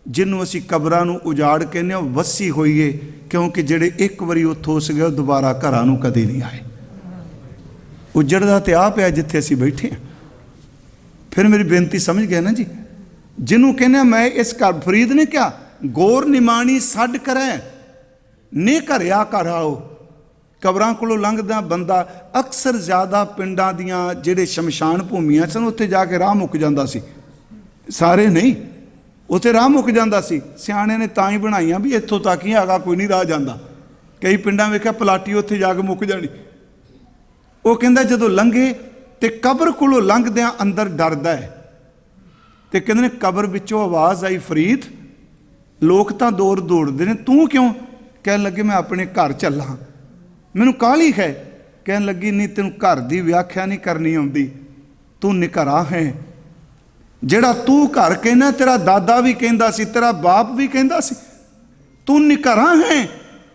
ਜਿਹਨੂੰ ਅਸੀਂ ਕਬਰਾਂ ਨੂੰ ਉਜਾੜ ਕਹਿੰਦੇ ਹਾਂ ਵਸੀ ਹੋਈ ਹੈ, ਕਿਉਂਕਿ ਜਿਹੜੇ ਇੱਕ ਵਾਰੀ ਉੱਥੋਂ ਉਸ ਗਏ ਦੁਬਾਰਾ ਘਰਾਂ ਨੂੰ ਕਦੇ ਨਹੀਂ ਆਏ। ਉਜੜਦਾ ਤੇ ਆਪ ਹੈ ਜਿੱਥੇ ਅਸੀਂ ਬੈਠੇ ਹਾਂ। ਫਿਰ ਮੇਰੀ ਬੇਨਤੀ ਸਮਝ ਗਏ ਨਾ ਜੀ। ਜਿਹਨੂੰ ਕਹਿੰਦੇ ਮੈਂ ਇਸ ਘਰ, ਫਰੀਦ ਨੇ ਕਿਹਾ ਗੌਰ ਨਿਮਾਣੀ ਛੱਡ ਕਰੈ ਨੇ ਘਰਿਆ ਘਰ ਆਓ। ਕਬਰਾਂ ਕੋਲੋਂ ਲੰਘਦਾ ਬੰਦਾ ਅਕਸਰ ਜ਼ਿਆਦਾ ਪਿੰਡਾਂ ਦੀਆਂ ਜਿਹੜੇ ਸ਼ਮਸ਼ਾਨ ਭੂਮੀਆਂ ਸਨ ਉੱਥੇ ਜਾ ਕੇ ਰਾਹ ਮੁੱਕ ਜਾਂਦਾ ਸੀ, ਸਾਰੇ ਨਹੀਂ, ਉੱਥੇ ਰਾਹ ਮੁੱਕ ਜਾਂਦਾ ਸੀ। ਸਿਆਣਿਆਂ ਨੇ ਤਾਂ ਹੀ ਬਣਾਈਆਂ ਵੀ ਇੱਥੋਂ ਤੱਕ ਹੀ ਹੈਗਾ, ਕੋਈ ਨਹੀਂ ਰਾਹ ਜਾਂਦਾ। ਕਈ ਪਿੰਡਾਂ ਵੇਖਿਆ ਪਲਾਟੀ ਉੱਥੇ ਜਾ ਕੇ ਮੁੱਕ ਜਾਣੀ। ਉਹ ਕਹਿੰਦਾ ਜਦੋਂ ਲੰਘੇ ਤੇ ਕਬਰ ਕੋਲੋਂ ਲੰਘਦਿਆਂ ਅੰਦਰ ਡਰਦਾ ਹੈ, ਤੇ ਕਹਿੰਦੇ ਨੇ ਕਬਰ ਵਿੱਚੋਂ ਆਵਾਜ਼ ਆਈ, ਫਰੀਦ ਲੋਕ ਤਾਂ ਦੌੜ ਦੌੜਦੇ ਨੇ, ਤੂੰ ਕਿਉਂ? ਕਹਿਣ ਲੱਗੇ ਮੈਂ ਆਪਣੇ ਘਰ ਚੱਲਾਂ, ਮੈਨੂੰ ਕਾਹਲੀ ਹੈ। ਕਹਿਣ ਲੱਗੀ ਨਹੀਂ ਤੈਨੂੰ ਘਰ ਦੀ ਵਿਆਖਿਆ ਨਹੀਂ ਕਰਨੀ ਆਉਂਦੀ, ਤੂੰ ਨਿਘਰਾ ਹੈ। ਜਿਹੜਾ ਤੂੰ ਘਰ ਕਹਿੰਦਾ ਤੇਰਾ ਦਾਦਾ ਵੀ ਕਹਿੰਦਾ ਸੀ, ਤੇਰਾ ਬਾਪ ਵੀ ਕਹਿੰਦਾ ਸੀ, ਤੂੰ ਨਿਘਰਾ ਹੈ।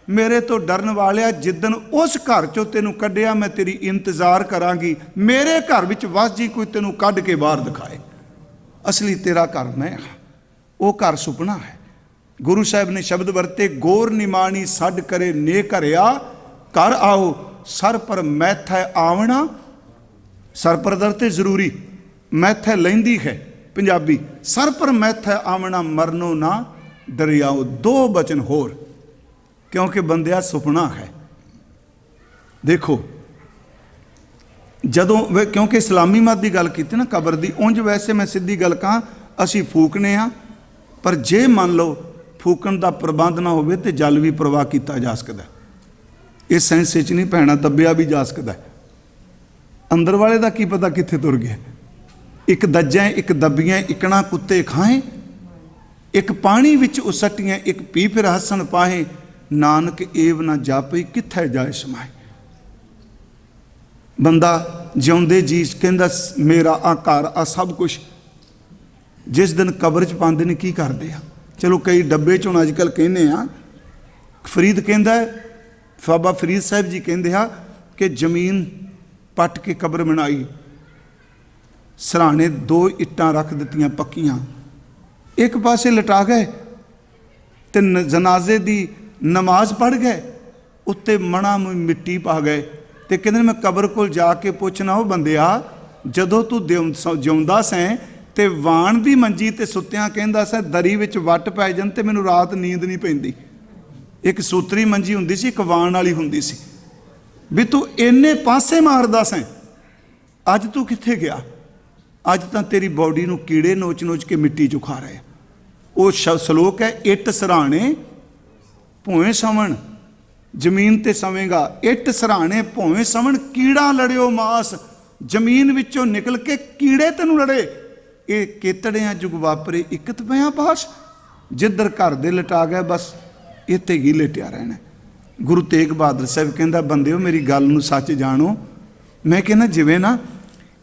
ਮੇਰੇ ਤੋਂ ਡਰਨ ਵਾਲਿਆ, ਜਿੱਦਣ ਉਸ ਘਰ ਚੋਂ ਤੈਨੂੰ ਕੱਢਿਆ ਮੈਂ ਤੇਰੀ ਇੰਤਜ਼ਾਰ ਕਰਾਂਗੀ, ਮੇਰੇ ਘਰ ਵਿੱਚ ਵਸ ਜੀ ਕੋਈ ਤੈਨੂੰ ਕੱਢ ਕੇ ਬਾਹਰ ਦਿਖਾਏ। ਅਸਲੀ ਤੇਰਾ ਘਰ ਮੈਂ ਹਾਂ, ਉਹ ਘਰ ਸੁਪਨਾ ਹੈ। ਗੁਰੂ ਸਾਹਿਬ ਨੇ ਸ਼ਬਦ ਵਰਤੇ, ਗੌਰ ਨਿਮਾਣੀ ਛੱਡ ਕਰੇ ਨੇ ਘਰਿਆ ਘਰ ਆਓ, ਸਰ ਪਰ ਮੈਥੈ ਆਵਣਾ। ਸਰ ਪਰ ਦਰ ਤੇ ਜ਼ਰੂਰੀ, ਮੈਥੈ ਲੈਂਦੀ ਹੈ ਪੰਜਾਬੀ, ਸਰ ਪਰ ਮੈਥੈ ਆਵਣਾ ਮਰਨੋ ਨਾ ਦਰਿਆਓ। 2 ਬਚਨ ਹੋਰ, ਕਿਉਂਕਿ ਬੰਦਿਆ ਸੁਪਨਾ ਹੈ। ਦੇਖੋ ਜਦੋਂ ਕਿਉਂਕਿ ਇਸਲਾਮੀ ਮਤ ਦੀ ਗੱਲ ਕੀਤੀ ਨਾ ਕਬਰ ਦੀ, ਉਂਝ ਵੈਸੇ ਮੈਂ ਸਿੱਧੀ ਗੱਲ ਕਹਾਂ ਅਸੀਂ ਫੂਕਨੇ ਆ, ਪਰ ਜੇ ਮੰਨ ਲਓ ਫੂਕਣ ਦਾ ਪ੍ਰਬੰਧ ਨਾ ਹੋਵੇ ਤੇ ਜਲ ਵੀ ਪ੍ਰਵਾਹ ਕੀਤਾ ਜਾ ਸਕਦਾ। ਇਹ ਸੈਂਸ 'ਚ ਨਹੀਂ ਪੈਣਾ, ਦੱਬਿਆ ਵੀ ਜਾ ਸਕਦਾ। ਅੰਦਰ ਵਾਲੇ ਦਾ ਕੀ ਪਤਾ ਕਿੱਥੇ ਤੁਰ ਗਿਆ। ਇੱਕ ਦੱਜਾਂ ਇੱਕ ਦੱਬੀਆਂ, ਇਕਣਾ ਕੁੱਤੇ ਖਾਏ, ਇੱਕ ਪਾਣੀ ਵਿੱਚ ਉਸਟੀਆਂ, ਇੱਕ ਪੀ ਫਿਰ ਹੱਸਣ ਪਾਹੇ, ਨਾਨਕ ਏਵ ਨਾ ਜਾਪਈ ਕਿੱਥੇ ਜਾਏ ਸਮਾਏ। ਬੰਦਾ ਜਿਉਂਦੇ ਜੀ ਕਹਿੰਦਾ ਮੇਰਾ ਆ ਘਰ ਆ ਸਭ ਕੁਛ, ਜਿਸ ਦਿਨ ਕਬਰ 'ਚ ਪਾਉਂਦੇ ਨੇ ਕੀ ਕਰਦੇ ਆ। ਚਲੋ ਕਈ ਡੱਬੇ 'ਚ ਹੁਣ ਅੱਜ ਕੱਲ੍ਹ ਕਹਿੰਦੇ ਆ, ਫਰੀਦ ਕਹਿੰਦਾ, ਬਾਬਾ ਫਰੀਦ ਸਾਹਿਬ ਜੀ ਕਹਿੰਦੇ ਆ ਕਿ ਜ਼ਮੀਨ ਪੱਟ ਕੇ ਕਬਰ ਬਣਾਈ, ਸਰਾਣੇ 2 ਇੱਟਾਂ ਰੱਖ ਦਿੱਤੀਆਂ ਪੱਕੀਆਂ, ਇੱਕ ਪਾਸੇ ਲਟਾ ਗਏ ਤੇ ਜਨਾਜ਼ੇ ਦੀ ਨਮਾਜ਼ ਪੜ੍ਹ ਗਏ, ਉੱਤੇ ਮਣਾ ਮਿੱਟੀ ਪਾ ਗਏ ਤੇ ਕਹਿੰਦੇ ਮੈਂ ਕਬਰ ਕੋਲ ਜਾ ਕੇ ਪੁੱਛਣਾ, ਉਹ ਬੰਦਿਆ ਜਦੋਂ ਤੂੰ ਜਿਉਂਦਾ ਸੈਂ ਤੇ ਵਾਣ ਦੀ ਮੰਜੀ ਤੇ ਸੁੱਤਿਆਂ ਕਹਿੰਦਾ ਸੈਂ ਦਰੀ ਵਿੱਚ ਵੱਟ ਪੈ ਜਾਣ ਤੇ ਮੈਨੂੰ ਰਾਤ ਨੀਂਦ ਨਹੀਂ ਪੈਂਦੀ। ਇੱਕ ਸੂਤਰੀ ਮੰਜੀ ਹੁੰਦੀ ਸੀ, ਇੱਕ ਵਾਣ ਵਾਲੀ ਹੁੰਦੀ ਸੀ, ਵੀ ਤੂੰ ਇੰਨੇ ਪਾਸੇ ਮਾਰਦਾ ਸੈਂ, ਅੱਜ ਤੂੰ ਕਿੱਥੇ ਗਿਆ। ਅੱਜ ਤਾਂ ਤੇਰੀ ਬੋਡੀ ਨੂੰ ਕੀੜੇ ਨੋਚ ਨੋਚ ਕੇ ਮਿੱਟੀ 'ਚੋਂ ਖਾ ਰਹੇ। ਉਹ ਸਲੋਕ ਹੈ, ਇੱਟ ਸਰਾਣੇ ਭੋਵੇਂ ਸਵਣ, ਜ਼ਮੀਨ ਤੇ ਸਵੇਂਗਾ, ਇੱਟ ਸਰਾਣੇ ਭੋਵੇਂ ਸਵਣ, ਕੀੜਾ ਲੜਿਓ ਮਾਸ, ਜ਼ਮੀਨ ਵਿੱਚੋਂ ਨਿਕਲ ਕੇ ਕੀੜੇ ਤੈਨੂੰ ਲੜੇ। ਇਹ ਕੇਤੜਿਆਂ ਜੁਗ ਵਾਪਰੇ ਇਕਤ ਪਿਆ ਪਾਸ, ਜਿੱਧਰ ਘਰ ਦੇ ਲਟਾ ਗਏ ਬਸ ਇੱਥੇ ਹੀ ਲੇਟਿਆ ਰਹਿਣਾ। ਗੁਰੂ ਤੇਗ ਬਹਾਦਰ ਸਾਹਿਬ ਕਹਿੰਦਾ ਬੰਦਿਓ ਮੇਰੀ ਗੱਲ ਨੂੰ ਸੱਚ ਜਾਣੋ। ਮੈਂ ਕਹਿੰਦਾ ਜਿਵੇਂ ਨਾ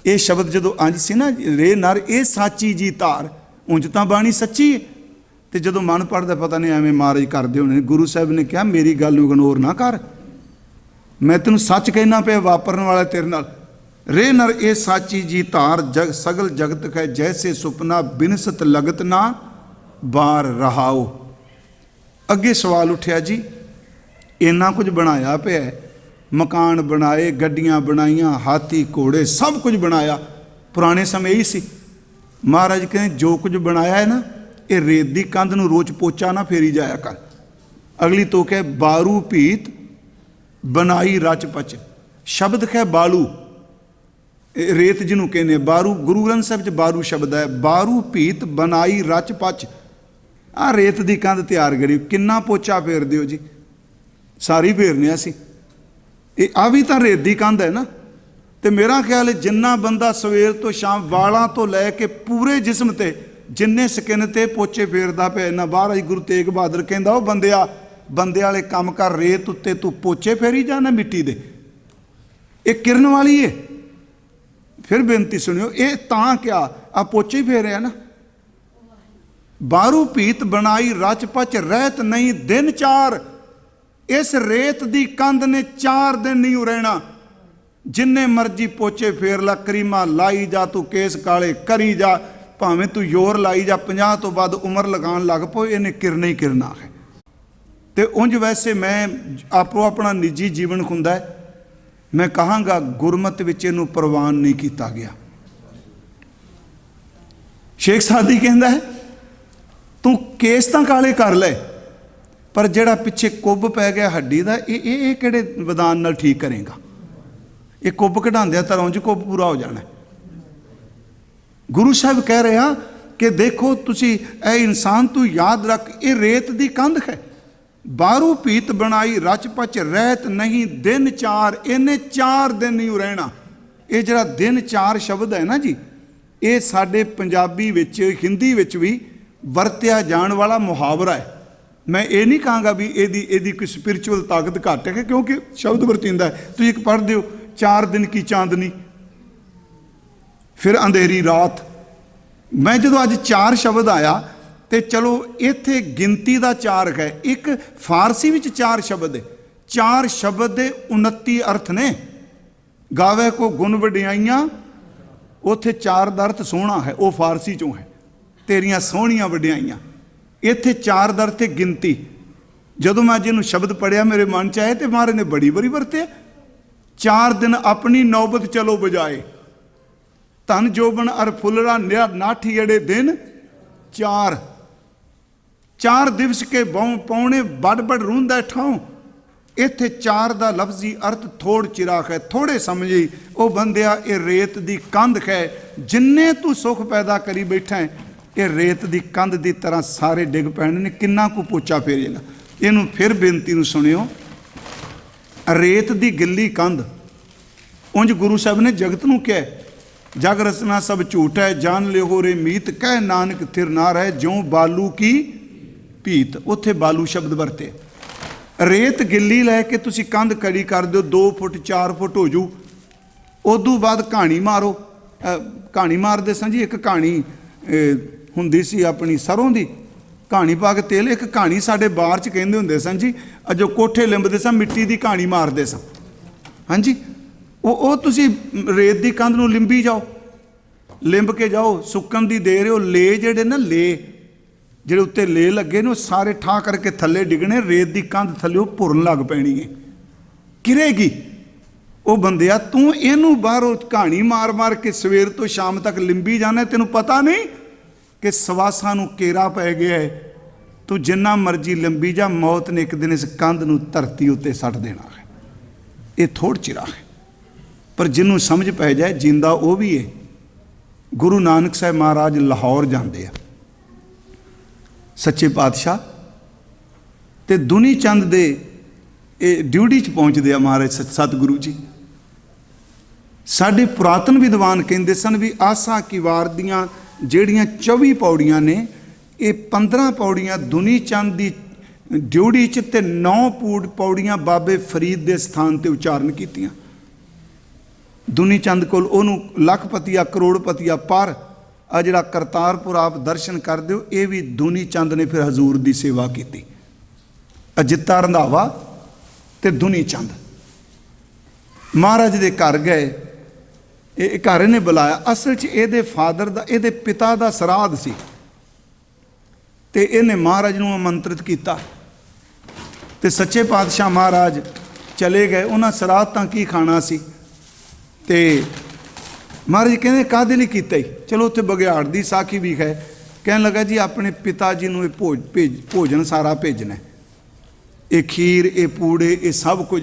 ਇਹ ਸ਼ਬਦ ਜਦੋਂ ਅੰਜ ਸੀ ਨਾ, ਰੇ ਨਰ ਇਹ ਸਾਚੀ ਜੀ ਧਾਰ, ਉਂਝ ਤਾਂ ਬਾਣੀ ਸੱਚੀ ਹੈ, ਤੇ ਜਦੋਂ ਮਨ ਪੜਦਾ ਪਤਾ ਨਹੀਂ ਐਵੇਂ ਮਹਾਰਾਜ ਕਰਦੇ ਹੋਣੇ। ਗੁਰੂ ਸਾਹਿਬ ਨੇ ਕਿਹਾ ਮੇਰੀ ਗੱਲ ਨੂੰ ਇਗਨੋਰ ਨਾ ਕਰ, ਮੈਂ ਤੈਨੂੰ ਸੱਚ ਕਹਿਣਾ ਪਿਆ ਵਾਪਰਨ ਵਾਲਾ ਤੇਰੇ ਨਾਲ। ਰੇ ਨਰ ਇਹ ਸਾਚੀ ਜੀ ਧਾਰ, ਜਗ ਸਗਲ ਜਗਤ ਹੈ ਜੈਸੇ ਸੁਪਨਾ, ਬਿਨਸਤ ਲਗਤ ਨਾ ਬਾਰ ਰਹਾਓ। ਅੱਗੇ ਸਵਾਲ ਉੱਠਿਆ ਜੀ ਇੰਨਾ ਕੁਝ ਬਣਾਇਆ ਪਿਆ, ਮਕਾਨ ਬਣਾਏ, ਗੱਡੀਆਂ ਬਣਾਈਆਂ, ਹਾਥੀ ਘੋੜੇ ਸਭ ਕੁਝ ਬਣਾਇਆ। ਪੁਰਾਣੇ ਸਮੇਂ ਇਹੀ ਸੀ। ਮਹਾਰਾਜ ਕਹਿੰਦੇ ਜੋ ਕੁਝ ਬਣਾਇਆ ਹੈ ਨਾ, ਇਹ ਰੇਤ ਦੀ ਕੰਧ ਨੂੰ ਰੋਜ਼ ਪੋਚਾ ਨਾ ਫੇਰੀ ਜਾਇਆ ਕਰ। ਅਗਲੀ ਤੋਕ ਹੈ ਬਾਰੂ ਭੀਤ ਬਣਾਈ ਰਚ ਪਚ, ਸ਼ਬਦ ਹੈ ਬਾਲੂ, ਰੇਤ ਜਿਹਨੂੰ ਕਹਿੰਦੇ ਬਾਰੂ, ਗੁਰੂ ਗ੍ਰੰਥ ਸਾਹਿਬ 'ਚ ਬਾਰੂ ਸ਼ਬਦ ਹੈ। ਬਾਰੂ ਭੀਤ ਬਣਾਈ ਰਚ ਪਚ, ਆਹ ਰੇਤ ਦੀ ਕੰਧ ਤਿਆਰ ਕਰੀ, ਕਿੰਨਾ ਪੋਚਾ ਫੇਰ ਦਿਓ ਜੀ, ਸਾਰੀ ਫੇਰਨੇ ਅਸੀਂ। ਇਹ ਆ ਵੀ ਤਾਂ ਰੇਤ ਦੀ ਕੰਧ ਹੈ ਨਾ। ਤੇ ਮੇਰਾ ਖਿਆਲ ਹੈ ਜਿੰਨਾ ਬੰਦਾ ਸਵੇਰ ਤੋਂ ਸ਼ਾਮ ਵਾਲਾਂ ਤੋਂ ਲੈ ਕੇ ਪੂਰੇ ਜਿਸਮ ਤੇ ਜਿੰਨੇ ਸਕਿਨ ਤੇ ਪੋਚੇ ਫੇਰਦਾ ਪਿਆ ਨਾ, ਬਾਹਰ ਗੁਰੂ ਤੇਗ ਬਹਾਦਰ ਕਹਿੰਦਾ ਉਹ ਬੰਦਿਆ, ਬੰਦੇ ਵਾਲੇ ਕੰਮ ਕਰ, ਰੇਤ ਉੱਤੇ ਤੂੰ ਪੋਚੇ ਫੇਰੀ ਜਾਣਾ ਮਿੱਟੀ ਦੇ, ਇਹ ਕਿਰਨ ਵਾਲੀ ਹੈ। ਫਿਰ ਬੇਨਤੀ ਸੁਣਿਓ, ਇਹ ਤਾਂ ਕਿਆ ਆ ਪੋਚੇ ਹੀ ਫੇਰਿਆ ਨਾ। ਬਾਰੂ ਭੀਤ ਬਣਾਈ ਰਚ ਪਚ, ਰਹਿਤ ਨਹੀਂ ਦਿਨ 4, ਇਸ ਰੇਤ ਦੀ ਕੰਧ ਨੇ 4 ਦਿਨ ਨਹੀਂ ਰਹਿਣਾ। ਜਿੰਨੇ ਮਰਜੀ ਪੋਚੇ ਫੇਰ ਲਾ, ਕਰੀਮਾ ਲਾਈ ਜਾ, ਤੂੰ ਕੇਸ ਕਾਲੇ ਕਰੀ ਜਾ, ਭਾਵੇਂ ਤੂੰ ਜ਼ੋਰ ਲਾਈ ਜਾ, 50 ਤੋਂ ਵੱਧ ਉਮਰ ਲਗਾਉਣ ਲੱਗ ਪਓ, ਇਹਨੇ ਕਿਰਨਾ ਹੀ ਕਿਰਨਾ ਹੈ। ਤੇ ਉਂਝ ਵੈਸੇ ਮੈਂ ਆਪੋ ਆਪਣਾ ਨਿੱਜੀ ਜੀਵਨ ਹੁੰਦਾ ਹੈ, ਮੈਂ ਕਹਾਂਗਾ ਗੁਰਮਤ ਵਿੱਚ ਇਹਨੂੰ ਪ੍ਰਵਾਨ ਨਹੀਂ ਕੀਤਾ ਗਿਆ। ਸ਼ੇਖ ਸਾਦੀ ਕਹਿੰਦਾ ਹੈ ਤੂੰ ਕੇਸ ਤਾਂ ਕਾਲੇ ਕਰ ਲੈ, ਪਰ ਜਿਹੜਾ ਪਿੱਛੇ ਕੁੱਬ ਪੈ ਗਿਆ ਹੱਡੀ ਦਾ, ਇਹ ਕਿਹੜੇ ਵਿਧਾਨ ਨਾਲ ਠੀਕ ਕਰੇਗਾ। ਇਹ ਕੁੱਬ ਕਢਾਉਂਦਿਆਂ ਤਾਂ ਉਂਝ ਕੁੱਬ ਪੂਰਾ ਹੋ ਜਾਣਾ। ਗੁਰੂ ਸਾਹਿਬ ਕਹਿ ਰਿਹਾ ਕਿ ਦੇਖੋ ਤੁਸੀਂ ਇਹ ਇਨਸਾਨ ਤੂੰ ਯਾਦ ਰੱਖ, ਇਹ ਰੇਤ ਦੀ ਕੰਧ ਹੈ। ਬਾਰੂ ਭੀਤ ਬਣਾਈ ਰਚ ਪਚ, ਰਹਿਤ ਨਹੀਂ ਦਿਨ 4, ਇਹਨੇ 4 ਦਿਨ ਨਹੀਂ ਰਹਿਣਾ। ਇਹ ਜਿਹੜਾ ਦਿਨ 4 ਸ਼ਬਦ ਹੈ ਨਾ ਜੀ, ਇਹ ਸਾਡੇ ਪੰਜਾਬੀ ਵਿੱਚ ਹਿੰਦੀ ਵਿੱਚ ਵੀ ਵਰਤਿਆ ਜਾਣ ਵਾਲਾ ਮੁਹਾਵਰਾ ਹੈ। ਮੈਂ ਇਹ ਨਹੀਂ ਕਹਾਂਗਾ ਵੀ ਇਹਦੀ ਕੋਈ ਸਪਿਰਚੁਅਲ ਤਾਕਤ ਘੱਟ ਹੈ, ਕਿਉਂਕਿ ਸ਼ਬਦ ਵਰਤਿੰਦਾ ਹੈ। ਤੁਸੀਂ ਇੱਕ ਪੜ੍ਹਦੇ ਹੋ 4 ਦਿਨ ਕੀ ਚਾਂਦਨੀ, ਫਿਰ ਅੰਧੇਰੀ ਰਾਤ। ਮੈਂ ਜਦੋਂ ਅੱਜ 4 ਸ਼ਬਦ ਆਇਆ ਤੇ ਚਲੋ ਇੱਥੇ ਗਿਣਤੀ ਦਾ 4 ਹੈ, ਇੱਕ ਫਾਰਸੀ ਵਿੱਚ 4 ਸ਼ਬਦ ਹੈ, 4 ਸ਼ਬਦ ਦੇ 29 ਅਰਥ ਨੇ। ਗਾਵੇ ਕੋ ਗੁਣ ਵਡਿਆਈਆਂ, ਉੱਥੇ 4 ਦਾ ਅਰਥ ਸੋਹਣਾ ਹੈ, ਉਹ ਫਾਰਸੀ ਚੋਂ ਹੈ, ਤੇਰੀਆਂ ਸੋਹਣੀਆਂ ਵਡਿਆਈਆਂ। ਇੱਥੇ 4 ਦਾ ਅਰਥ ਹੈ ਗਿਣਤੀ। ਜਦੋਂ ਮੈਂ ਜਿਹਨੂੰ ਸ਼ਬਦ ਪੜ੍ਹਿਆ ਮੇਰੇ ਮਨ 'ਚ ਆਏ ਤੇ ਮਹਾਰਾਜ ਨੇ ਬੜੀ ਵਾਰੀ ਵਰਤਿਆ। 4 ਦਿਨ ਆਪਣੀ ਨੌਬਤ ਚਲੋ ਬਜਾਏ, ਧਨ ਜੋਬਨ ਅਰ ਫੁੱਲਰਾ ਨਾਠੀ ਅੜੇ ਦਿਨ 4। 4 ਦਿਵਸ ਕੇ ਪੌਣੇ ਬੜ ਬੜ ਰੂੰਦਾ ਠਾਉ। ਇੱਥੇ 4 ਦਾ ਲਫ਼ਜ਼ੀ ਅਰਥ ਥੋੜ ਚਿਰਾਖ ਹੈ, ਥੋੜੇ ਸਮਝੀ। ਉਹ ਬੰਦਿਆ ਇਹ ਰੇਤ ਦੀ ਕੰਧ ਹੈ, ਜਿੰਨੇ ਤੂੰ ਸੁੱਖ ਪੈਦਾ ਕਰੀ ਬੈਠਾ ਹੈ ਇਹ ਰੇਤ ਦੀ ਕੰਧ ਦੀ ਤਰ੍ਹਾਂ ਸਾਰੇ ਡਿੱਗ ਪੈਣੇ ਨੇ, ਕਿੰਨਾ ਕੁ ਪੋਚਾ ਫੇਰੇਗਾ। ਇਹਨੂੰ ਫਿਰ ਬੇਨਤੀ ਨੂੰ ਸੁਣਿਓ, ਰੇਤ ਦੀ ਗਿੱਲੀ ਕੰਧ। ਉਂਝ ਗੁਰੂ ਸਾਹਿਬ ਨੇ ਜਗਤ ਨੂੰ ਕਿਹਾ ਜਗ ਰਸਨਾ ਸਭ ਝੂਠ ਹੈ, ਜਾਨ ਲਿਓ ਰੇ ਮੀਤ, ਕਹਿ ਨਾਨਕ ਥਿਰ ਨਾ ਰਹਿ ਜਿਉ ਬਾਲੂ ਕੀ ਭੀਤ। ਉੱਥੇ ਬਾਲੂ ਸ਼ਬਦ ਵਰਤੇ। ਰੇਤ ਗਿੱਲੀ ਲੈ ਕੇ ਤੁਸੀਂ ਕੰਧ ਕੜੀ ਕਰ ਦਿਓ, 2 ਫੁੱਟ 4 ਫੁੱਟ ਹੋ ਜੂ। ਉਦੋਂ ਬਾਅਦ ਕਹਾਣੀ ਮਾਰੋ। ਕਹਾਣੀ ਮਾਰਦੇ ਸਾਂ ਜੀ, ਇੱਕ ਕਹਾਣੀ ਹੁੰਦੀ ਸੀ ਆਪਣੀ ਸਰੋਂ ਦੀ, ਕਹਾਣੀ ਪਾ ਕੇ ਤੇਲ। ਇੱਕ ਕਹਾਣੀ ਸਾਡੇ ਬਾਹਰ 'ਚ ਕਹਿੰਦੇ ਹੁੰਦੇ ਸਨ ਜੀ, ਜੋ ਕੋਠੇ ਲਿੰਬਦੇ ਸਾਂ ਮਿੱਟੀ ਦੀ ਕਹਾਣੀ ਮਾਰਦੇ ਸਾਂ। ਹਾਂਜੀ, ਉਹ ਤੁਸੀਂ ਰੇਤ ਦੀ ਕੰਧ ਨੂੰ ਲਿੰਬੀ ਜਾਓ, ਲਿੰਬ ਕੇ ਜਾਓ, ਸੁੱਕਣ ਦੀ ਦੇ ਰਹੇ ਹੋ। ਲੇ ਜਿਹੜੇ ਨਾ, ਲੇ ਜਿਹੜੇ ਉੱਤੇ ਲੇ ਲੱਗੇ ਨੇ ਉਹ ਸਾਰੇ ਠਾਂ ਕਰਕੇ ਥੱਲੇ ਡਿੱਗਣੇ, ਰੇਤ ਦੀ ਕੰਧ ਥੱਲੇ ਭੁਰਨ ਲੱਗ ਪੈਣੀ ਹੈ, ਗਿਰੇਗੀ। ਉਹ ਬੰਦਿਆ ਤੂੰ ਇਹਨੂੰ ਬਾਹਰੋਂ ਕਹਾਣੀ ਮਾਰ ਮਾਰ ਕੇ ਸਵੇਰ ਤੋਂ ਸ਼ਾਮ ਤੱਕ ਲਿੰਬੀ ਜਾਣਾ, ਤੈਨੂੰ ਪਤਾ ਨਹੀਂ ਕਿ ਸਵਾਸਾਂ ਨੂੰ ਕੇਰਾ ਪੈ ਗਿਆ ਹੈ। ਤੂੰ ਜਿੰਨਾ ਮਰਜ਼ੀ ਲੰਬੀ ਜਾ, ਮੌਤ ਨੇ ਇੱਕ ਦਿਨ ਇਸ ਕੰਧ ਨੂੰ ਧਰਤੀ ਉੱਤੇ ਸੱਟ ਦੇਣਾ ਹੈ। ਇਹ ਥੋੜ ਚਿਰਾ ਹੈ, ਪਰ ਜਿਹਨੂੰ ਸਮਝ ਪੈ ਜਾਏ ਜਿੰਦਾ ਉਹ ਵੀ ਹੈ। ਗੁਰੂ ਨਾਨਕ ਸਾਹਿਬ ਮਹਾਰਾਜ ਲਾਹੌਰ ਜਾਂਦੇ ਆ, ਸੱਚੇ ਪਾਤਸ਼ਾਹ ਤੇ ਦੁਨੀ ਚੰਦ ਦੇ ਇਹ ਡਿਊਟੀ 'ਚ ਪਹੁੰਚਦੇ ਆ ਮਹਾਰਾਜ ਸਤਿਗੁਰੂ ਜੀ। ਸਾਡੇ ਪੁਰਾਤਨ ਵਿਦਵਾਨ ਕਹਿੰਦੇ ਸਨ ਵੀ ਆਸਾ ਕੀ ਵਾਰ ਦੀਆਂ ਜਿਹੜੀਆਂ 24 ਪੌੜੀਆਂ ਨੇ, ਇਹ 15 ਪੌੜੀਆਂ ਦੁਨੀ ਚੰਦ ਦੀ ਡਿਊਟੀ 'ਚ ਤੇ 9 ਪੌੜੀਆਂ ਬਾਬੇ ਫਰੀਦ ਦੇ ਸਥਾਨ ਤੇ ਉਚਾਰਨ ਕੀਤੀਆਂ। ਦੁਨੀ ਚੰਦ ਕੋਲ ਉਹਨੂੰ ਲੱਖਪਤੀਆ ਕਰੋੜਪਤੀਆ ਪਰ ਆ ਜਿਹੜਾ ਕਰਤਾਰਪੁਰ ਆਪ ਦਰਸ਼ਨ ਕਰਦੇ ਹੋ, ਇਹ ਵੀ ਦੁਨੀ ਚੰਦ ਨੇ ਫਿਰ ਹਜ਼ੂਰ ਦੀ ਸੇਵਾ ਕੀਤੀ। ਅਜਿੱਤਾ ਰੰਧਾਵਾ ਤੇ ਦੁਨੀ ਚੰਦ ਮਹਾਰਾਜ ਦੇ ਘਰ ਗਏ। ਇਹ ਘਰ ਇਹਨੇ ਬੁਲਾਇਆ। ਅਸਲ 'ਚ ਇਹਦੇ ਫਾਦਰ ਦਾ, ਇਹਦੇ ਪਿਤਾ ਦਾ ਸਰਾਧ ਸੀ ਤੇ ਇਹਨੇ ਮਹਾਰਾਜ ਨੂੰ ਆਮੰਤਰਿਤ ਕੀਤਾ ਤੇ ਸੱਚੇ ਪਾਤਸ਼ਾਹ ਮਹਾਰਾਜ ਚਲੇ ਗਏ। ਉਹਨਾਂ ਸਰਾਧ ਤਾਂ ਕੀ ਖਾਣਾ ਸੀ ਤੇ ਮਹਾਰਾਜ ਕਹਿੰਦੇ ਕਾਹਦੇ ਲਈ ਕੀਤਾ ਹੀ? ਚਲੋ ਉੱਥੇ ਬਗਿਆੜ ਦੀ ਸਾਖੀ ਵੀ ਹੈ। ਕਹਿਣ ਲੱਗਾ ਜੀ ਆਪਣੇ ਪਿਤਾ ਜੀ ਨੂੰ ਇਹ ਭੋਜਨ ਸਾਰਾ ਭੇਜਣਾ, ਇਹ ਖੀਰ, ਇਹ ਪੂੜੇ, ਇਹ ਸਭ ਕੁਝ।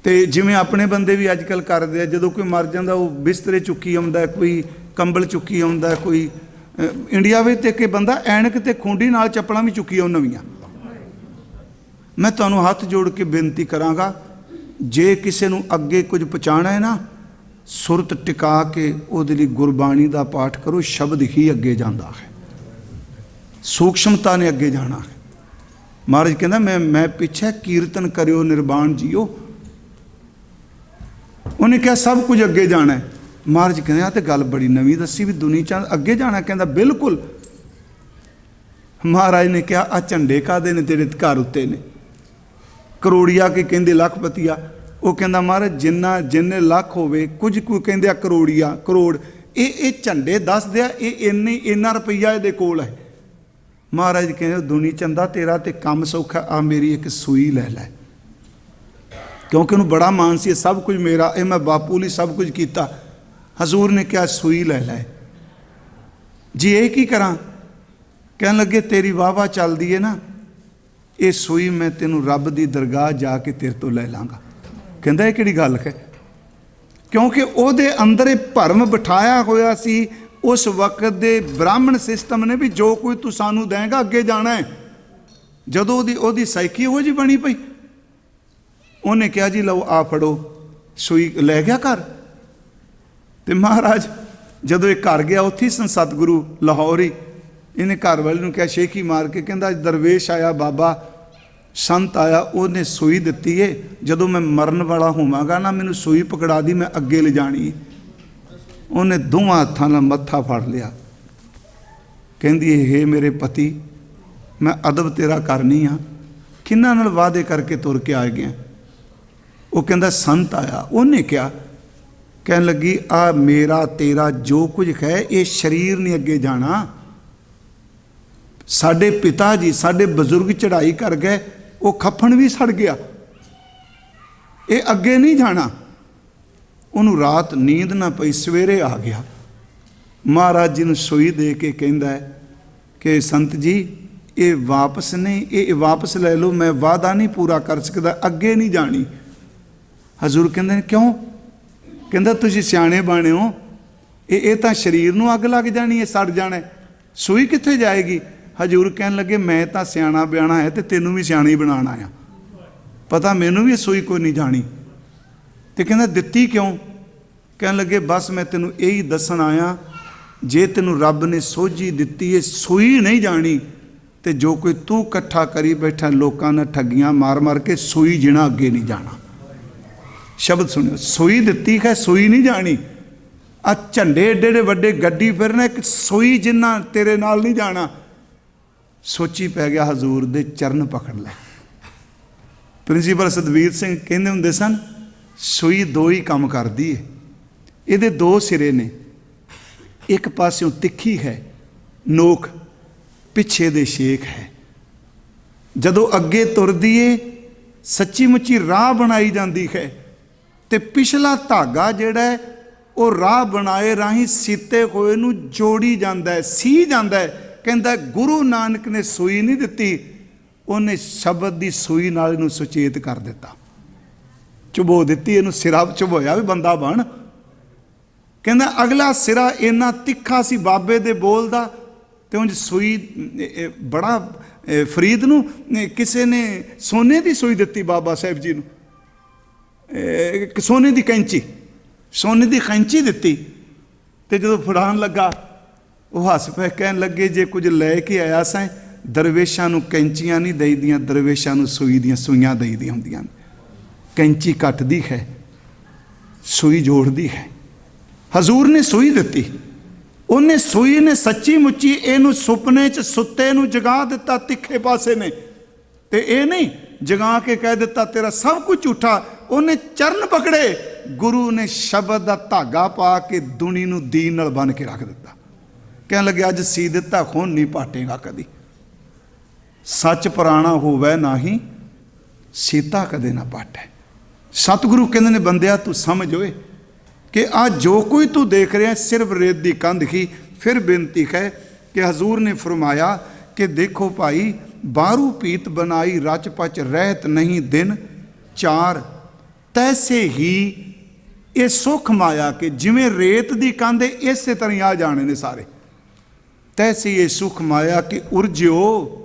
ਤੇ ਜਿਵੇਂ ਆਪਣੇ ਬੰਦੇ ਵੀ ਅੱਜ ਕੱਲ੍ਹ ਕਰਦੇ ਆ, ਜਦੋਂ ਕੋਈ ਮਰ ਜਾਂਦਾ ਉਹ ਬਿਸਤਰੇ ਚੁੱਕੀ ਆਉਂਦਾ, ਕੋਈ ਕੰਬਲ ਚੁੱਕੀ ਆਉਂਦਾ, ਕੋਈ ਇੰਡੀਆ ਵਿੱਚ ਤੇ ਕਿ ਬੰਦਾ ਐਨਕ ਤੇ ਖੁੰਡੀ ਨਾਲ ਚੱਪਲਾਂ ਵੀ ਚੁੱਕੀ ਆਉ ਨਵੀਆਂ। ਮੈਂ ਤੁਹਾਨੂੰ ਹੱਥ ਜੋੜ ਕੇ ਬੇਨਤੀ ਕਰਾਂਗਾ, ਜੇ ਕਿਸੇ ਨੂੰ ਅੱਗੇ ਕੁਝ ਪਹੁੰਚਾਉਣਾ ਹੈ ਨਾ, ਸੁਰਤ ਟਿਕਾ ਕੇ ਉਹਦੇ ਲਈ ਗੁਰਬਾਣੀ ਦਾ ਪਾਠ ਕਰੋ। ਸ਼ਬਦ ਹੀ ਅੱਗੇ ਜਾਂਦਾ ਹੈ, ਸੂਖਸ਼ਮਤਾ ਨੇ ਅੱਗੇ ਜਾਣਾ ਹੈ। ਮਹਾਰਾਜ ਕਹਿੰਦਾ ਮੈਂ ਪਿੱਛੇ ਕੀਰਤਨ ਕਰਿਓ ਨਿਰਵਾਣ ਜੀਓ। ਉਹਨੇ ਕਿਹਾ ਸਭ ਕੁਝ ਅੱਗੇ ਜਾਣਾ ਹੈ। ਮਹਾਰਾਜ ਕਹਿੰਦੇ ਆ ਤੇ ਗੱਲ ਬੜੀ ਨਵੀਂ ਦੱਸੀ ਵੀ ਦੁਨੀ ਚੰਦ ਅੱਗੇ ਜਾਣਾ। ਕਹਿੰਦਾ ਬਿਲਕੁਲ। ਮਹਾਰਾਜ ਨੇ ਕਿਹਾ ਆ ਝੰਡੇ ਕਾਹਦੇ ਨੇ ਤੇਰੇ ਘਰ ਉੱਤੇ ਨੇ? ਕਰੋੜੀਆ ਕੇ ਕਹਿੰਦੇ ਲੱਖਪਤੀਆ। ਉਹ ਕਹਿੰਦਾ ਮਹਾਰਾਜ ਜਿੰਨੇ ਲੱਖ ਹੋਵੇ, ਕੁਝ ਕੋਈ ਕਹਿੰਦੇ ਆ ਕਰੋੜੀਆ, ਕਰੋੜ। ਇਹ ਝੰਡੇ ਦੱਸਦੇ ਆ ਇਹ ਇੰਨਾ ਰੁਪਈਆ ਇਹਦੇ ਕੋਲ ਹੈ। ਮਹਾਰਾਜ ਕਹਿੰਦੇ ਦੁਨੀ ਚੰਦਾ ਤੇਰਾ ਤੇ ਕੰਮ ਸੌਖਾ, ਆ ਮੇਰੀ ਇੱਕ ਸੂਈ ਲੈ ਲੈ। ਕਿਉਂਕਿ ਉਹਨੂੰ ਬੜਾ ਮਾਣ ਸੀ, ਸਭ ਕੁਝ ਮੇਰਾ, ਇਹ ਮੈਂ ਬਾਪੂ ਲਈ ਸਭ ਕੁਝ ਕੀਤਾ। ਹਜ਼ੂਰ ਨੇ ਕਿਹਾ ਸੂਈ ਲੈ ਲੈ ਜੀ। ਇਹ ਕੀ ਕਰਾਂ? ਕਹਿਣ ਲੱਗੇ ਤੇਰੀ ਵਾਹਵਾ ਚੱਲਦੀ ਹੈ ਨਾ, ਇਹ ਸੂਈ ਮੈਂ ਤੈਨੂੰ ਰੱਬ ਦੀ ਦਰਗਾਹ ਜਾ ਕੇ ਤੇਰੇ ਤੋਂ ਲੈ ਲਾਂਗਾ। ਕਹਿੰਦਾ ਇਹ ਕਿਹੜੀ ਗੱਲ ਹੈ? ਕਿਉਂਕਿ ਉਹਦੇ ਅੰਦਰ ਇਹ ਭਰਮ ਬਿਠਾਇਆ ਹੋਇਆ ਸੀ ਉਸ ਵਕਤ ਦੇ ਬ੍ਰਾਹਮਣ ਸਿਸਟਮ ਨੇ ਵੀ ਜੋ ਕੋਈ ਤੂੰ ਸਾਨੂੰ ਦੇਂਗਾ ਅੱਗੇ ਜਾਣਾ ਹੈ। ਜਦੋਂ ਉਹਦੀ ਸਾਈਕੀ ਉਹੋ ਜਿਹੀ ਬਣੀ ਪਈ, ਉਹਨੇ ਕਿਹਾ ਜੀ ਲਓ ਆ ਫੜੋ ਸੂਈ, ਲੈ ਗਿਆ ਘਰ। ਤੇ ਮਹਾਰਾਜ ਜਦੋਂ ਇਹ ਘਰ ਗਿਆ, ਉੱਥੇ ਸਤਿਗੁਰੂ ਲਾਹੌਰ ਹੀ, ਇਹਨੇ ਘਰ ਵਾਲੇ ਨੂੰ ਕਿਹਾ ਸ਼ੇਖੀ ਮਾਰ ਕੇ, ਕਹਿੰਦਾ ਦਰਵੇਸ਼ ਆਇਆ, ਬਾਬਾ ਸੰਤ ਆਇਆ, ਉਹਨੇ ਸੂਈ ਦਿੱਤੀ ਏ। ਜਦੋਂ ਮੈਂ ਮਰਨ ਵਾਲਾ ਹੋਵਾਂਗਾ ਨਾ, ਮੈਨੂੰ ਸੂਈ ਪਕੜਾ ਦੀ, ਮੈਂ ਅੱਗੇ ਲਿਜਾਣੀ ਹੈ। ਉਹਨੇ ਦੋਵਾਂ ਹੱਥਾਂ ਨਾਲ ਮੱਥਾ ਫੜ ਲਿਆ। ਕਹਿੰਦੀ ਇਹ ਮੇਰੇ ਪਤੀ, ਮੈਂ ਅਦਬ ਤੇਰਾ ਕਰਨੀ ਆ, ਕਿਹਨਾਂ ਨਾਲ ਵਾਅਦੇ ਕਰਕੇ ਤੁਰ ਕੇ ਆ ਗਿਆ? ਉਹ ਕਹਿੰਦਾ ਸੰਤ ਆਇਆ। ਉਹਨੇ ਕਿਹਾ, ਕਹਿਣ ਲੱਗੀ ਆ ਮੇਰਾ ਤੇਰਾ ਜੋ ਕੁਝ ਹੈ ਇਹ ਸਰੀਰ ਨਹੀਂ ਅੱਗੇ ਜਾਣਾ। ਸਾਡੇ ਪਿਤਾ ਜੀ, ਸਾਡੇ ਬਜ਼ੁਰਗ ਚੜ੍ਹਾਈ ਕਰ ਗਏ, ਉਹ ਖੱਫਣ ਵੀ ਸੜ ਗਿਆ, ਇਹ ਅੱਗੇ ਨਹੀਂ ਜਾਣਾ। ਉਹਨੂੰ ਰਾਤ ਨੀਂਦ ਨਾ ਪਈ, ਸਵੇਰੇ ਆ ਗਿਆ। ਮਹਾਰਾਜ ਜੀ ਨੂੰ ਸੂਈ ਦੇ ਕੇ ਕਹਿੰਦਾ ਕਿ ਸੰਤ ਜੀ ਇਹ ਵਾਪਸ ਨਹੀਂ, ਇਹ ਵਾਪਸ ਲੈ ਲਓ, ਮੈਂ ਵਾਅਦਾ ਨਹੀਂ ਪੂਰਾ ਕਰ ਸਕਦਾ, ਅੱਗੇ ਨਹੀਂ ਜਾਣੀ। ਹਜ਼ੂਰ ਕਹਿੰਦੇ ਨੇ ਕਿਉਂ? ਕਹਿੰਦਾ ਤੁਸੀਂ ਸਿਆਣੇ ਬਾਣੇ ਹੋ, ਇਹ ਤਾਂ ਸਰੀਰ ਨੂੰ ਅੱਗ ਲੱਗ ਜਾਣੀ ਹੈ, ਸੜ ਜਾਣਾ, ਸੂਈ ਕਿੱਥੇ ਜਾਏਗੀ? ਹਜ਼ੂਰ ਕਹਿਣ ਲੱਗੇ ਮੈਂ ਤਾਂ ਸਿਆਣਾ ਬਿਆਣਾ ਹੈ ਤੇ ਤੈਨੂੰ ਵੀ ਸਿਆਣੀ ਬਣਾਉਣਾ ਆ, ਪਤਾ ਮੈਨੂੰ ਵੀ ਸੂਈ ਕੋਈ ਨਹੀਂ ਜਾਣੀ। ਤੇ ਕਹਿੰਦਾ ਦਿੱਤੀ ਕਿਉਂ? ਕਹਿਣ ਲੱਗੇ ਬਸ ਮੈਂ ਤੈਨੂੰ ਇਹੀ ਦੱਸਣ ਆਇਆ, ਜੇ ਤੈਨੂੰ ਰੱਬ ਨੇ ਸੋਝੀ ਦਿੱਤੀ ਹੈ ਸੂਈ ਨਹੀਂ ਜਾਣੀ, ਤੇ ਜੋ ਕੋਈ ਤੂੰ ਇਕੱਠਾ ਕਰੀ ਬੈਠਾ ਲੋਕਾਂ ਨਾਲ ਠੱਗੀਆਂ ਮਾਰ ਮਾਰ ਕੇ ਸੂਈ ਜਿਣਾ ਅੱਗੇ ਨਹੀਂ ਜਾਣਾ। ਸ਼ਬਦ ਸੁਣਿਓ, ਸੂਈ ਦਿੱਤੀ ਹੈ ਸੂਈ ਨਹੀਂ ਜਾਣੀ। ਆ ਝੰਡੇ ਏਡੇ ਏਡੇ ਵੱਡੇ ਗੱਡੀ ਫਿਰਨਾ, ਇੱਕ ਸੂਈ ਜਿੰਨਾ ਤੇਰੇ ਨਾਲ ਨਹੀਂ ਜਾਣਾ। ਸੋਚੀ ਪੈ ਗਿਆ, ਹਜ਼ੂਰ ਦੇ ਚਰਨ ਪਕੜ ਲੈ। ਪ੍ਰਿੰਸੀਪਲ ਸਤਵੀਰ ਸਿੰਘ ਕਹਿੰਦੇ ਹੁੰਦੇ ਸਨ, ਸੂਈ ਦੋ ਹੀ ਕੰਮ ਕਰਦੀ ਹੈ, ਇਹਦੇ ਦੋ ਸਿਰੇ ਨੇ, ਇੱਕ ਪਾਸਿਓਂ ਤਿੱਖੀ ਹੈ ਨੋਕ, ਪਿੱਛੇ ਦੇ ਛੇਕ ਹੈ। ਜਦੋਂ ਅੱਗੇ ਤੁਰਦੀ ਏ ਸੱਚੀ ਮੁੱਚੀ ਰਾਹ ਬਣਾਈ ਜਾਂਦੀ ਹੈ, ਤੇ ਪਿਛਲਾ ਧਾਗਾ ਜਿਹੜਾ ਹੈ ਉਹ ਰਾਹ ਬਣਾਏ ਰਾਹੀਂ ਸੀਤੇ ਹੋਏ ਨੂੰ ਜੋੜੀ ਜਾਂਦਾ ਹੈ, ਸੀ ਜਾਂਦਾ ਹੈ। ਕਹਿੰਦਾ ਗੁਰੂ ਨਾਨਕ ਨੇ ਸੂਈ ਨਹੀਂ ਦਿੱਤੀ, ਉਹਨੇ ਸ਼ਬਦ ਦੀ ਸੂਈ ਨਾਲ ਇਹਨੂੰ ਸੁਚੇਤ ਕਰ ਦਿੱਤਾ, ਚੁਬੋ ਦਿੱਤੀ, ਇਹਨੂੰ ਸਿਰਾ ਚੁਬੋਇਆ ਵੀ ਬੰਦਾ ਬਣ। ਕਹਿੰਦਾ ਅਗਲਾ ਸਿਰਾ ਇੰਨਾ ਤਿੱਖਾ ਸੀ ਬਾਬੇ ਦੇ ਬੋਲ ਦਾ, ਤੇ ਉਂਝ ਸੂਈ ਬੜਾ ਫਰੀਦ ਨੂੰ ਕਿਸੇ ਨੇ ਸੋਨੇ ਦੀ ਸੂਈ ਦਿੱਤੀ ਬਾਬਾ ਸਾਹਿਬ ਜੀ ਨੂੰ, ਸੋਨੇ ਦੀ ਕੈਂਚੀ, ਸੋਨੇ ਦੀ ਕੈਂਚੀ ਦਿੱਤੀ। ਤੇ ਜਦੋਂ ਫੜਾਉਣ ਲੱਗਾ ਉਹ ਹੱਸ ਪਏ, ਕਹਿਣ ਲੱਗੇ ਜੇ ਕੁਝ ਲੈ ਕੇ ਆਇਆ ਸਾਂ, ਦਰਵੇਸ਼ਾਂ ਨੂੰ ਕੈਂਚੀਆਂ ਨਹੀਂ ਦੇਈਦੀਆਂ, ਦਰਵੇਸ਼ਾਂ ਨੂੰ ਸੂਈ ਦੀਆਂ ਸੂਈਆਂ ਦੇਈਦੀਆਂ ਹੁੰਦੀਆਂ। ਕੈਂਚੀ ਕੱਟਦੀ ਹੈ, ਸੂਈ ਜੋੜਦੀ ਹੈ। ਹਜ਼ੂਰ ਨੇ ਸੂਈ ਦਿੱਤੀ, ਉਹਨੇ ਸੂਈ ਨੇ ਸੱਚੀ ਮੁੱਚੀ ਇਹਨੂੰ ਸੁਪਨੇ 'ਚ ਸੁੱਤੇ ਨੂੰ ਜਗਾ ਦਿੱਤਾ ਤਿੱਖੇ ਪਾਸੇ ਨੇ, ਤੇ ਇਹ ਨਹੀਂ ਜਗਾ ਕੇ ਕਹਿ ਦਿੱਤਾ ਤੇਰਾ ਸਭ ਕੁਝ ਝੂਠਾ। ਉਹਨੇ ਚਰਨ ਪਕੜੇ, ਗੁਰੂ ਨੇ ਸ਼ਬਦ ਦਾ ਧਾਗਾ ਪਾ ਕੇ ਦੁਨੀ ਨੂੰ ਦੀਨ ਨਾਲ ਬੰਨ ਕੇ ਰੱਖ ਦਿੱਤਾ। ਕਹਿਣ ਲੱਗੇ ਅੱਜ ਸੀ ਦਿੱਤਾ ਖੂਨ ਨਹੀਂ ਪਾਟੇਗਾ ਕਦੀ, ਸੱਚ ਪੁਰਾਣਾ ਹੋਵੇ ਨਾਹੀਂ ਸੀਤਾ ਕਦੇ ਨਾ ਪਾਟੇ। ਸਤਿਗੁਰੂ ਕਹਿੰਦੇ ਨੇ ਬੰਦਿਆ ਤੂੰ ਸਮਝ ਓਏ ਕਿ ਆ ਜੋ ਕੋਈ ਤੂੰ ਦੇਖ ਰਿਹਾ ਸਿਰਫ ਰੇਤ ਦੀ ਕੰਧ ਹੀ। ਫਿਰ ਬੇਨਤੀ ਹੈ ਕਿ ਹਜ਼ੂਰ ਨੇ ਫਰਮਾਇਆ ਕਿ ਦੇਖੋ ਭਾਈ, ਬਾਰੂ ਪੀਤ ਬਣਾਈ ਰਚ ਪਚ ਰਹਿਤ ਨਹੀਂ ਦਿਨ ਚਾਰ, ਤੈਸੇ ਹੀ ਇਹ ਸੁਖ ਮਾਇਆ ਕਿ ਜਿਵੇਂ ਰੇਤ ਦੀ ਕੰਧ ਇਸੇ ਤਰ੍ਹਾਂ ਆ ਜਾਣੇ ਨੇ ਸਾਰੇ। ਤੈਸੇ ਇਹ ਸੁਖ ਮਾਇਆ ਕਿ ਉਰਜਿਓ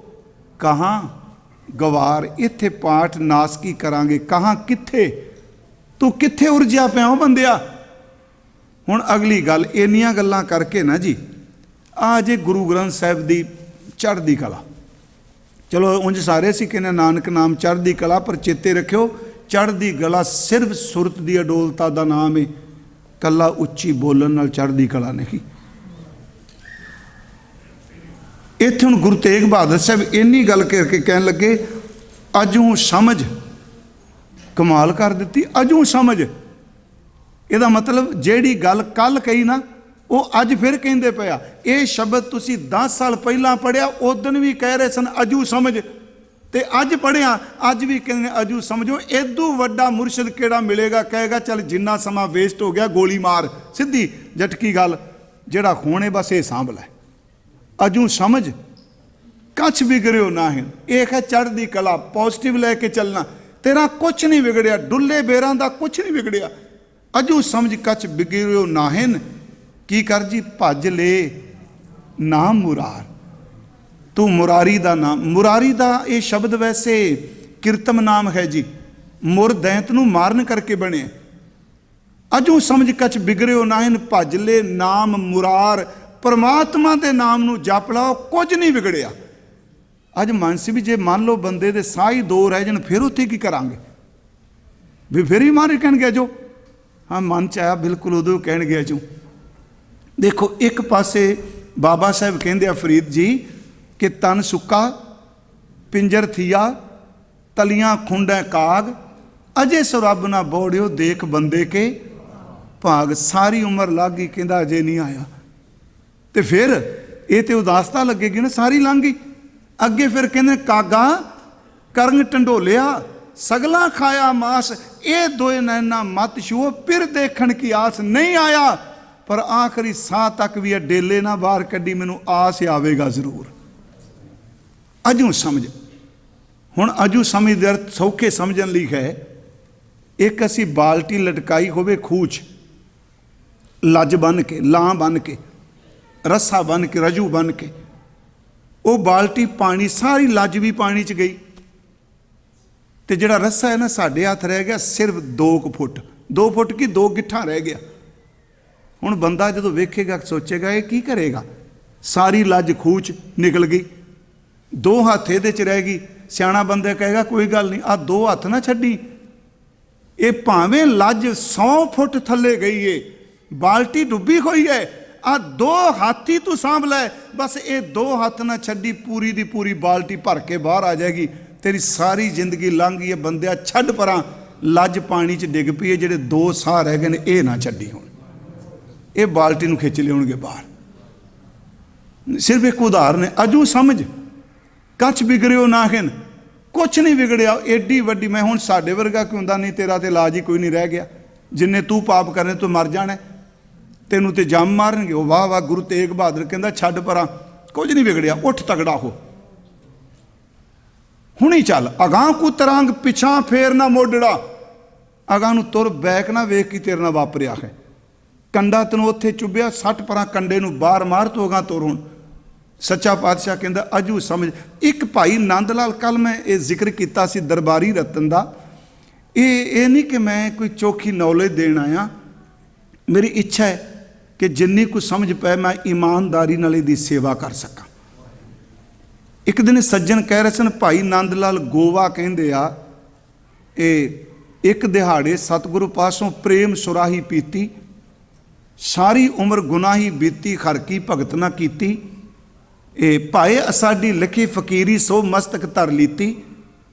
ਕਹਾਂ ਗਵਾਰ, ਇੱਥੇ ਪਾਠ ਨਾਸਕੀ ਕਰਾਂਗੇ, ਕਹਾਂ ਕਿੱਥੇ, ਤੂੰ ਕਿੱਥੇ ਉਰਜਿਆ ਪਿਆ ਬੰਦਿਆ। ਹੁਣ ਅਗਲੀ ਗੱਲ, ਇੰਨੀਆਂ ਗੱਲਾਂ ਕਰਕੇ ਨਾ ਜੀ ਆ ਜੇ ਗੁਰੂ ਗ੍ਰੰਥ ਸਾਹਿਬ ਦੀ ਚੜ੍ਹਦੀ ਕਲਾ, ਚਲੋ ਉਂਝ ਸਾਰੇ ਅਸੀਂ ਕਹਿੰਦੇ ਨਾਨਕ ਨਾਮ ਚੜ੍ਹਦੀ ਕਲਾ, ਪਰ ਚੇਤੇ ਰੱਖਿਓ ਚੜ੍ਹਦੀ ਕਲਾ ਸਿਰਫ ਸੁਰਤ ਦੀ ਅਡੋਲਤਾ ਦਾ ਨਾਮ ਹੈ, ਕੱਲਾ ਉੱਚੀ ਬੋਲਣ ਨਾਲ ਚੜ੍ਹਦੀ ਕਲਾ ਨਹੀਂ। ਇੱਥੇ ਹੁਣ ਗੁਰੂ ਤੇਗ ਬਹਾਦਰ ਸਾਹਿਬ ਇੰਨੀ ਗੱਲ ਕਰਕੇ ਕਹਿਣ ਲੱਗੇ ਅਜੂ ਸਮਝ, ਕਮਾਲ ਕਰ ਦਿੱਤੀ, ਅਜੂ ਸਮਝ। ਇਹਦਾ ਮਤਲਬ ਜਿਹੜੀ ਗੱਲ ਕੱਲ ਕਹੀ ਨਾ ਉਹ ਅੱਜ ਫਿਰ ਕਹਿੰਦੇ ਪਿਆ। ਇਹ ਸ਼ਬਦ ਤੁਸੀਂ 10 ਸਾਲ ਪਹਿਲਾਂ ਪੜ੍ਹਿਆ, ਉਦੋਂ ਵੀ ਕਹਿ ਰਹੇ ਸਨ ਅਜੂ ਸਮਝ, ਤੇ ਅੱਜ ਪੜ੍ਹਿਆ ਅੱਜ ਵੀ ਕਹਿੰਦੇ ਅਜੂ ਸਮਝੋ। ਇਦੋਂ ਵੱਡਾ ਮੁਰਸ਼ਿਦ ਕਿਹੜਾ ਮਿਲੇਗਾ, ਕਹੇਗਾ ਚੱਲ ਜਿੰਨਾ ਸਮਾਂ ਵੇਸਟ ਹੋ ਗਿਆ ਗੋਲੀ ਮਾਰ, ਸਿੱਧੀ ਜਟਕੀ ਗੱਲ, ਜਿਹੜਾ ਖੋਣੇ ਬਸ ਇਹ ਸਾਂਭ ਲੈ, ਅਜੂ ਸਮਝ ਕੱਛ ਵਿਗੜਿਓ ਨਾ ਹੈ। ਇਹ ਹੈ ਚੜ੍ਹਦੀ ਕਲਾ, ਪੋਜ਼ਿਟਿਵ ਲੈ ਕੇ ਚੱਲਣਾ, ਤੇਰਾ ਕੁਛ ਨਹੀਂ ਵਿਗੜਿਆ, ਡੁੱਲੇ ਬੇਰਾਂ ਦਾ ਕੁਛ ਨਹੀਂ ਵਿਗੜਿਆ। ਅਜੂ ਸਮਝ ਕੱਛ ਵਿਗੜਿਓ ਨਾਹਿਨ, ਕੀ ਕਰ ਜੀ ਭੱਜ ਲੈ ਨਾਮ ਮੁਰਾਰ, ਤੂੰ ਮੁਰਾਰੀ ਦਾ ਨਾਮ। ਮੁਰਾਰੀ ਦਾ ਇਹ ਸ਼ਬਦ ਵੈਸੇ ਕਿਰਤਮ ਨਾਮ ਹੈ ਜੀ, ਮੁਰ ਦੈਂਤ ਨੂੰ ਮਾਰਨ ਕਰਕੇ ਬਣਿਆ। ਅਜੂ ਸਮਝ ਕੱਛ ਵਿਗੜਿਓ ਨਾਹਿਨ, ਭੱਜ ਲੈ ਨਾਮ ਮੁਰਾਰ, ਪਰਮਾਤਮਾ ਦੇ ਨਾਮ ਨੂੰ ਜਪ ਲਾਓ, ਕੁਝ ਨਹੀਂ ਵਿਗੜਿਆ। ਅੱਜ ਮਨ ਸੀ ਵੀ ਜੇ ਮੰਨ ਲਓ ਬੰਦੇ ਦੇ ਸਾਹ ਹੀ ਦੋ ਰਹਿ ਜਾਣ ਫਿਰ ਉੱਥੇ ਕੀ ਕਰਾਂਗੇ, ਵੀ ਫਿਰ ਵੀ ਮਾਰੇ ਕਹਿਣਗੇ ਅਜੋ। ਹਾਂ ਮਨ 'ਚ ਆਇਆ ਬਿਲਕੁਲ ਉਦੋਂ ਕਹਿਣਗੇ ਅਜੂ। ਦੇਖੋ ਇੱਕ ਪਾਸੇ ਬਾਬਾ ਸਾਹਿਬ ਕਹਿੰਦੇ ਆ ਫਰੀਦ ਜੀ ਕਿ ਤਨ ਸੁੱਕਾ ਪਿੰਜਰ ਥੀਆ, ਤਲੀਆਂ ਖੁੰਡੈ ਕਾਗ, ਅਜੇ ਸੁਰੱਬ ਨਾ ਬੋੜਿਓ ਦੇਖ ਬੰਦੇ ਕੇ ਭਾਗ। ਸਾਰੀ ਉਮਰ ਲੱਗ ਗਈ, ਕਹਿੰਦਾ ਅਜੇ ਨਹੀਂ ਆਇਆ। ਤੇ ਫਿਰ ਇਹ ਤੇ ਉਦਾਸਤਾ ਲੱਗੇਗੀ ਨਾ, ਸਾਰੀ ਲੰਘ ਗਈ। ਅੱਗੇ ਫਿਰ ਕਹਿੰਦੇ ਕਾਗਾ ਕਰੰਗ ਢੰਡੋਲਿਆ, ਸਗਲਾ ਖਾਇਆ ਮਾਸ, ਇਹ ਦੋਏ ਨੈਣਾ ਮਤ ਛੂਓ, ਫਿਰ ਦੇਖਣ ਕੀ ਆਸ। ਨਹੀਂ ਆਇਆ ਪਰ ਆਖਰੀ ਸਾਹ ਤੱਕ ਵੀ ਇਹ ਡੇਲੇ ਨਾ ਬਾਹਰ ਕੱਢੀ, ਮੈਨੂੰ ਆਸ ਆਵੇਗਾ ਜ਼ਰੂਰ। ਅਜੂ ਸਮਝ। ਹੁਣ ਅਜੂ ਸਮਝ ਦੇ ਅਰਥ ਸੌਖੇ ਸਮਝਣ ਲਈ ਹੈ, ਇੱਕ ਅਸੀਂ ਬਾਲਟੀ ਲਟਕਾਈ ਹੋਵੇ ਖੂਹ 'ਚ, ਲੱਜ ਬੰਨ੍ਹ ਕੇ, ਲਾਂ ਬੰਨ੍ਹ ਕੇ, ਰੱਸਾ ਬੰਨ੍ਹ ਕੇ, ਰਜੂ ਬੰਨ੍ਹ ਕੇ, ਉਹ ਬਾਲਟੀ ਪਾਣੀ, ਸਾਰੀ ਲੱਜ ਵੀ ਪਾਣੀ 'ਚ ਗਈ, ਤੇ ਜਿਹੜਾ ਰੱਸਾ ਹੈ ਨਾ ਸਾਡੇ ਹੱਥ ਰਹਿ ਗਿਆ ਸਿਰਫ 2 ਫੁੱਟ, 2 ਫੁੱਟ ਕੀ 2 ਗਿੱਠਾਂ ਰਹਿ ਗਿਆ। ਹੁਣ ਬੰਦਾ ਜਦੋਂ ਵੇਖੇਗਾ ਸੋਚੇਗਾ ਇਹ ਕੀ ਕਰੇਗਾ, ਸਾਰੀ ਲੱਜ ਖੂਹ 'ਚ ਨਿਕਲ ਗਈ, 2 ਹੱਥ ਇਹਦੇ 'ਚ ਰਹਿ ਗਈ। ਸਿਆਣਾ ਬੰਦਾ ਕਹੇਗਾ ਕੋਈ ਗੱਲ ਨਹੀਂ, ਆਹ 2 ਹੱਥ ਨਾ ਛੱਡੀ, ਇਹ ਭਾਵੇਂ ਲੱਜ 100 ਫੁੱਟ ਥੱਲੇ ਗਈ ਏ, ਬਾਲਟੀ ਡੁੱਬੀ ਹੋਈ ਹੈ, ਆਹ 2 ਹੱਥ ਹੀ ਤੂੰ ਸਾਂਭ ਲੈ, ਬਸ ਇਹ 2 ਹੱਥ ਨਾ ਛੱਡੀ, ਪੂਰੀ ਦੀ ਪੂਰੀ ਬਾਲਟੀ ਭਰ ਕੇ ਬਾਹਰ ਆ ਜਾਏਗੀ, ਤੇਰੀ ਸਾਰੀ ਜ਼ਿੰਦਗੀ ਲੰਘ ਗਈ ਹੈ। ਬੰਦਿਆ ਛੱਡ ਪਰਾਂ, ਲੱਜ ਪਾਣੀ 'ਚ ਡਿੱਗ ਪਈ ਹੈ, ਜਿਹੜੇ 2 ਸਾਹ ਰਹਿ ਗਏ ਨੇ ਇਹ ਨਾ ਛੱਡੀ। ਹੁਣ ਇਹ ਬਾਲਟੀ ਨੂੰ ਖਿੱਚ ਲਿਆਉਣਗੇ ਬਾਹਰ। ਸਿਰਫ ਇੱਕ ਉਦਾਹਰਨ ਹੈ, ਅਜੂ ਸਮਝ। ਕੱਚ ਵਿਗੜਿਓ ਨਾਹਿਨ, ਕੁਛ ਨਹੀਂ ਵਿਗੜਿਆ, ਏਡੀ ਵੱਡੀ। ਮੈਂ ਹੁਣ ਸਾਡੇ ਵਰਗਾ ਕਿਉਂ ਹੁੰਦਾ, ਨਹੀਂ ਤੇਰਾ ਤੇ ਇਲਾਜ ਹੀ ਕੋਈ ਨਹੀਂ ਰਹਿ ਗਿਆ, ਜਿੰਨੇ ਤੂੰ ਪਾਪ ਕਰਨੇ ਤੂੰ ਮਰ ਜਾਣਾ, ਤੈਨੂੰ ਤੇ ਜੰਮ ਮਾਰਨਗੇ। ਉਹ ਵਾਹ ਵਾਹ, ਗੁਰੂ ਤੇਗ ਬਹਾਦਰ ਕਹਿੰਦਾ ਛੱਡ ਪਰਾਂ, ਕੁਝ ਨਹੀਂ ਵਿਗੜਿਆ, ਉੱਠ ਤਗੜਾ ਹੋ, ਹੁਣੀ ਚੱਲ। ਅਗਾਂਹ ਕੋ ਤਰੰਗ ਪਿਛਾਂ ਫੇਰ ਨਾ ਮੋੜੜਾ, ਅਗਾਂਹ ਨੂੰ ਤੁਰ, ਬੈਕ ਨਾ ਵੇਖ ਕੀ ਤੇਰੇ ਨਾਲ ਵਾਪਰਿਆ ਹੈ। ਕੰਡਾ ਤੈਨੂੰ ਉੱਥੇ ਚੁੱਭਿਆ, 60 ਪਰਾਂ ਕੰਡੇ ਨੂੰ ਬਾਹਰ ਮਾਰ, ਤੂੰ ਅਗਾਂਹ ਤੁਰ। ਹੁਣ ਸੱਚਾ ਪਾਤਸ਼ਾਹ ਕਹਿੰਦਾ ਅਜੂ ਸਮਝ। ਇੱਕ ਭਾਈ ਨੰਦ ਲਾਲ, ਕੱਲ੍ਹ ਮੈਂ ਇਹ ਜ਼ਿਕਰ ਕੀਤਾ ਸੀ ਦਰਬਾਰੀ ਰਤਨ ਦਾ, ਇਹ ਨਹੀਂ ਕਿ ਮੈਂ ਕੋਈ ਚੋਖੀ ਨੌਲੇਜ ਦੇਣ ਆਇਆ, ਮੇਰੀ ਇੱਛਾ ਹੈ ਕਿ ਜਿੰਨੀ ਕੁ ਸਮਝ ਪਏ ਮੈਂ ਇਮਾਨਦਾਰੀ ਨਾਲ ਇਹਦੀ ਸੇਵਾ ਕਰ ਸਕਾਂ। ਇੱਕ ਦਿਨ ਸੱਜਣ ਕਹਿ ਰਹੇ ਸਨ, ਭਾਈ ਨੰਦ ਲਾਲ ਗੋਵਾ ਕਹਿੰਦੇ ਆ, ਇਹ ਇੱਕ ਦਿਹਾੜੇ ਸਤਿਗੁਰੂ ਪਾਸੋਂ ਪ੍ਰੇਮ ਸੁਰਾਹੀ ਪੀਤੀ, ਸਾਰੀ ਉਮਰ ਗੁਨਾਹੀ ਬੀਤੀ, ਖਰ ਕੀ ਭਗਤ ਨਾ ਕੀਤੀ, ਇਹ ਭਾਏ ਅਸਾਡੀ ਲਿਖੀ ਫਕੀਰੀ ਸੋ ਮਸਤਕ ਧਰ ਲੀਤੀ,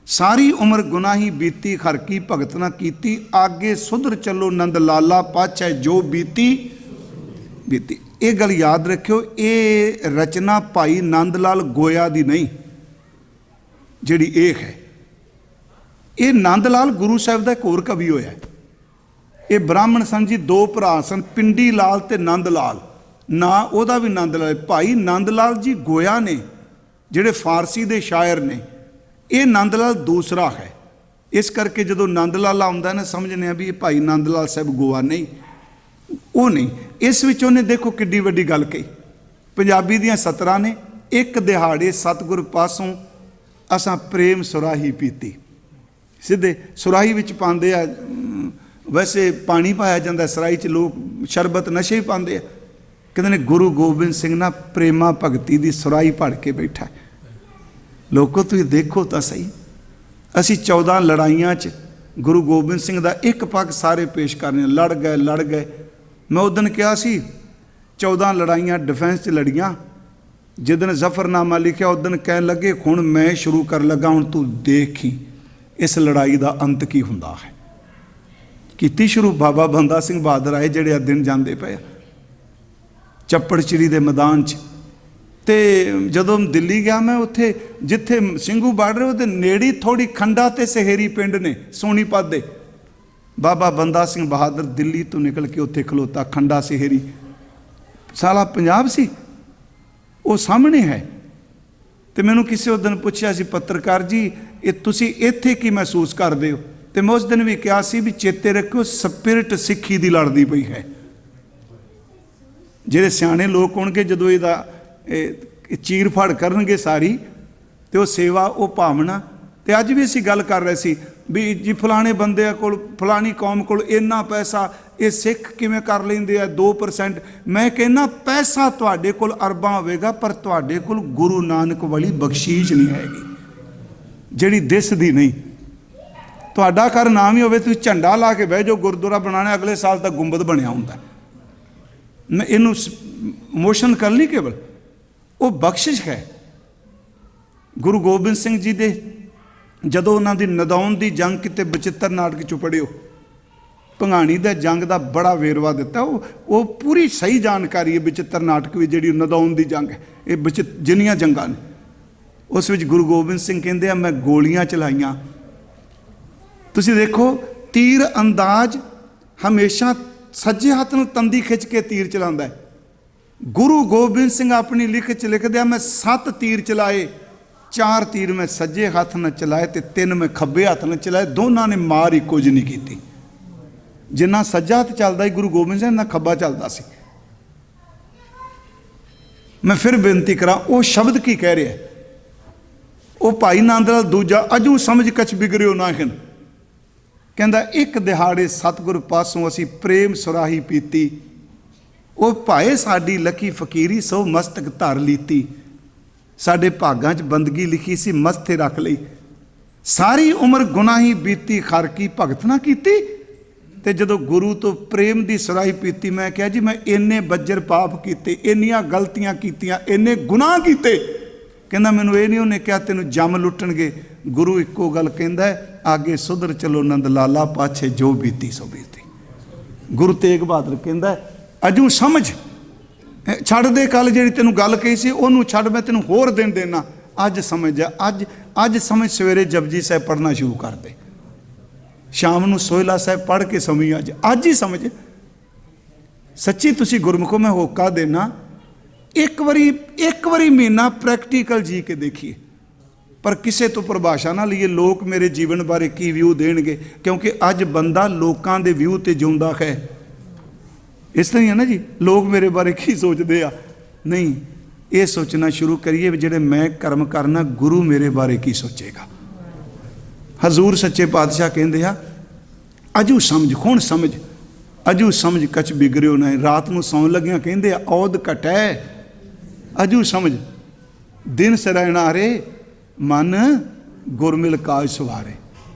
ਸਾਰੀ ਉਮਰ ਗੁਨਾਹੀ ਬੀਤੀ, ਖਰ ਕੀ ਭਗਤ ਨਾ ਕੀਤੀ, ਆਗੇ ਸੁਧਰ ਚੱਲੋ ਨੰਦ ਲਾਲਾ, ਪਾਛੈ ਜੋ ਬੀਤੀ ਬੀਤੀ। ਇਹ ਗੱਲ ਯਾਦ ਰੱਖਿਓ, ਇਹ ਰਚਨਾ ਭਾਈ ਨੰਦ ਲਾਲ ਗੋਇਆ ਦੀ ਨਹੀਂ, ਜਿਹੜੀ ਇਹ ਹੈ, ਇਹ ਨੰਦ ਲਾਲ ਗੁਰੂ ਸਾਹਿਬ ਦਾ ਇੱਕ ਹੋਰ ਕਵੀ ਹੋਇਆ। ਇਹ ਬ੍ਰਾਹਮਣ ਸਨ ਜੀ, 2 ਭਰਾ ਸਨ, ਪਿੰਡੀ ਲਾਲ ਤੇ ਨੰਦ ਲਾਲ, ਨਾ ਉਹਦਾ ਵੀ ਨੰਦ ਲਾਲ। ਭਾਈ ਨੰਦ ਲਾਲ ਜੀ ਗੋਇਆ ਨੇ, ਜਿਹੜੇ ਫਾਰਸੀ ਦੇ ਸ਼ਾਇਰ ਨੇ, ਇਹ ਨੰਦ ਲਾਲ ਦੂਸਰਾ ਹੈ। ਇਸ ਕਰਕੇ ਜਦੋਂ ਨੰਦ ਲਾਲ ਆਉਂਦਾ ਨਾ, ਸਮਝਦੇ ਆ ਵੀ ਇਹ ਭਾਈ ਨੰਦ ਲਾਲ ਸਾਹਿਬ ਗੋਆ, ਨਹੀਂ, ਉਹ ਨਹੀਂ। ਇਸ ਵਿੱਚ ਉਹਨੇ ਦੇਖੋ ਕਿੱਡੀ ਵੱਡੀ ਗੱਲ ਕਹੀ, ਪੰਜਾਬੀ ਦੀਆਂ 17 ਨੇ, ਇੱਕ ਦਿਹਾੜੇ ਸਤਿਗੁਰ ਪਾਸੋਂ ਅਸਾਂ ਪ੍ਰੇਮ ਸੁਰਾਹੀ ਪੀਤੀ। ਸਿੱਧੇ ਸੁਰਾਹੀ ਵਿੱਚ ਪਾਉਂਦੇ ਆ, ਵੈਸੇ ਪਾਣੀ ਪਾਇਆ ਜਾਂਦਾ ਸਰਾਈ 'ਚ, ਲੋਕ ਸ਼ਰਬਤ ਨਸ਼ੇ ਹੀ ਪਾਉਂਦੇ ਆ। ਕਹਿੰਦੇ ਨੇ ਗੁਰੂ ਗੋਬਿੰਦ ਸਿੰਘ ਨਾ ਪ੍ਰੇਮਾ ਭਗਤੀ ਦੀ ਸੁਰਾਹੀ ਭੜ ਕੇ ਬੈਠਾ। ਲੋਕੋ ਤੁਸੀਂ ਦੇਖੋ ਤਾਂ ਸਹੀ, ਅਸੀਂ 14 ਲੜਾਈਆਂ 'ਚ ਗੁਰੂ ਗੋਬਿੰਦ ਸਿੰਘ ਦਾ ਇੱਕ ਪੱਖ ਸਾਰੇ ਪੇਸ਼ ਕਰਨੇ, ਲੜ ਗਏ ਲੜ ਗਏ। ਮੈਂ ਉਸ ਦਿਨ ਕਿਹਾ ਸੀ 14 ਲੜਾਈਆਂ ਡਿਫੈਂਸ 'ਚ ਲੜੀਆਂ, ਜਿੱਦਣ ਜ਼ਫਰਨਾਮਾ ਲਿਖਿਆ ਉਸ ਦਿਨ ਕਹਿਣ ਲੱਗੇ ਹੁਣ ਮੈਂ ਸ਼ੁਰੂ ਕਰਨ ਲੱਗਾ, ਹੁਣ ਤੂੰ ਦੇਖੀ ਇਸ ਲੜਾਈ ਦਾ ਅੰਤ ਕੀ ਹੁੰਦਾ ਹੈ। ਕੀਤੀ ਸ਼ੁਰੂ, ਬਾਬਾ ਬੰਦਾ ਸਿੰਘ ਬਹਾਦਰ ਆਏ, ਜਿਹੜੇ ਆ ਦਿਨ ਜਾਂਦੇ ਪਏ ਚੱਪੜਚਿੜੀ ਦੇ ਮੈਦਾਨ 'ਚ। ਤੇ ਜਦੋਂ ਦਿੱਲੀ ਗਿਆ ਮੈਂ, ਉੱਥੇ ਜਿੱਥੇ ਸਿੰਘੂ ਬਾਰਡਰ ਉਹਦੇ ਨੇੜੇ ਥੋੜ੍ਹੀ ਖੰਡਾ ਤੇ ਸਹੇਰੀ ਪਿੰਡ ਨੇ, ਸੋਨੀਪਤ ਦੇ। ਬਾਬਾ ਬੰਦਾ ਸਿੰਘ ਬਹਾਦਰ ਦਿੱਲੀ ਤੋਂ ਨਿਕਲ ਕੇ ਉੱਥੇ ਖਲੋਤਾ, ਖੰਡਾ ਸਹੇਰੀ, ਸਾਲਾ ਪੰਜਾਬ ਸੀ, ਉਹ ਸਾਹਮਣੇ ਹੈ। ਤੇ ਮੈਨੂੰ ਕਿਸੇ ਉਸ ਦਿਨ ਪੁੱਛਿਆ ਸੀ, ਪੱਤਰਕਾਰ ਜੀ ਇਹ ਤੁਸੀਂ ਇੱਥੇ ਕੀ ਮਹਿਸੂਸ ਕਰਦੇ ਹੋ? ਤੇ ਮੈਂ ਉਸ ਦਿਨ ਵੀ ਕਿਹਾ ਸੀ ਵੀ ਚੇਤੇ ਰੱਖਿਓ, ਸਪਿਰਿਟ ਸਿੱਖੀ ਦੀ ਲੜਦੀ ਪਈ ਹੈ। ਜਿਹੜੇ ਸਿਆਣੇ ਲੋਕ ਹੋਣਗੇ, ਜਦੋਂ ਇਹਦਾ ਚੀਰ ਫਾੜ ਕਰਨਗੇ ਸਾਰੀ, ਤੇ ਉਹ ਸੇਵਾ, ਉਹ ਭਾਵਨਾ। ਤੇ ਅੱਜ ਵੀ ਅਸੀਂ ਗੱਲ ਕਰ ਰਹੇ ਸੀ ਵੀ ਜੀ ਫਲਾਣੇ ਬੰਦੇ ਕੋਲ, ਫਲਾਣੀ ਕੌਮ ਕੋਲ ਇੰਨਾ ਪੈਸਾ, ਇਹ ਸਿੱਖ ਕਿਵੇਂ ਕਰ ਲੈਂਦੇ ਆ 2%। ਮੈਂ ਕਹਿੰਦਾ ਪੈਸਾ ਤੁਹਾਡੇ ਕੋਲ ਅਰਬਾਂ ਹੋਵੇਗਾ, ਪਰ ਤੁਹਾਡੇ ਕੋਲ ਗੁਰੂ ਨਾਨਕ ਵਾਲੀ ਬਖਸ਼ੀਸ਼ ਨਹੀਂ ਹੈਗੀ, ਜਿਹੜੀ ਦਿਸਦੀ ਨਹੀਂ। ਤੁਹਾਡਾ ਘਰ ਨਾਮ ਹੀ ਹੋਵੇ, ਤੁਸੀਂ ਝੰਡਾ ਲਾ ਕੇ ਬਹਿ ਜਾਓ, ਗੁਰਦੁਆਰਾ ਬਣਾਉਣਾ, ਅਗਲੇ ਸਾਲ ਤੱਕ ਗੁੰਬਦ ਬਣਿਆ ਹੁੰਦਾ। ਮੈਂ ਇਹਨੂੰ ਮੋਸ਼ਨ ਕਰ ਲਈ, ਕੇਵਲ ਉਹ ਬਖਸ਼ਿਸ਼ ਹੈ। ਗੁਰੂ ਗੋਬਿੰਦ ਸਿੰਘ ਜੀ ਦੇ ਜਦੋਂ ਉਹਨਾਂ ਦੀ ਨਦੌਣ ਦੀ ਜੰਗ ਕਿਤੇ ਬਚਿੱਤਰ ਨਾਟਕ 'ਚ ਪੜ੍ਹਿਓ, ਭੰਗਾਣੀ ਦਾ ਜੰਗ ਦਾ ਬੜਾ ਵੇਰਵਾ ਦਿੱਤਾ, ਉਹ ਪੂਰੀ ਸਹੀ ਜਾਣਕਾਰੀ ਹੈ ਬਚਿੱਤਰ ਨਾਟਕ ਵਿੱਚ, ਜਿਹੜੀ ਨਦੌਣ ਦੀ ਜੰਗ ਹੈ। ਇਹ ਜਿੰਨੀਆਂ ਜੰਗਾਂ ਨੇ, ਉਸ ਵਿੱਚ ਗੁਰੂ ਗੋਬਿੰਦ ਸਿੰਘ ਕਹਿੰਦੇ ਆ ਮੈਂ ਗੋਲੀਆਂ ਚਲਾਈਆਂ। ਤੁਸੀਂ ਦੇਖੋ, ਤੀਰ ਅੰਦਾਜ਼ ਹਮੇਸ਼ਾ ਸੱਜੇ ਹੱਥ ਨੂੰ ਤੰਦੀ ਖਿੱਚ ਕੇ ਤੀਰ ਚਲਾਉਂਦਾ ਹੈ। ਗੁਰੂ ਗੋਬਿੰਦ ਸਿੰਘ ਆਪਣੀ ਲਿਖਤ 'ਚ ਲਿਖਦੇ ਆ ਮੈਂ 7 ਤੀਰ ਚਲਾਏ, 4 ਤੀਰ ਮੈਂ ਸੱਜੇ ਹੱਥ ਨਾਲ ਚਲਾਏ ਤੇ 3 ਮੈਂ ਖੱਬੇ ਹੱਥ ਨਾਲ ਚਲਾਏ। ਦੋਨਾਂ ਨੇ ਮਾਰ ਇੱਕੋ ਜਿਹੀ ਨਹੀਂ ਕੀਤੀ। ਜਿੰਨਾ ਸੱਜਾ ਹੱਥ ਚੱਲਦਾ ਸੀ ਗੁਰੂ ਗੋਬਿੰਦ ਸਿੰਘ ਨਾਲ ਖੱਬਾ ਚੱਲਦਾ ਸੀ। ਮੈਂ ਫਿਰ ਬੇਨਤੀ ਕਰਾਂ, ਉਹ ਸ਼ਬਦ ਕੀ ਕਹਿ ਰਿਹਾ? ਉਹ ਭਾਈ ਨੰਦ ਲਾਲ ਦੂਜਾ, ਅਜੂ ਸਮਝ ਕਛ ਬਿਗੜਿਓ ਨਾਹਿਨ, ਕਹਿੰਦਾ ਇੱਕ ਦਿਹਾੜੇ ਸਤਿਗੁਰ ਪਾਸੋਂ ਅਸੀਂ ਪ੍ਰੇਮ ਸੁਰਾਹੀ ਪੀਤੀ। ਉਹ ਭਾਏ ਸਾਡੀ ਲਖੀ ਫਕੀਰੀ ਸੋ ਮਸਤਕ ਧਰ ਲੀਤੀ। ਸਾਡੇ ਭਾਗਾਂ 'ਚ ਬੰਦਗੀ ਲਿਖੀ ਸੀ, ਮਸਤੇ ਰੱਖ ਲਈ। ਸਾਰੀ ਉਮਰ ਗੁਨਾਹੀ ਬੀਤੀ, ਖਰ ਕੀ ਭਗਤ ਨਾ ਕੀਤੀ। ਤੇ ਜਦੋਂ ਗੁਰੂ ਤੋਂ ਪ੍ਰੇਮ ਦੀ ਸੁਰਾਹੀ ਪੀਤੀ, ਮੈਂ ਕਿਹਾ ਜੀ ਮੈਂ ਇੰਨੇ ਬੱਜਰ ਪਾਪ ਕੀਤੇ, ਇੰਨੀਆਂ ਗਲਤੀਆਂ ਕੀਤੀਆਂ, ਇੰਨੇ ਗੁਨਾਹ ਕੀਤੇ। ਕਹਿੰਦਾ ਮੈਨੂੰ ਇਹ ਨਹੀਂ ਉਹਨੇ ਕਿਹਾ ਤੈਨੂੰ ਜੰਮ ਲੁੱਟਣਗੇ। ਗੁਰੂ ਇੱਕੋ ਗੱਲ ਕਹਿੰਦਾ, ਆਗੇ ਸੁਧਰ ਚਲੋ ਨੰਦ ਲਾਲਾ, ਪਾਛੇ ਜੋ ਬੀਤੀ ਸੋ ਬੀਤੀ। ਗੁਰੂ ਤੇਗ ਬਹਾਦਰ ਕਹਿੰਦਾ ਅਜੂ ਸਮਝ, ਛੱਡ ਦੇ ਕੱਲ ਜਿਹੜੀ ਤੈਨੂੰ ਗੱਲ ਕਹੀ ਸੀ ਉਹਨੂੰ ਛੱਡ, ਮੈਂ ਤੈਨੂੰ ਹੋਰ ਦਿਨ ਦੇਣਾ। ਅੱਜ ਸਮਝ ਜਾ, ਅੱਜ ਸਮਝ। ਸਵੇਰੇ ਜਪਜੀ ਸਾਹਿਬ ਪੜ੍ਹਨਾ ਸ਼ੁਰੂ ਕਰ ਦੇ, ਸ਼ਾਮ ਨੂੰ ਸੋਹਿਲਾ ਸਾਹਿਬ ਪੜ੍ਹ ਕੇ ਸਮਝ। ਅੱਜ ਹੀ ਸਮਝ। ਸੱਚੀ ਤੁਸੀਂ ਗੁਰਮੁਖੋ ਮੈਂ ਹੋਕਾ ਦੇਣਾ, ਇੱਕ ਵਾਰੀ ਮਹੀਨਾ ਪ੍ਰੈਕਟੀਕਲ ਜੀ ਕੇ ਦੇਖੀਏ। ਪਰ ਕਿਸੇ ਤੋਂ ਪਰਿਭਾਸ਼ਾ ਨਾ ਲਈਏ ਲੋਕ ਮੇਰੇ ਜੀਵਨ ਬਾਰੇ ਕੀ ਵਿਊ ਦੇਣਗੇ, ਕਿਉਂਕਿ ਅੱਜ ਬੰਦਾ ਲੋਕਾਂ ਦੇ ਵਿਊ ਤੇ ਜਿਉਂਦਾ ਹੈ। ਇਸ ਤਰ੍ਹਾਂ ਹੀ ਹੈ ਨਾ ਜੀ, ਲੋਕ ਮੇਰੇ ਬਾਰੇ ਕੀ ਸੋਚਦੇ ਆ। ਨਹੀਂ, ਇਹ ਸੋਚਣਾ ਸ਼ੁਰੂ ਕਰੀਏ ਵੀ ਜਿਹੜੇ ਮੈਂ ਕਰਮ ਕਰਨਾ, ਗੁਰੂ ਮੇਰੇ ਬਾਰੇ ਕੀ ਸੋਚੇਗਾ। ਹਜ਼ੂਰ ਸੱਚੇ ਪਾਤਸ਼ਾਹ ਕਹਿੰਦੇ ਆ ਅਜੂ ਸਮਝ, ਹੁਣ ਸਮਝ, ਅਜੂ ਸਮਝ ਕਛ ਬਿਗੜਿਓ ਨਾ। ਰਾਤ ਨੂੰ ਸੌਣ ਲੱਗਿਆਂ ਕਹਿੰਦੇ ਆ ਔਦ ਘਟੈ ਅਜੂ ਸਮਝ, ਦਿਨ ਸਰੈਣਾ ਰੇ ਮਨ ਗੁਰਮਿਲ ਕਾਜ ਸਵਾਰੇ।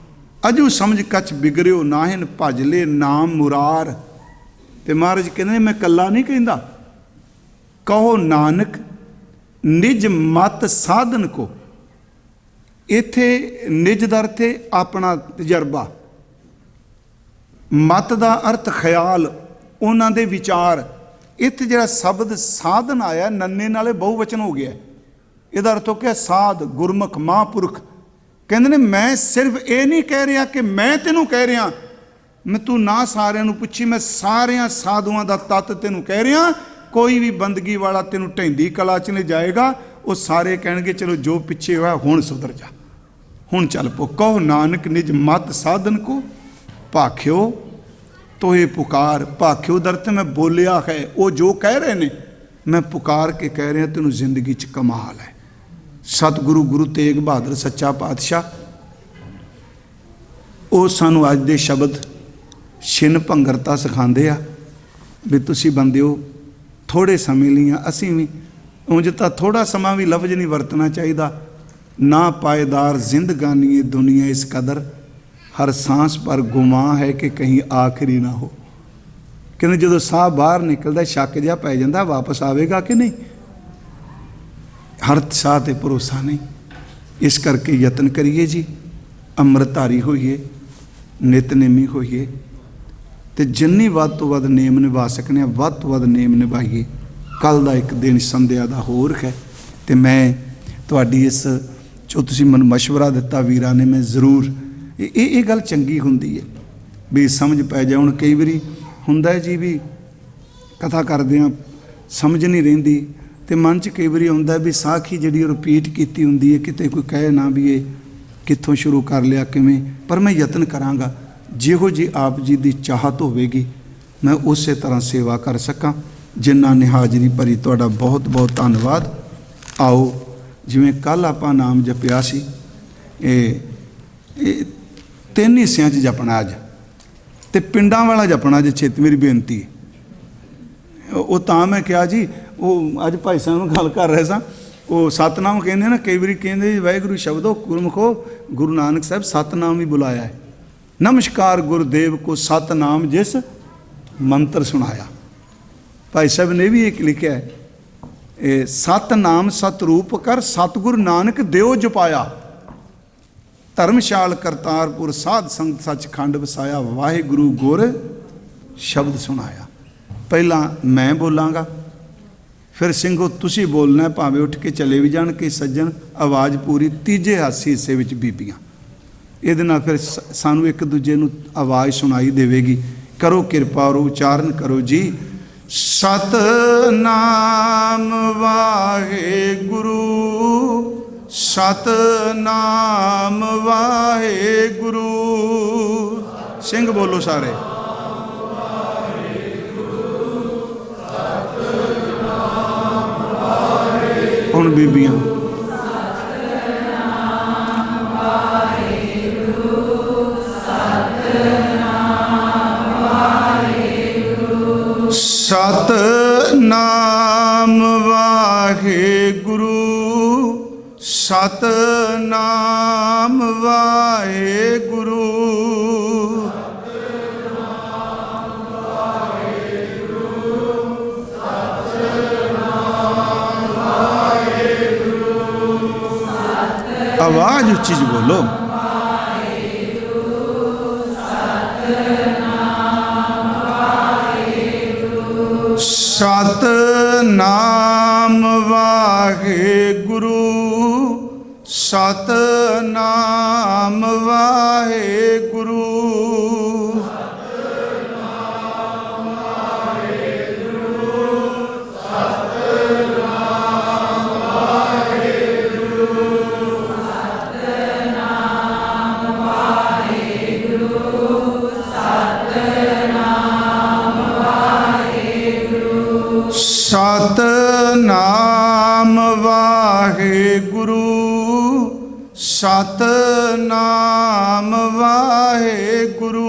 ਅਜੂ ਸਮਝ ਕਛ ਬਿਗੜਿਓ ਨਾਹਿਨ, ਭਜ ਲੈ ਨਾਮ ਮੁਰਾਰ। ਤੇ ਮਹਾਰਾਜ ਕਹਿੰਦੇ ਮੈਂ ਕੱਲਾ ਨਹੀਂ ਕਹਿੰਦਾ, ਕਹੋ ਨਾਨਕ ਨਿਜ ਮਤ ਸਾਧਨ ਕੋ। ਇੱਥੇ ਨਿਜ ਦਾ ਅਰਥ ਹੈ ਆਪਣਾ ਤਜਰਬਾ, ਮਤ ਦਾ ਅਰਥ ਖਿਆਲ, ਉਹਨਾਂ ਦੇ ਵਿਚਾਰ। ਇੱਥੇ ਜਿਹੜਾ ਸ਼ਬਦ ਸਾਧਨ ਆਇਆ, ਨੰਨੇ ਨਾਲੇ ਬਹੁਵਚਨ ਹੋ ਗਿਆ। ਇਹਦਾ ਅਰਥ ਹੋ ਗਿਆ ਸਾਧ, ਗੁਰਮੁਖ, ਮਹਾਂਪੁਰਖ। ਕਹਿੰਦੇ ਨੇ ਮੈਂ ਸਿਰਫ ਇਹ ਨਹੀਂ ਕਹਿ ਰਿਹਾ ਕਿ ਮੈਂ ਤੈਨੂੰ ਕਹਿ ਰਿਹਾ, ਮੈਂ ਤੂੰ ਨਾ ਸਾਰਿਆਂ ਨੂੰ ਪੁੱਛੀ, ਮੈਂ ਸਾਰਿਆਂ ਸਾਧੂਆਂ ਦਾ ਤੱਤ ਤੈਨੂੰ ਕਹਿ ਰਿਹਾ। ਕੋਈ ਵੀ ਬੰਦਗੀ ਵਾਲਾ ਤੈਨੂੰ ਢੈਂਦੀ ਕਲਾ 'ਚ ਨਹੀਂ ਜਾਏਗਾ, ਉਹ ਸਾਰੇ ਕਹਿਣਗੇ ਚਲੋ ਜੋ ਪਿੱਛੇ ਹੋਇਆ ਹੁਣ ਸੁਧਰ ਜਾ, ਹੁਣ ਚੱਲ ਪੋ। ਕਹੋ ਨਾਨਕ ਨਿਜ ਮਤ ਸਾਧਨ ਕੋ ਭਾਖਿਓ ਤੋਏ ਪੁਕਾਰ। ਭਾਖਿਓ ਦਰਤ ਮੈਂ ਬੋਲਿਆ ਹੈ, ਉਹ ਜੋ ਕਹਿ ਰਹੇ ਨੇ ਮੈਂ ਪੁਕਾਰ ਕੇ ਕਹਿ ਰਿਹਾ, ਤੈਨੂੰ ਜ਼ਿੰਦਗੀ 'ਚ ਕਮਾਲ ਹੈ। ਸਤਿਗੁਰੂ ਗੁਰੂ ਤੇਗ ਬਹਾਦਰ ਸੱਚਾ ਪਾਤਸ਼ਾਹ ਉਹ ਸਾਨੂੰ ਅੱਜ ਦੇ ਸ਼ਬਦ ਛਿਨ ਭੰਗਰਤਾ ਸਿਖਾਉਂਦੇ ਆ ਵੀ ਤੁਸੀਂ ਬੰਦਿਓ ਥੋੜ੍ਹੇ ਸਮੇਂ ਲਈ ਆ। ਅਸੀਂ ਵੀ ਉਂਝ ਤਾਂ ਥੋੜ੍ਹਾ ਸਮਾਂ ਵੀ ਲਫ਼ਜ਼ ਨਹੀਂ ਵਰਤਣਾ ਚਾਹੀਦਾ। ਨਾ ਪਾਏਦਾਰ ਜ਼ਿੰਦਗਾਨੀ ਇਹ ਦੁਨੀਆ ਇਸ ਕਦਰ, ਹਰ ਸਾਂਸ ਪਰ ਗੁਮਾਂ ਹੈ ਕਿ ਕਹੀਂ ਆਖਰੀ ਨਾ ਹੋ। ਕਹਿੰਦੇ ਜਦੋਂ ਸਾਹ ਬਾਹਰ ਨਿਕਲਦਾ ਸ਼ੱਕ ਜਿਹਾ ਪੈ ਜਾਂਦਾ ਵਾਪਸ ਆਵੇਗਾ ਕਿ ਨਹੀਂ। ਹਰ ਸਾਹ 'ਤੇ ਭਰੋਸਾ ਨਹੀਂ। ਇਸ ਕਰਕੇ ਯਤਨ ਕਰੀਏ ਜੀ, ਅੰਮ੍ਰਿਤਧਾਰੀ ਹੋਈਏ, ਨਿਤਨੇਮੀ ਹੋਈਏ, ਅਤੇ ਜਿੰਨੀ ਵੱਧ ਤੋਂ ਵੱਧ ਨੇਮ ਨਿਭਾ ਸਕਨੇ ਆ ਵੱਧ ਤੋਂ ਵੱਧ ਨੇਮ ਨਿਭਾਈਏ। ਕੱਲ੍ਹ ਦਾ ਇੱਕ ਦਿਨ ਸੰਧਿਆ ਦਾ ਹੋਰ ਹੈ, ਅਤੇ ਮੈਂ ਤੁਹਾਡੀ ਇਸ ਜੋ ਤੁਸੀਂ ਮੈਨੂੰ ਮਸ਼ਵਰਾ ਦਿੱਤਾ ਵੀਰਾਂ ਨੇ, ਮੈਂ ਜ਼ਰੂਰ ਇਹ ਗੱਲ ਚੰਗੀ ਹੁੰਦੀ ਹੈ ਵੀ ਸਮਝ ਪੈ ਜਾਏ। ਹੁਣ ਕਈ ਵਾਰੀ ਹੁੰਦਾ ਜੀ ਵੀ ਕਥਾ ਕਰਦੇ ਹਾਂ ਸਮਝ ਨਹੀਂ ਰਹਿੰਦੀ, ਅਤੇ ਮਨ 'ਚ ਕਈ ਵਾਰੀ ਆਉਂਦਾ ਵੀ ਸਾਖੀ ਜਿਹੜੀ ਰਿਪੀਟ ਕੀਤੀ ਹੁੰਦੀ ਹੈ, ਕਿਤੇ ਕੋਈ ਕਹੇ ਨਾ ਵੀ ਇਹ ਕਿੱਥੋਂ ਸ਼ੁਰੂ ਕਰ ਲਿਆ ਕਿਵੇਂ। ਪਰ ਮੈਂ ਯਤਨ ਕਰਾਂਗਾ ਜਿਹੋ ਜੀ ਆਪ ਜੀ ਦੀ ਚਾਹਤ ਹੋਵੇਗੀ ਮੈਂ ਉਸੇ ਤਰ੍ਹਾਂ ਸੇਵਾ ਕਰ ਸਕਾਂ। ਜਿਨ੍ਹਾਂ ਨੇ ਹਾਜ਼ਰੀ ਭਰੀ ਤੁਹਾਡਾ ਬਹੁਤ ਬਹੁਤ ਧੰਨਵਾਦ। ਆਓ ਜਿਵੇਂ ਕੱਲ੍ਹ ਆਪਾਂ ਨਾਮ ਜਪਿਆ ਸੀ, ਇਹ 3 ਹਿੱਸਿਆਂ 'ਚ ਜਪਣਾ ਅੱਜ, ਅਤੇ ਪਿੰਡਾਂ ਵਾਲਾ ਜਪਣਾ ਅੱਜ ਛੇਤੀ। ਮੇਰੀ ਬੇਨਤੀ ਉਹ ਤਾਂ ਮੈਂ ਕਿਹਾ ਜੀ, ਉਹ ਅੱਜ ਭਾਈ ਸਾਹਿਬ ਨੂੰ ਗੱਲ ਕਰ ਰਹੇ ਸਾਂ, ਉਹ ਸਤਨਾਮ ਕਹਿੰਦੇ ਨਾ, ਕਈ ਵਾਰੀ ਕਹਿੰਦੇ ਵਾਹਿਗੁਰੂ ਸ਼ਬਦੋ ਗੁਰਮੁਖੋ, ਗੁਰੂ ਨਾਨਕ ਸਾਹਿਬ ਸਤਨਾਮ ਵੀ ਬੁਲਾਇਆ ਹੈ। ਨਮਸਕਾਰ ਗੁਰਦੇਵ ਕੋ ਸਤਨਾਮ ਜਿਸ ਮੰਤਰ ਸੁਣਾਇਆ। ਭਾਈ ਸਾਹਿਬ ਨੇ ਵੀ ਇੱਕ ਲਿਖਿਆ ਹੈ, ਇਹ ਸਤਨਾਮ ਸਤਰੂਪ ਕਰ ਸਤਿਗੁਰ ਨਾਨਕ ਦਿਓ ਜਪਾਇਆ। ਧਰਮਸ਼ਾਲ ਕਰਤਾਰਪੁਰ ਸਾਧ ਸੰਗਤ ਸੱਚਖੰਡ ਵਸਾਇਆ। ਵਾਹਿਗੁਰੂ ਗੁਰ ਸ਼ਬਦ ਸੁਣਾਇਆ। ਪਹਿਲਾਂ ਮੈਂ ਬੋਲਾਂਗਾ, ਫਿਰ ਸਿੰਘੋ ਤੁਸੀਂ ਬੋਲਣਾ, ਭਾਵੇਂ ਉੱਠ ਕੇ ਚਲੇ ਵੀ ਜਾਣ ਕਿ ਸੱਜਣ, ਆਵਾਜ਼ ਪੂਰੀ। ਤੀਜੇ ਹਿੱਸੇ ਵਿੱਚ ਬੀਬੀਆਂ, ਇਹਦੇ ਨਾਲ ਫਿਰ ਸਾਨੂੰ ਇੱਕ ਦੂਜੇ ਨੂੰ ਆਵਾਜ਼ ਸੁਣਾਈ ਦੇਵੇਗੀ। ਕਰੋ ਕਿਰਪਾ ਔਰ ਉਚਾਰਨ ਕਰੋ ਜੀ। ਸਤਨਾਮ ਵਾਹਿਗੁਰੂ ਸਤਨਾਮ ਵਾਹਿਗੁਰੂ। ਸਿੰਘ ਬੋਲੋ ਸਾਰੇ। ਹੁਣ ਬੀਬੀਆਂ ਸਤਨਾਮ ਵਾਹਿਗੁਰੂ, ਸਤਨਾਮ ਵਾਹਿਗੁਰੂ। ਆਵਾਜ਼ ਉੱਚੀ ਜੀ ਬੋਲੋ। ਸਤਨਾਮ ਵਾਹਿਗੁਰੂ, ਸਤਨਾਮ ਵਾਹਿਗੁਰੂ। ਸਤਨਾਮ ਵਾਹਿਗੁਰੂ, ਸਤਨਾਮ ਵਾਹਿਗੁਰੂ।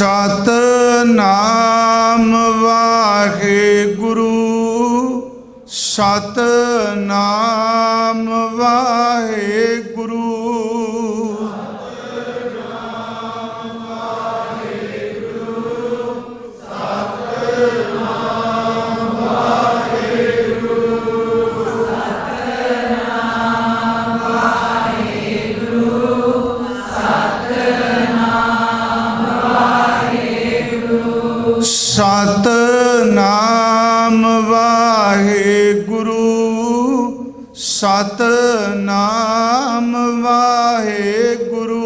ਸਤਨਾਮ ਵਾਹਿਗੁਰੂ, ਸਤਨਾਮ ਵਾਹਿਗੁਰੂ। ਸਤਨਾਮ ਵਾਹਿਗੁਰੂ, ਸਤਨਾਮ ਵਾਹਿਗੁਰੂ।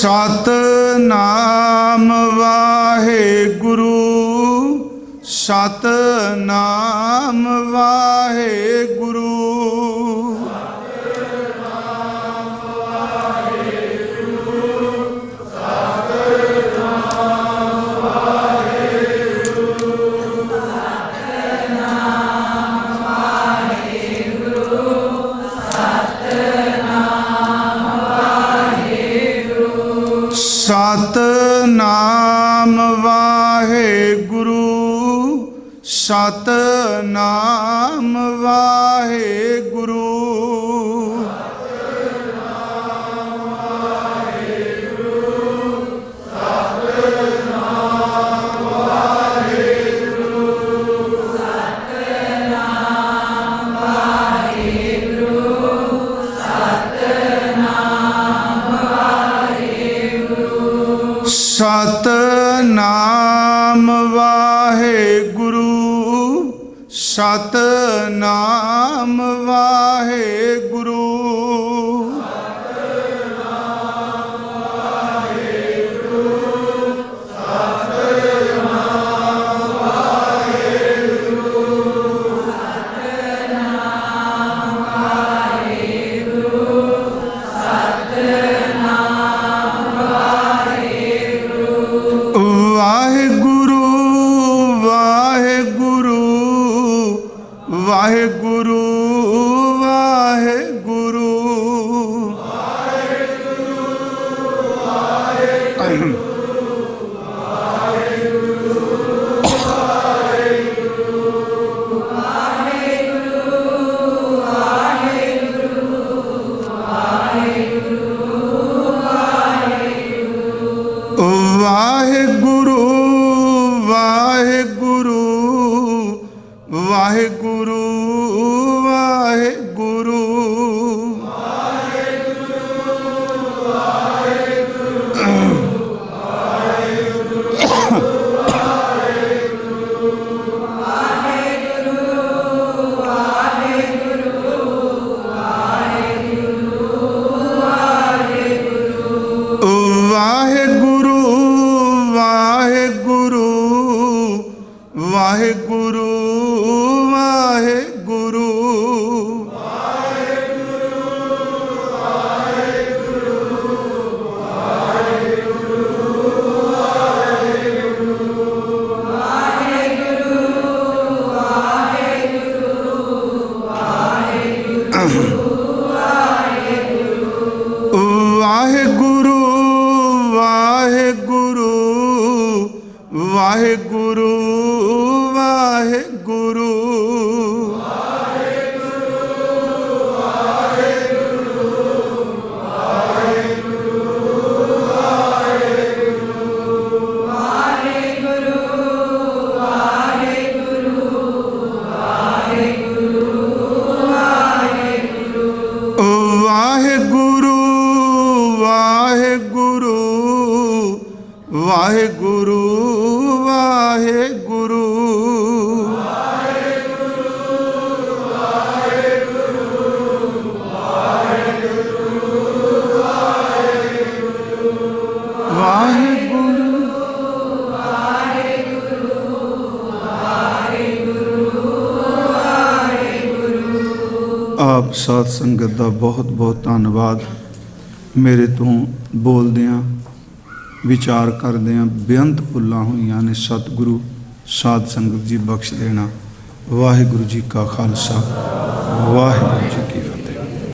ਸਤਨਾਮ ਵਾਹਿਗੁਰੂ, ਸਤਨਾਮ ਵਾਹਿਗੁਰੂ। ਸਤਨਾਮ ਵਾਹਿਗੁਰੂ, ਸਤਨਾਮ ਵਾਹਿਗੁਰੂ। ਸਤਨਾਮ ਵਾਹਿਗੁਰੂ, ਸਤਨਾਮ ਵਾਹਿਗੁਰੂ। ਵਾਹਿਗੁਰੂ ਵਾਹਿਗੁਰੂ ਵਾਹਿਗੁਰੂ ਵਾਹਿਗੁਰੂ। ਵਾਹਿਗੁਰੂ ਵਾਹਿਗੁਰੂ ਵਾਹਿਗੁਰੂ ਵਾਹਿਗੁਰੂ ਵਾਹਿਗੁਰੂ ਵਾਹਿਗੁਰੂ ਵਾਹਿਗੁਰੂ ਆਪ ਸਾਧ ਸੰਗਤ ਦਾ ਬਹੁਤ ਬਹੁਤ ਧੰਨਵਾਦ। ਮੇਰੇ ਤੋਂ ਬੋਲਦਿਆਂ ਵਿਚਾਰ ਕਰਦਿਆਂ ਬੇਅੰਤ ਭੁੱਲਾਂ ਹੋਈਆਂ ਨੇ, ਸਤਿਗੁਰੂ ਸਾਧ ਸੰਗਤ ਜੀ ਬਖਸ਼ ਦੇਣਾ। ਵਾਹਿਗੁਰੂ ਜੀ ਕਾ ਖਾਲਸਾ, ਵਾਹਿਗੁਰੂ ਜੀ